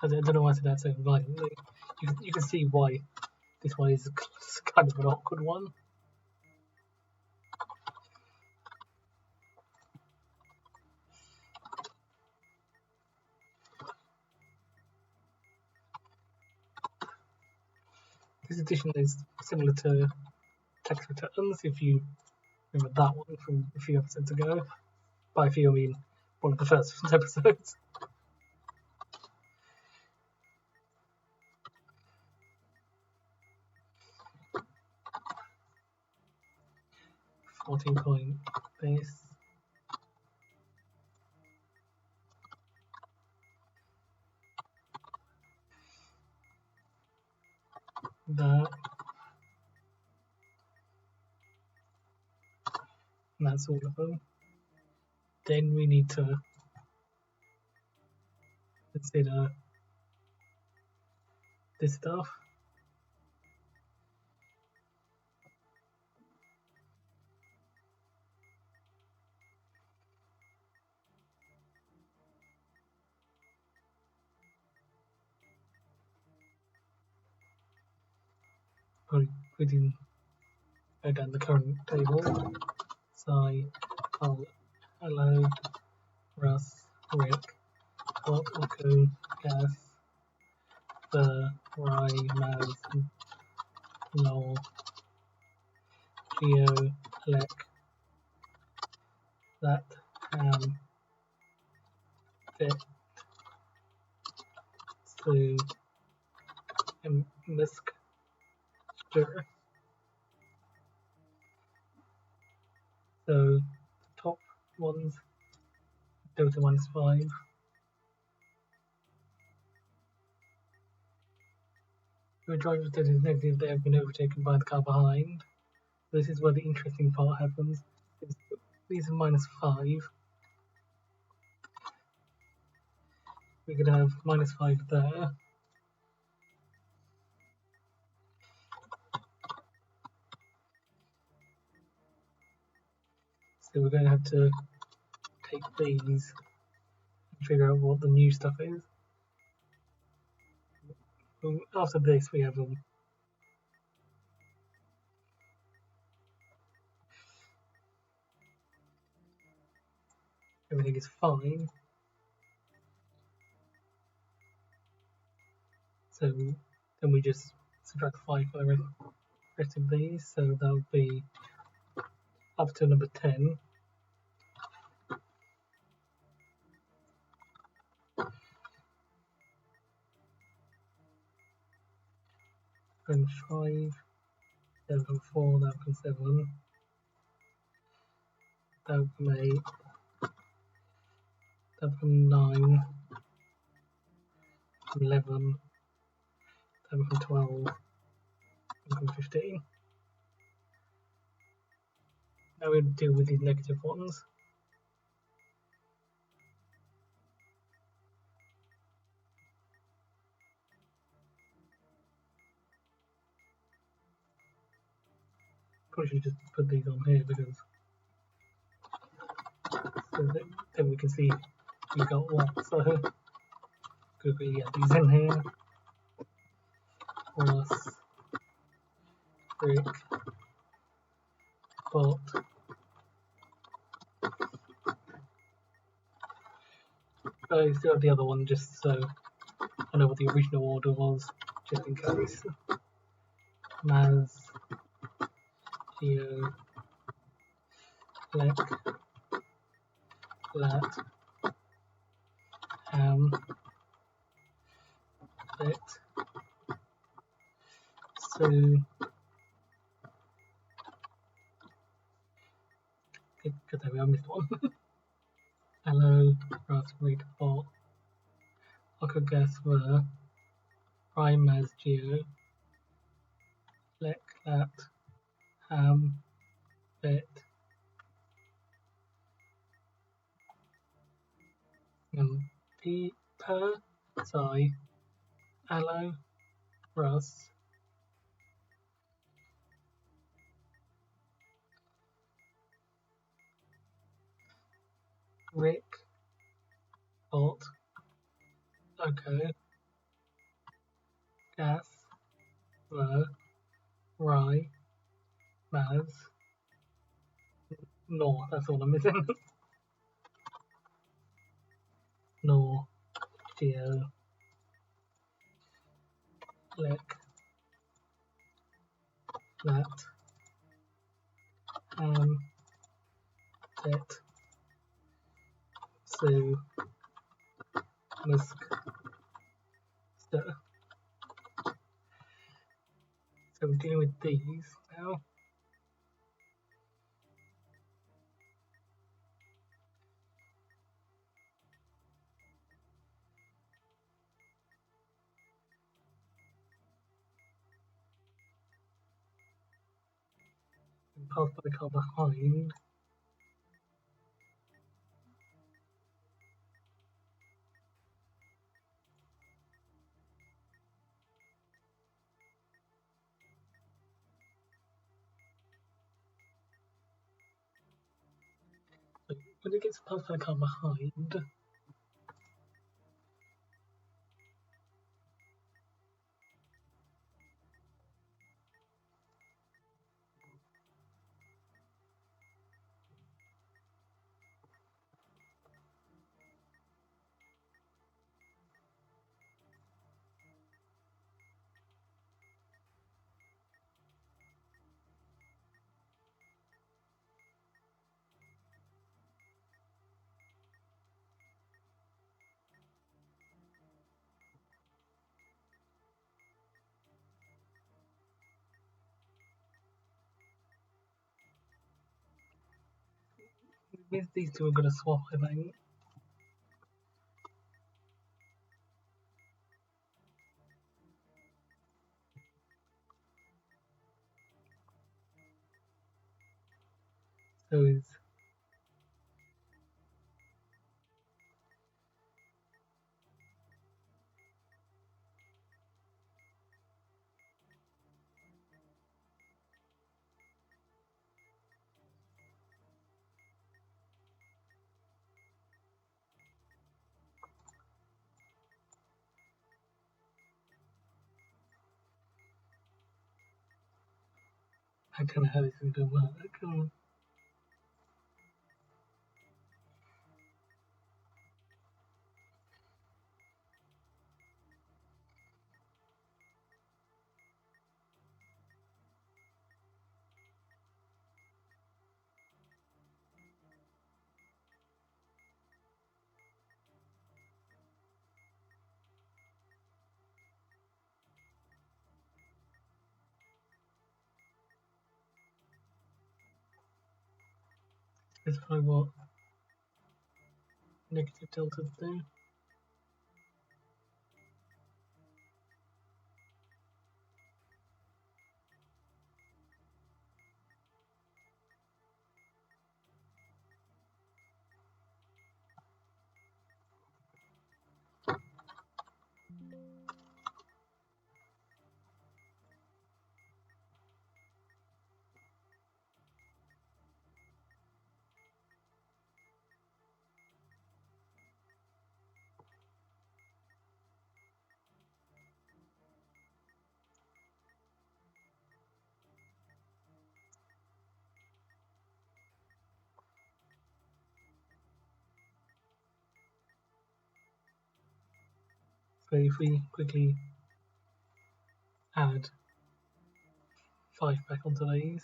I don't know why I said that so violently. You can see why this one is kind of an awkward one. This edition is similar to tax returns, if you remember that one from a few episodes ago. By a few I mean one of the first episodes. .40 base. That. And that's all of them. Then we need to consider this stuff. Probably putting down the current table. Psi, hello, Russ, Rick, Hot, Echo, Gas, the Rye, Maz, Noel, Geo, Lek, that, Fit, Sue, and Misk, Stir. So, top ones, Delta -5. If a driver state is negative, they have been overtaken by the car behind. This is where the interesting part happens. These are -5. We could have -5 there. So we're going to have to take these and figure out what the new stuff is. After this, we have them. Everything is fine. So then we just subtract 5 for the rest of these. So that would be up to number 10. And 5, 7, 4, that becomes 7. That would become 8. That would become 9. 11. That would become 12. That would become 15. Now we'll deal with these negative ones. Probably should just put these on here because so that, then we can see we got what. So quickly get these in here. Plus Rick, Bot, I still have the other one just so I know what the original order was, just in case. Maz, Geo, Lek, Lat, Bit, Sue, good there we are, missed one. Hello, Russ, Rick, Bot, I could guess were Prime, Maz, Geo, Lek, Lat, Bit, P, Per, Psi, Allo, Russ, Rick, Bot, Okay, Gas, Ver, Rye, Maz, Nor, that's all I'm missing. Nor, Geo, Lek, Lat, Bit, Sue, So let's so we're dealing with these now. And pass by the car behind. So when it gets past by the car behind, these two are going to swap, I think. So is I don't know how this is going to work. Specify what negative deltas do. So if we quickly add 5 back onto these,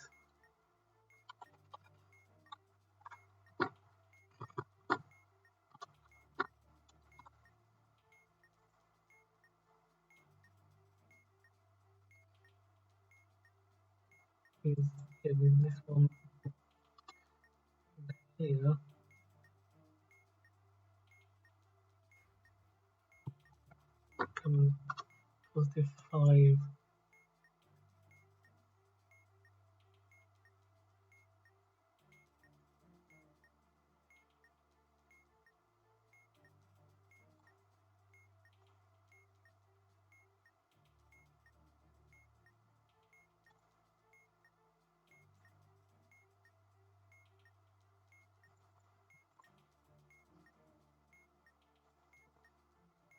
then this one here becomes positive 5.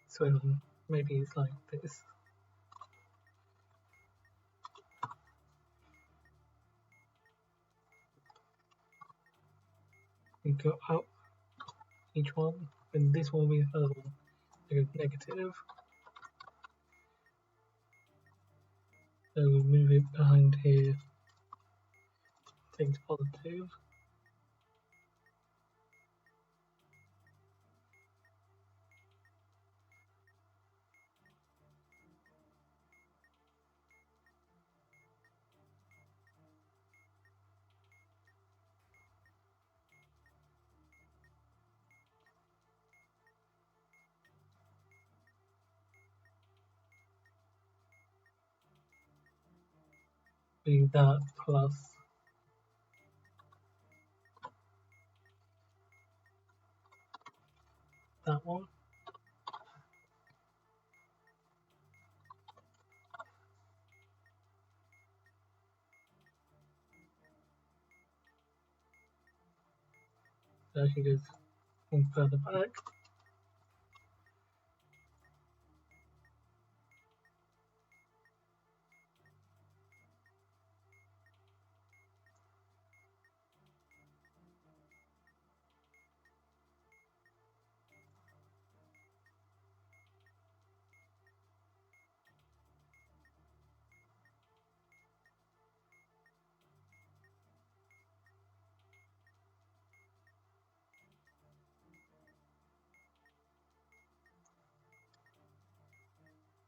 So maybe it's like this. We go up each one, and this one will be the first one. So go negative. So we move it behind here, take it to positive. be that plus that one. There she goes one further back.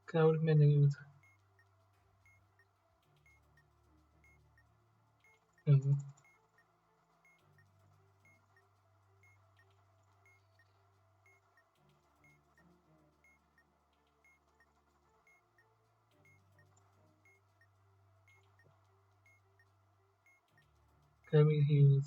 Cloud menus. Can we use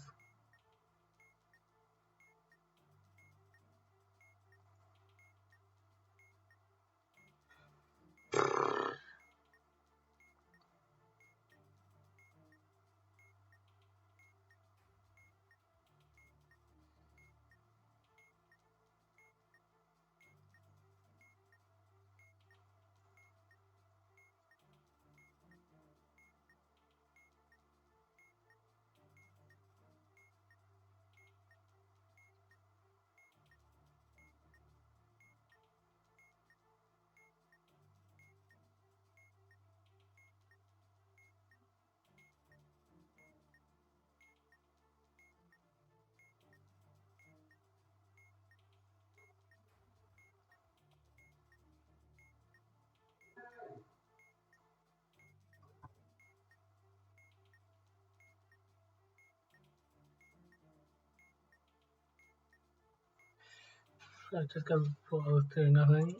I just go for what I was doing, I think.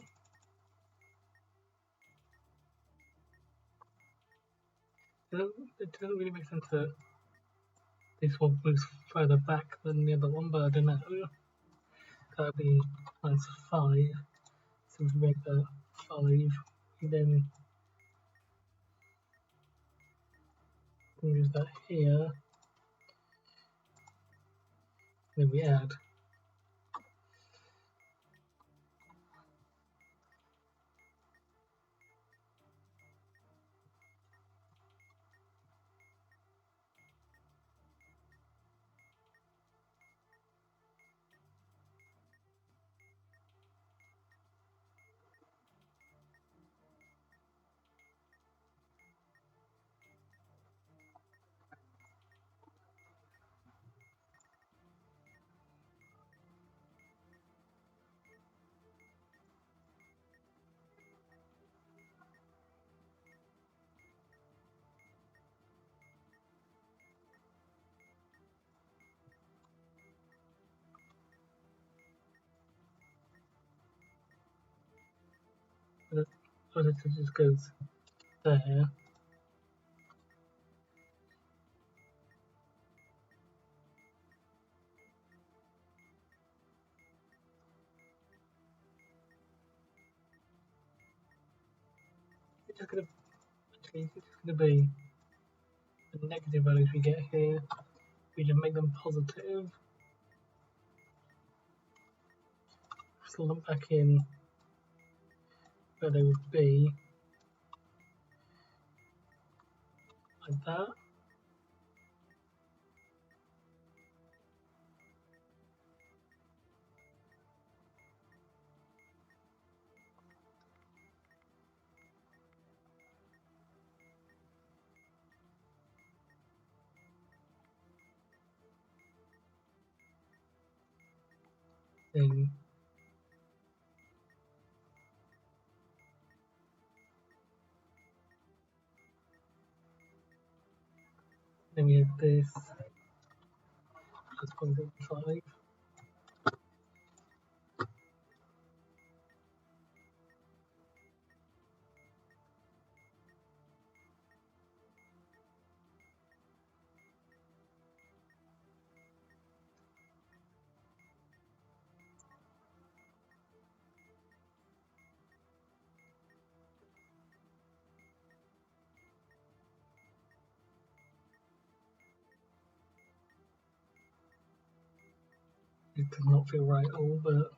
It doesn't really make sense that this one moves further back than the other one, but I don't know. That'd be minus 5. So if we make that 5, we then use that here. Then we add. So it just goes there. It's just gonna be the negative values we get here. We just make them positive. Slot them back in where they would be, like that. Then we have this plus 0.5. It does not feel right at all, but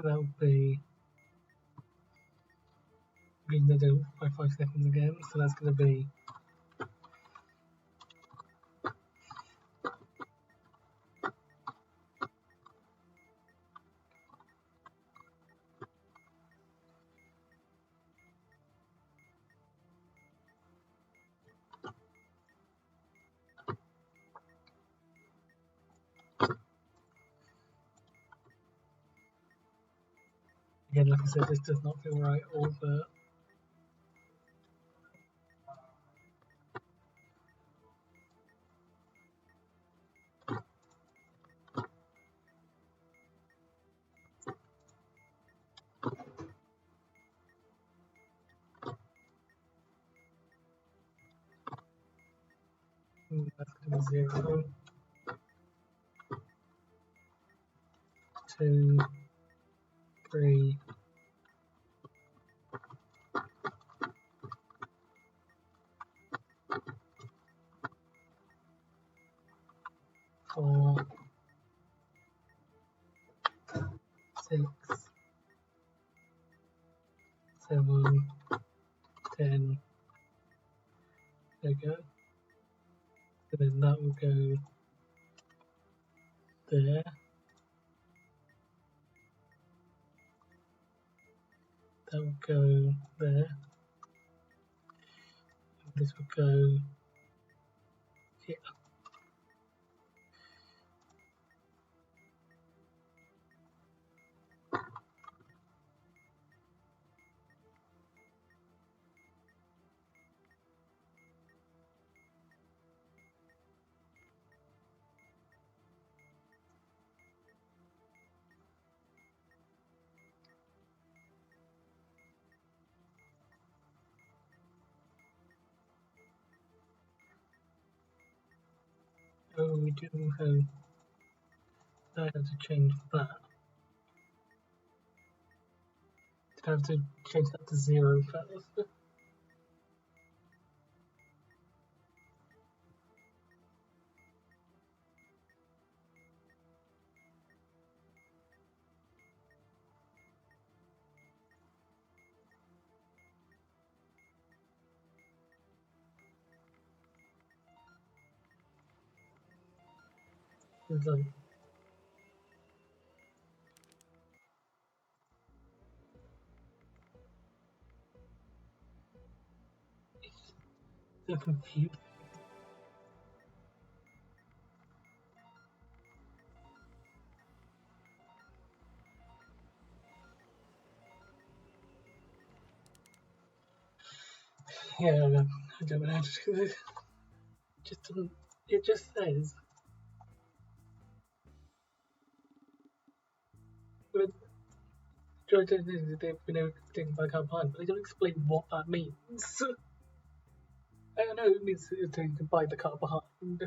that would be going to do by 5 seconds again, so that's going to be again, like I said, this does not feel right at all, but that's going to be 0, 2, 3, 4, 6, 7, 10. There we go. And then that will go there. That will go there. And this will go here. Oh, we do have. I have to change that. I have to change that to 0 first. It's like, so confused. Yeah, I don't know how to do this. Just doesn't. It just says. But they've been able to by behind, but they don't explain what that means. I know it means to buy the car behind.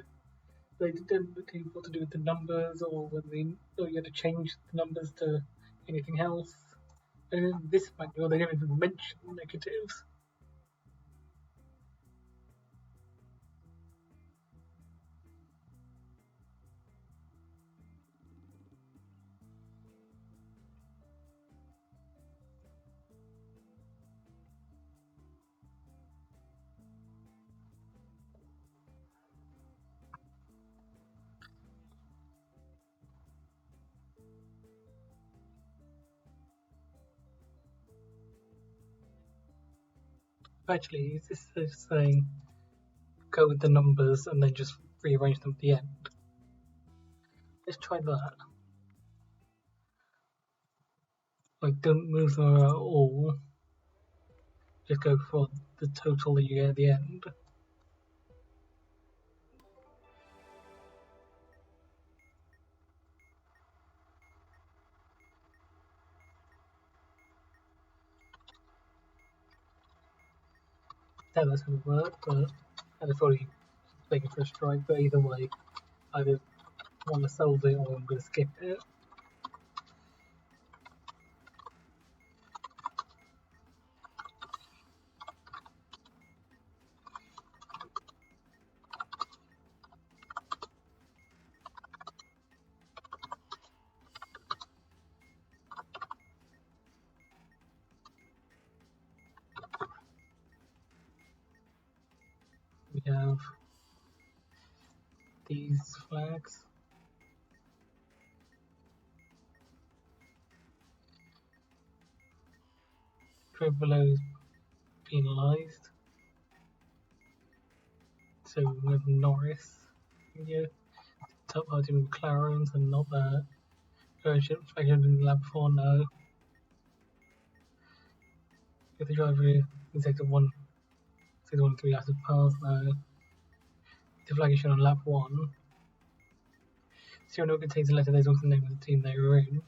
They didn't tell you what to do with the numbers, or whether you had to change the numbers to anything else. And in this manual, they don't even mention negatives. Actually, is this just saying go with the numbers and then just rearrange them at the end? Let's try that. Like, don't move them at all. Just go for the total that you get at the end. That's going to work, but I'd probably make it for a strike. But either way, I either want to solve it or I'm going to skip it. We have these flags. Trade below is penalised. So we have Norris here. Top party with McLaren's and not that. Urgent flagged in the lab 4, no. If the driver in sector 1, sector 1 3 after pass, no. The flag is shown on lap 1. Serial contains a letter that is also the name of the team they were in.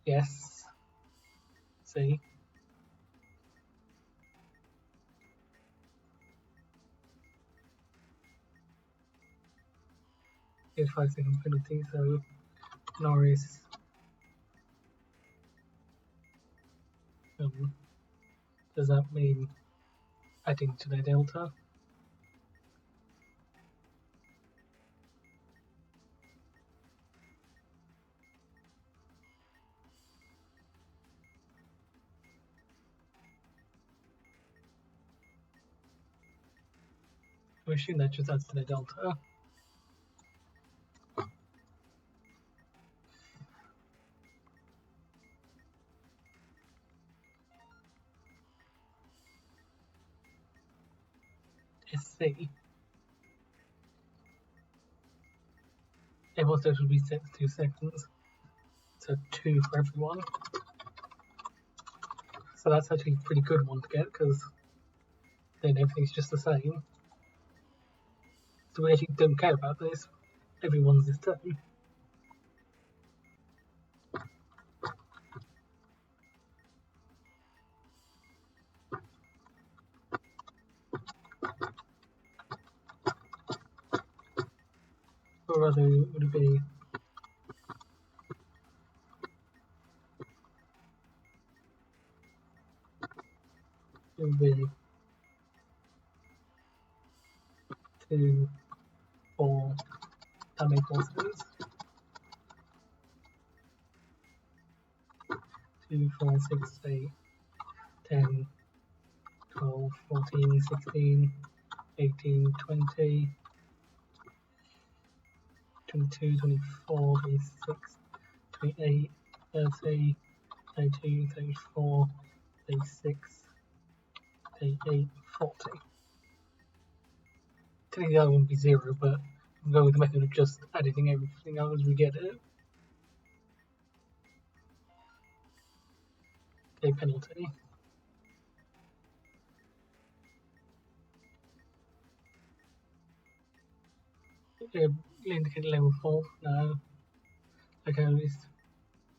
Yes. See? Here's 5-second penalty, so Norris does that mean adding to their delta? We assume that just adds to their delta. SC. Everyone's delta will be set to 2 seconds. So 2 for everyone. So that's actually a pretty good one to get because then everything's just the same. So we actually don't care about this. Everyone's this turn. Or rather, would it be it would be 2, 4, that makes more sense. 2, 4, 6, 8, 10, 12, 14, 16, 18, 20, 22, 24, 26, 28, 30, 32, 34, 36, 38, 40. Technically that wouldn't be 0, but we'll go with the method of just adding everything out as we get it. Okay, penalty. Indicate level 4, no. Okay, at least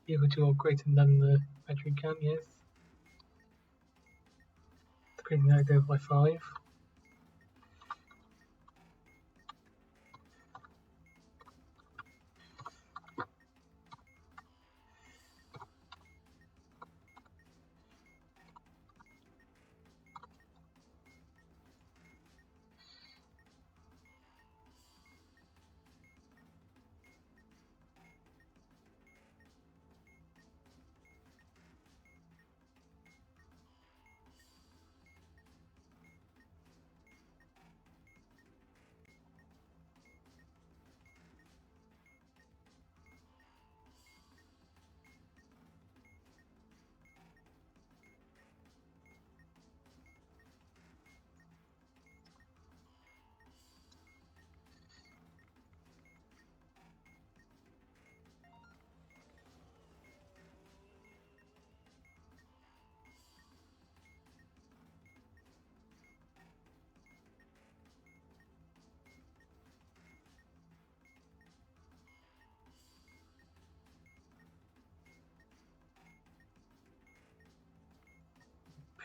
equal to or greater than the battery can, yes. Decreasing that go by 5.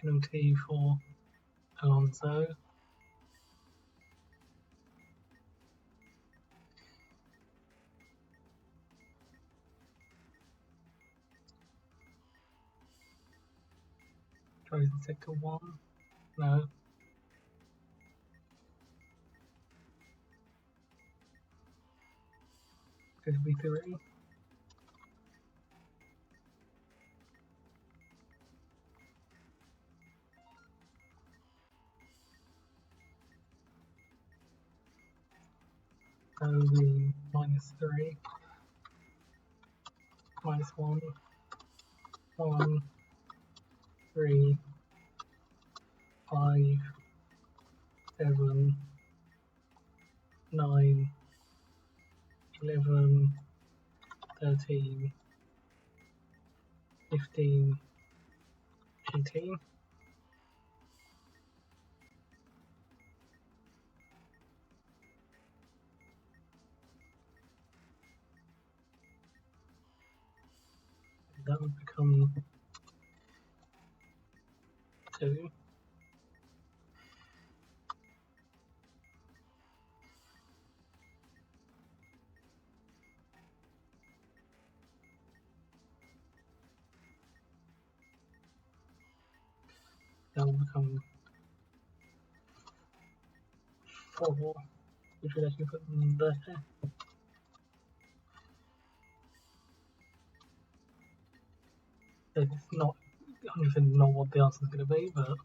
penalty for Alonso. Tries in sector 1. No. Could be 3. So the -3, -1, 1, 3, 5, 7, 9, 11, 13, 15, 18. That would become 2. That will become 4, which would actually put them there. It's not 100% not what the answer is going to be, but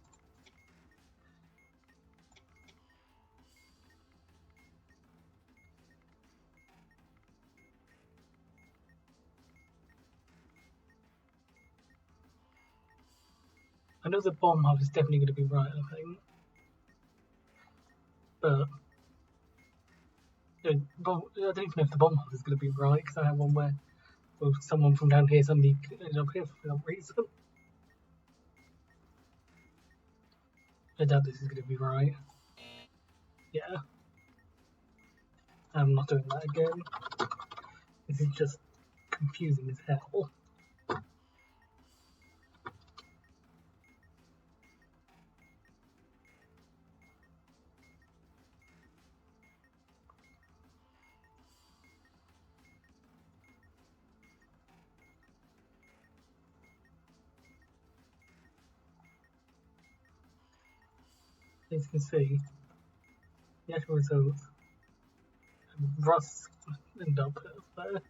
I know the bomb hub is definitely going to be right, I think. But I don't even know if the bomb hub is going to be right, because I have one where someone from down here suddenly ended up here for some reason. I doubt this is going to be right. Yeah. I'm not doing that again. This is just confusing as hell. As you can see, the actual results, Russ ended up there.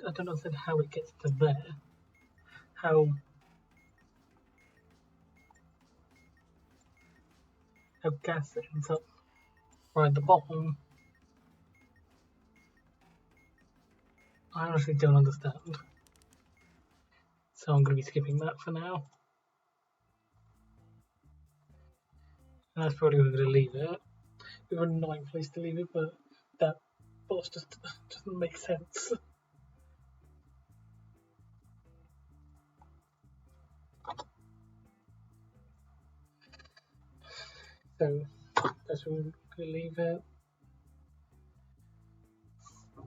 I don't understand how it gets to there. How gas ends up right at the bottom. I honestly don't understand. So I'm going to be skipping that for now. And that's probably where I'm going to leave it. We have a annoying place to leave it, but that boss just doesn't make sense. So that's where we're going to leave it.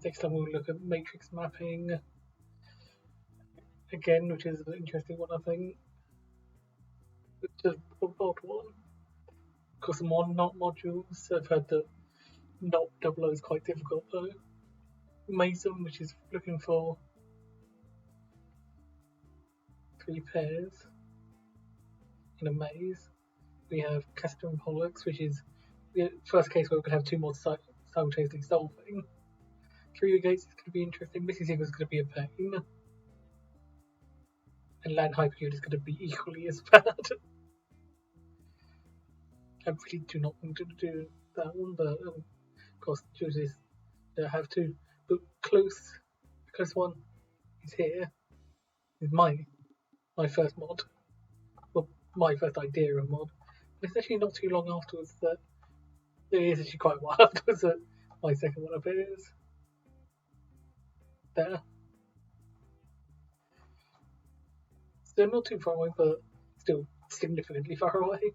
Next time we'll look at matrix mapping again, which is an interesting one, I think. It's just a odd one. Because the not modules, I've heard that not double O is quite difficult though. Mason, which is looking for 3 pairs in a maze. We have Castor and Pollux, which is the first case where we could have 2 mods simultaneously solving. 3 gates is going to be interesting. Missing Sequence is going to be a pain. And Land Hypercube is going to be equally as bad. I really do not want to do that one, but of course, chooses I have to. But close one is here. Is my first mod. Well, my first idea of mod. But it's actually not too long afterwards that it is actually quite a while afterwards that my second one appears. There. So not too far away, but still significantly far away.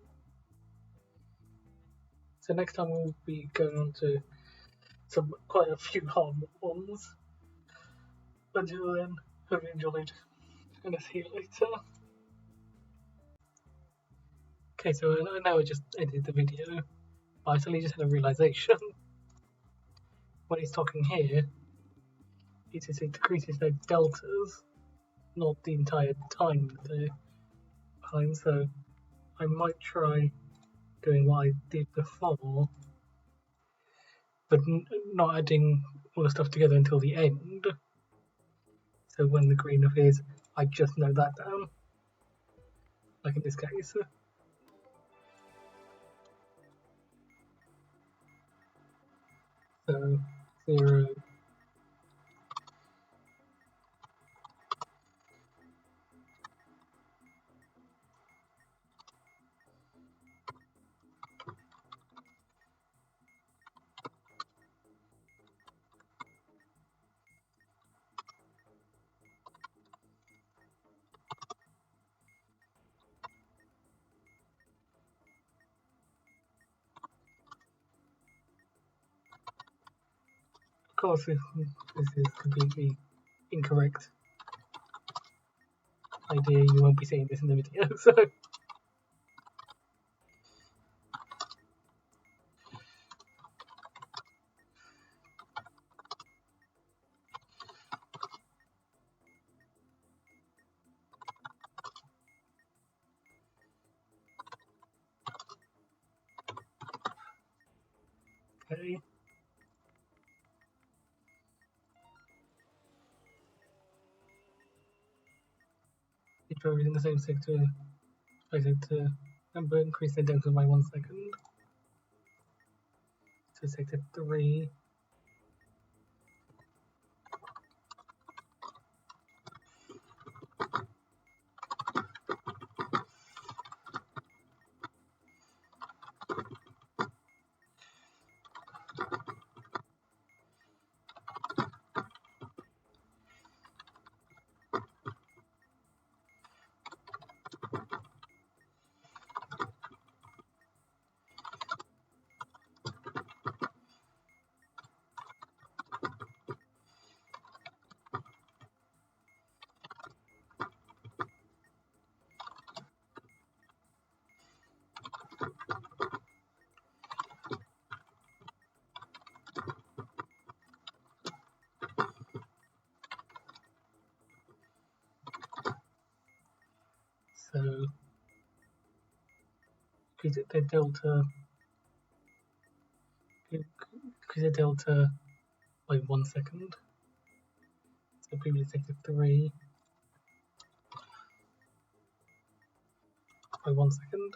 So next time we'll be going on to quite a few hard ones. Until then, hope you enjoyed, and I'll see you later. Okay, so I know I just edited the video, but I suddenly just had a realization. When he's talking here, it says it decreases their deltas, not the entire time that they're behind, so I might try doing what I did before, but not adding all the stuff together until the end. So when the green appears, I just know that down, like in this case. So 0. Of course, if this is completely incorrect idea, you won't be seeing this in the video, so. Okay. Each row is in the same sector. Sector number increase the delta by 1 second. So sector 3. So increase the delta by 1 second. So previous sector 3 by 1 second.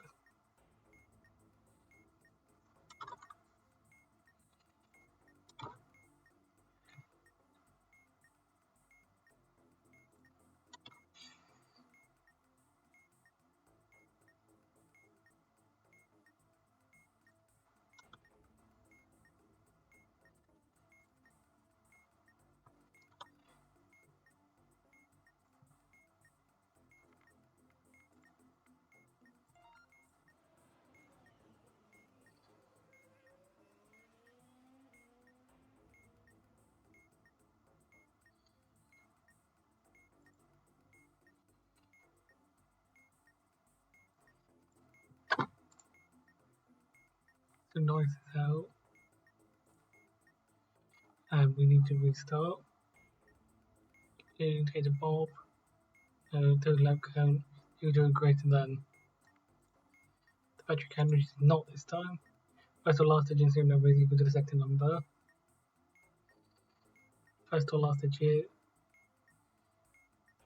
The noise is out. And we need to restart. Indicator bulb. Total lamp count. You do greater than the battery count, which is not this time. First or last digit serial number is equal to the sector number. First or last digit.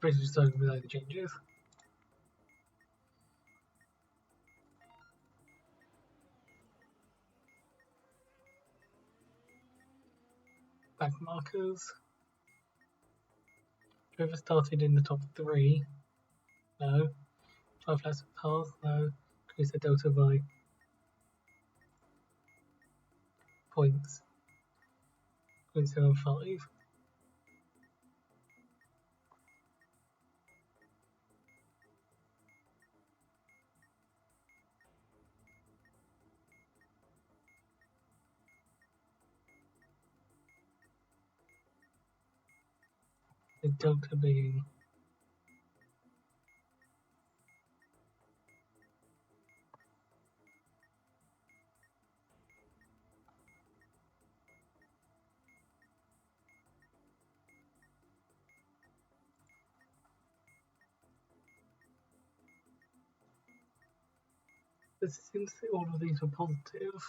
Basically starting without the changes. Back markers. Whoever started in the top 3. No. 5 flats of path. No. Increase the delta by points. 0.75. The delta being since all of these were positive,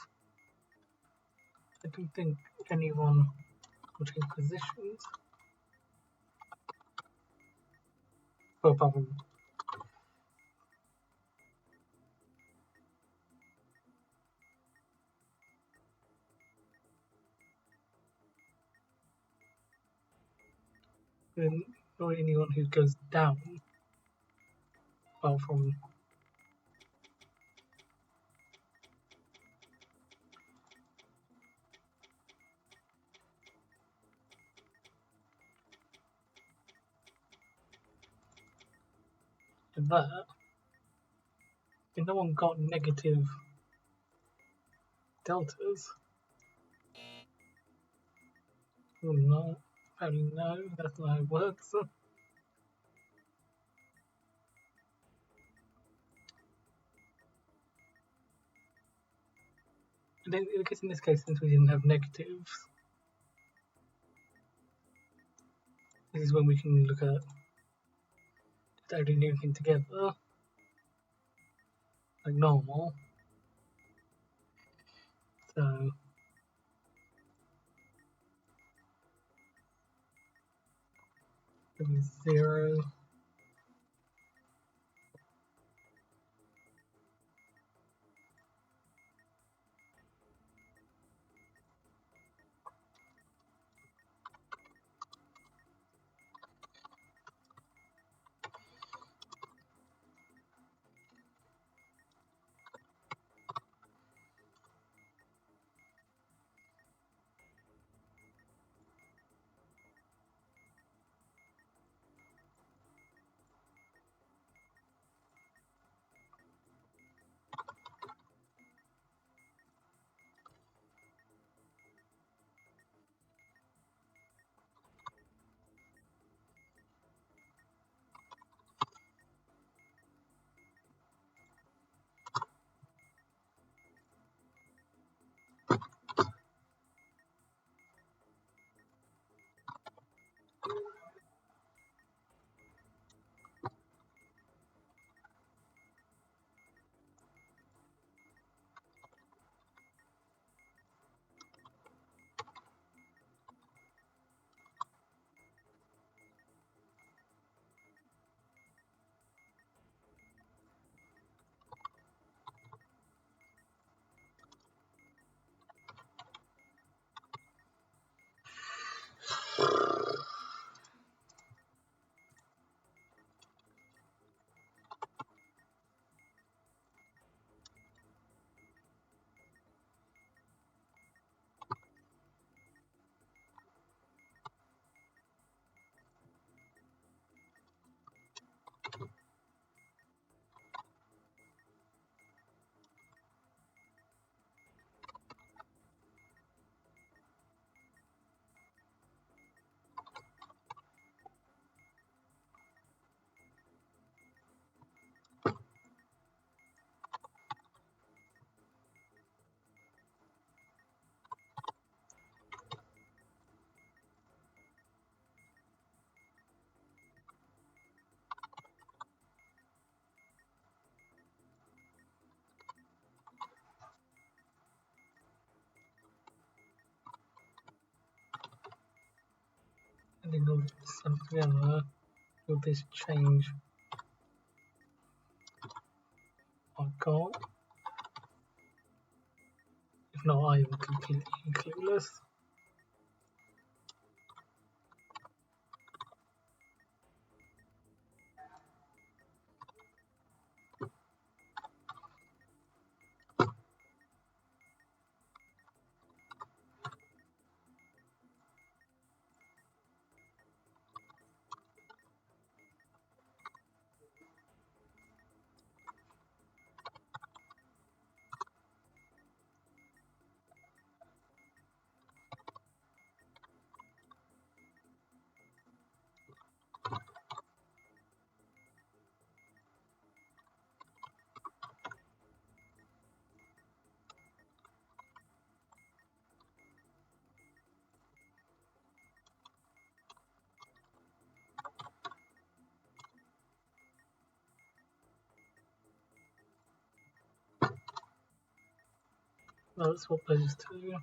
I don't think anyone will change positions. Well, apart from or anyone who goes down, apart from that. If no one got negative deltas, well, no, apparently no, that's not how it works. And then, I guess in this case, since we didn't have negatives, this is when we can look at adding everything together, like normal. So, it'll be 0. And then all this stuff together, will this change our goal? If not, I am completely clueless. Let's swap those two.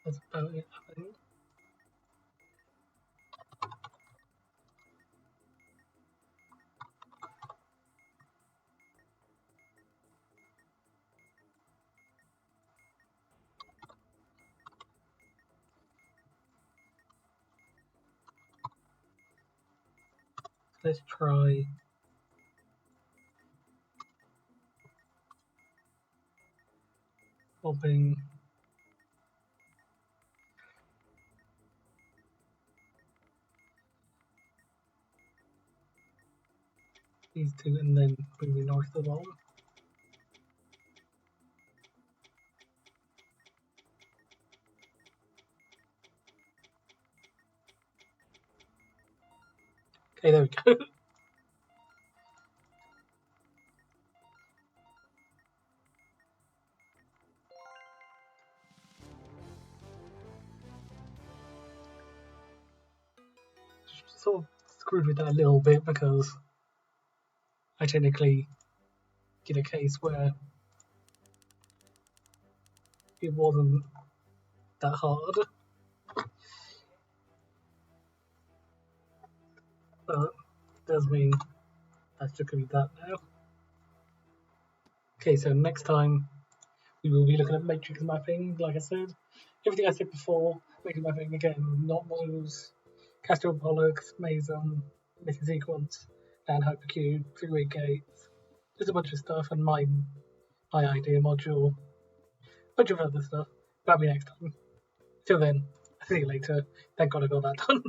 That's about it, I think. Let's try swapping these two and then moving north along. Okay, there we go. Sort of screwed with that a little bit because I technically did a case where it wasn't that hard, but does mean that's just going to be that now. Okay, so next time we will be looking at matrix mapping, like I said. Everything I said before, matrix mapping again, not models, Castro Pollux, Mason, missing sequence, and Hypercube, three-way gates, just a bunch of stuff, and my idea module, a bunch of other stuff. That'll be next time. Till then, see you later. Thank God I got that done.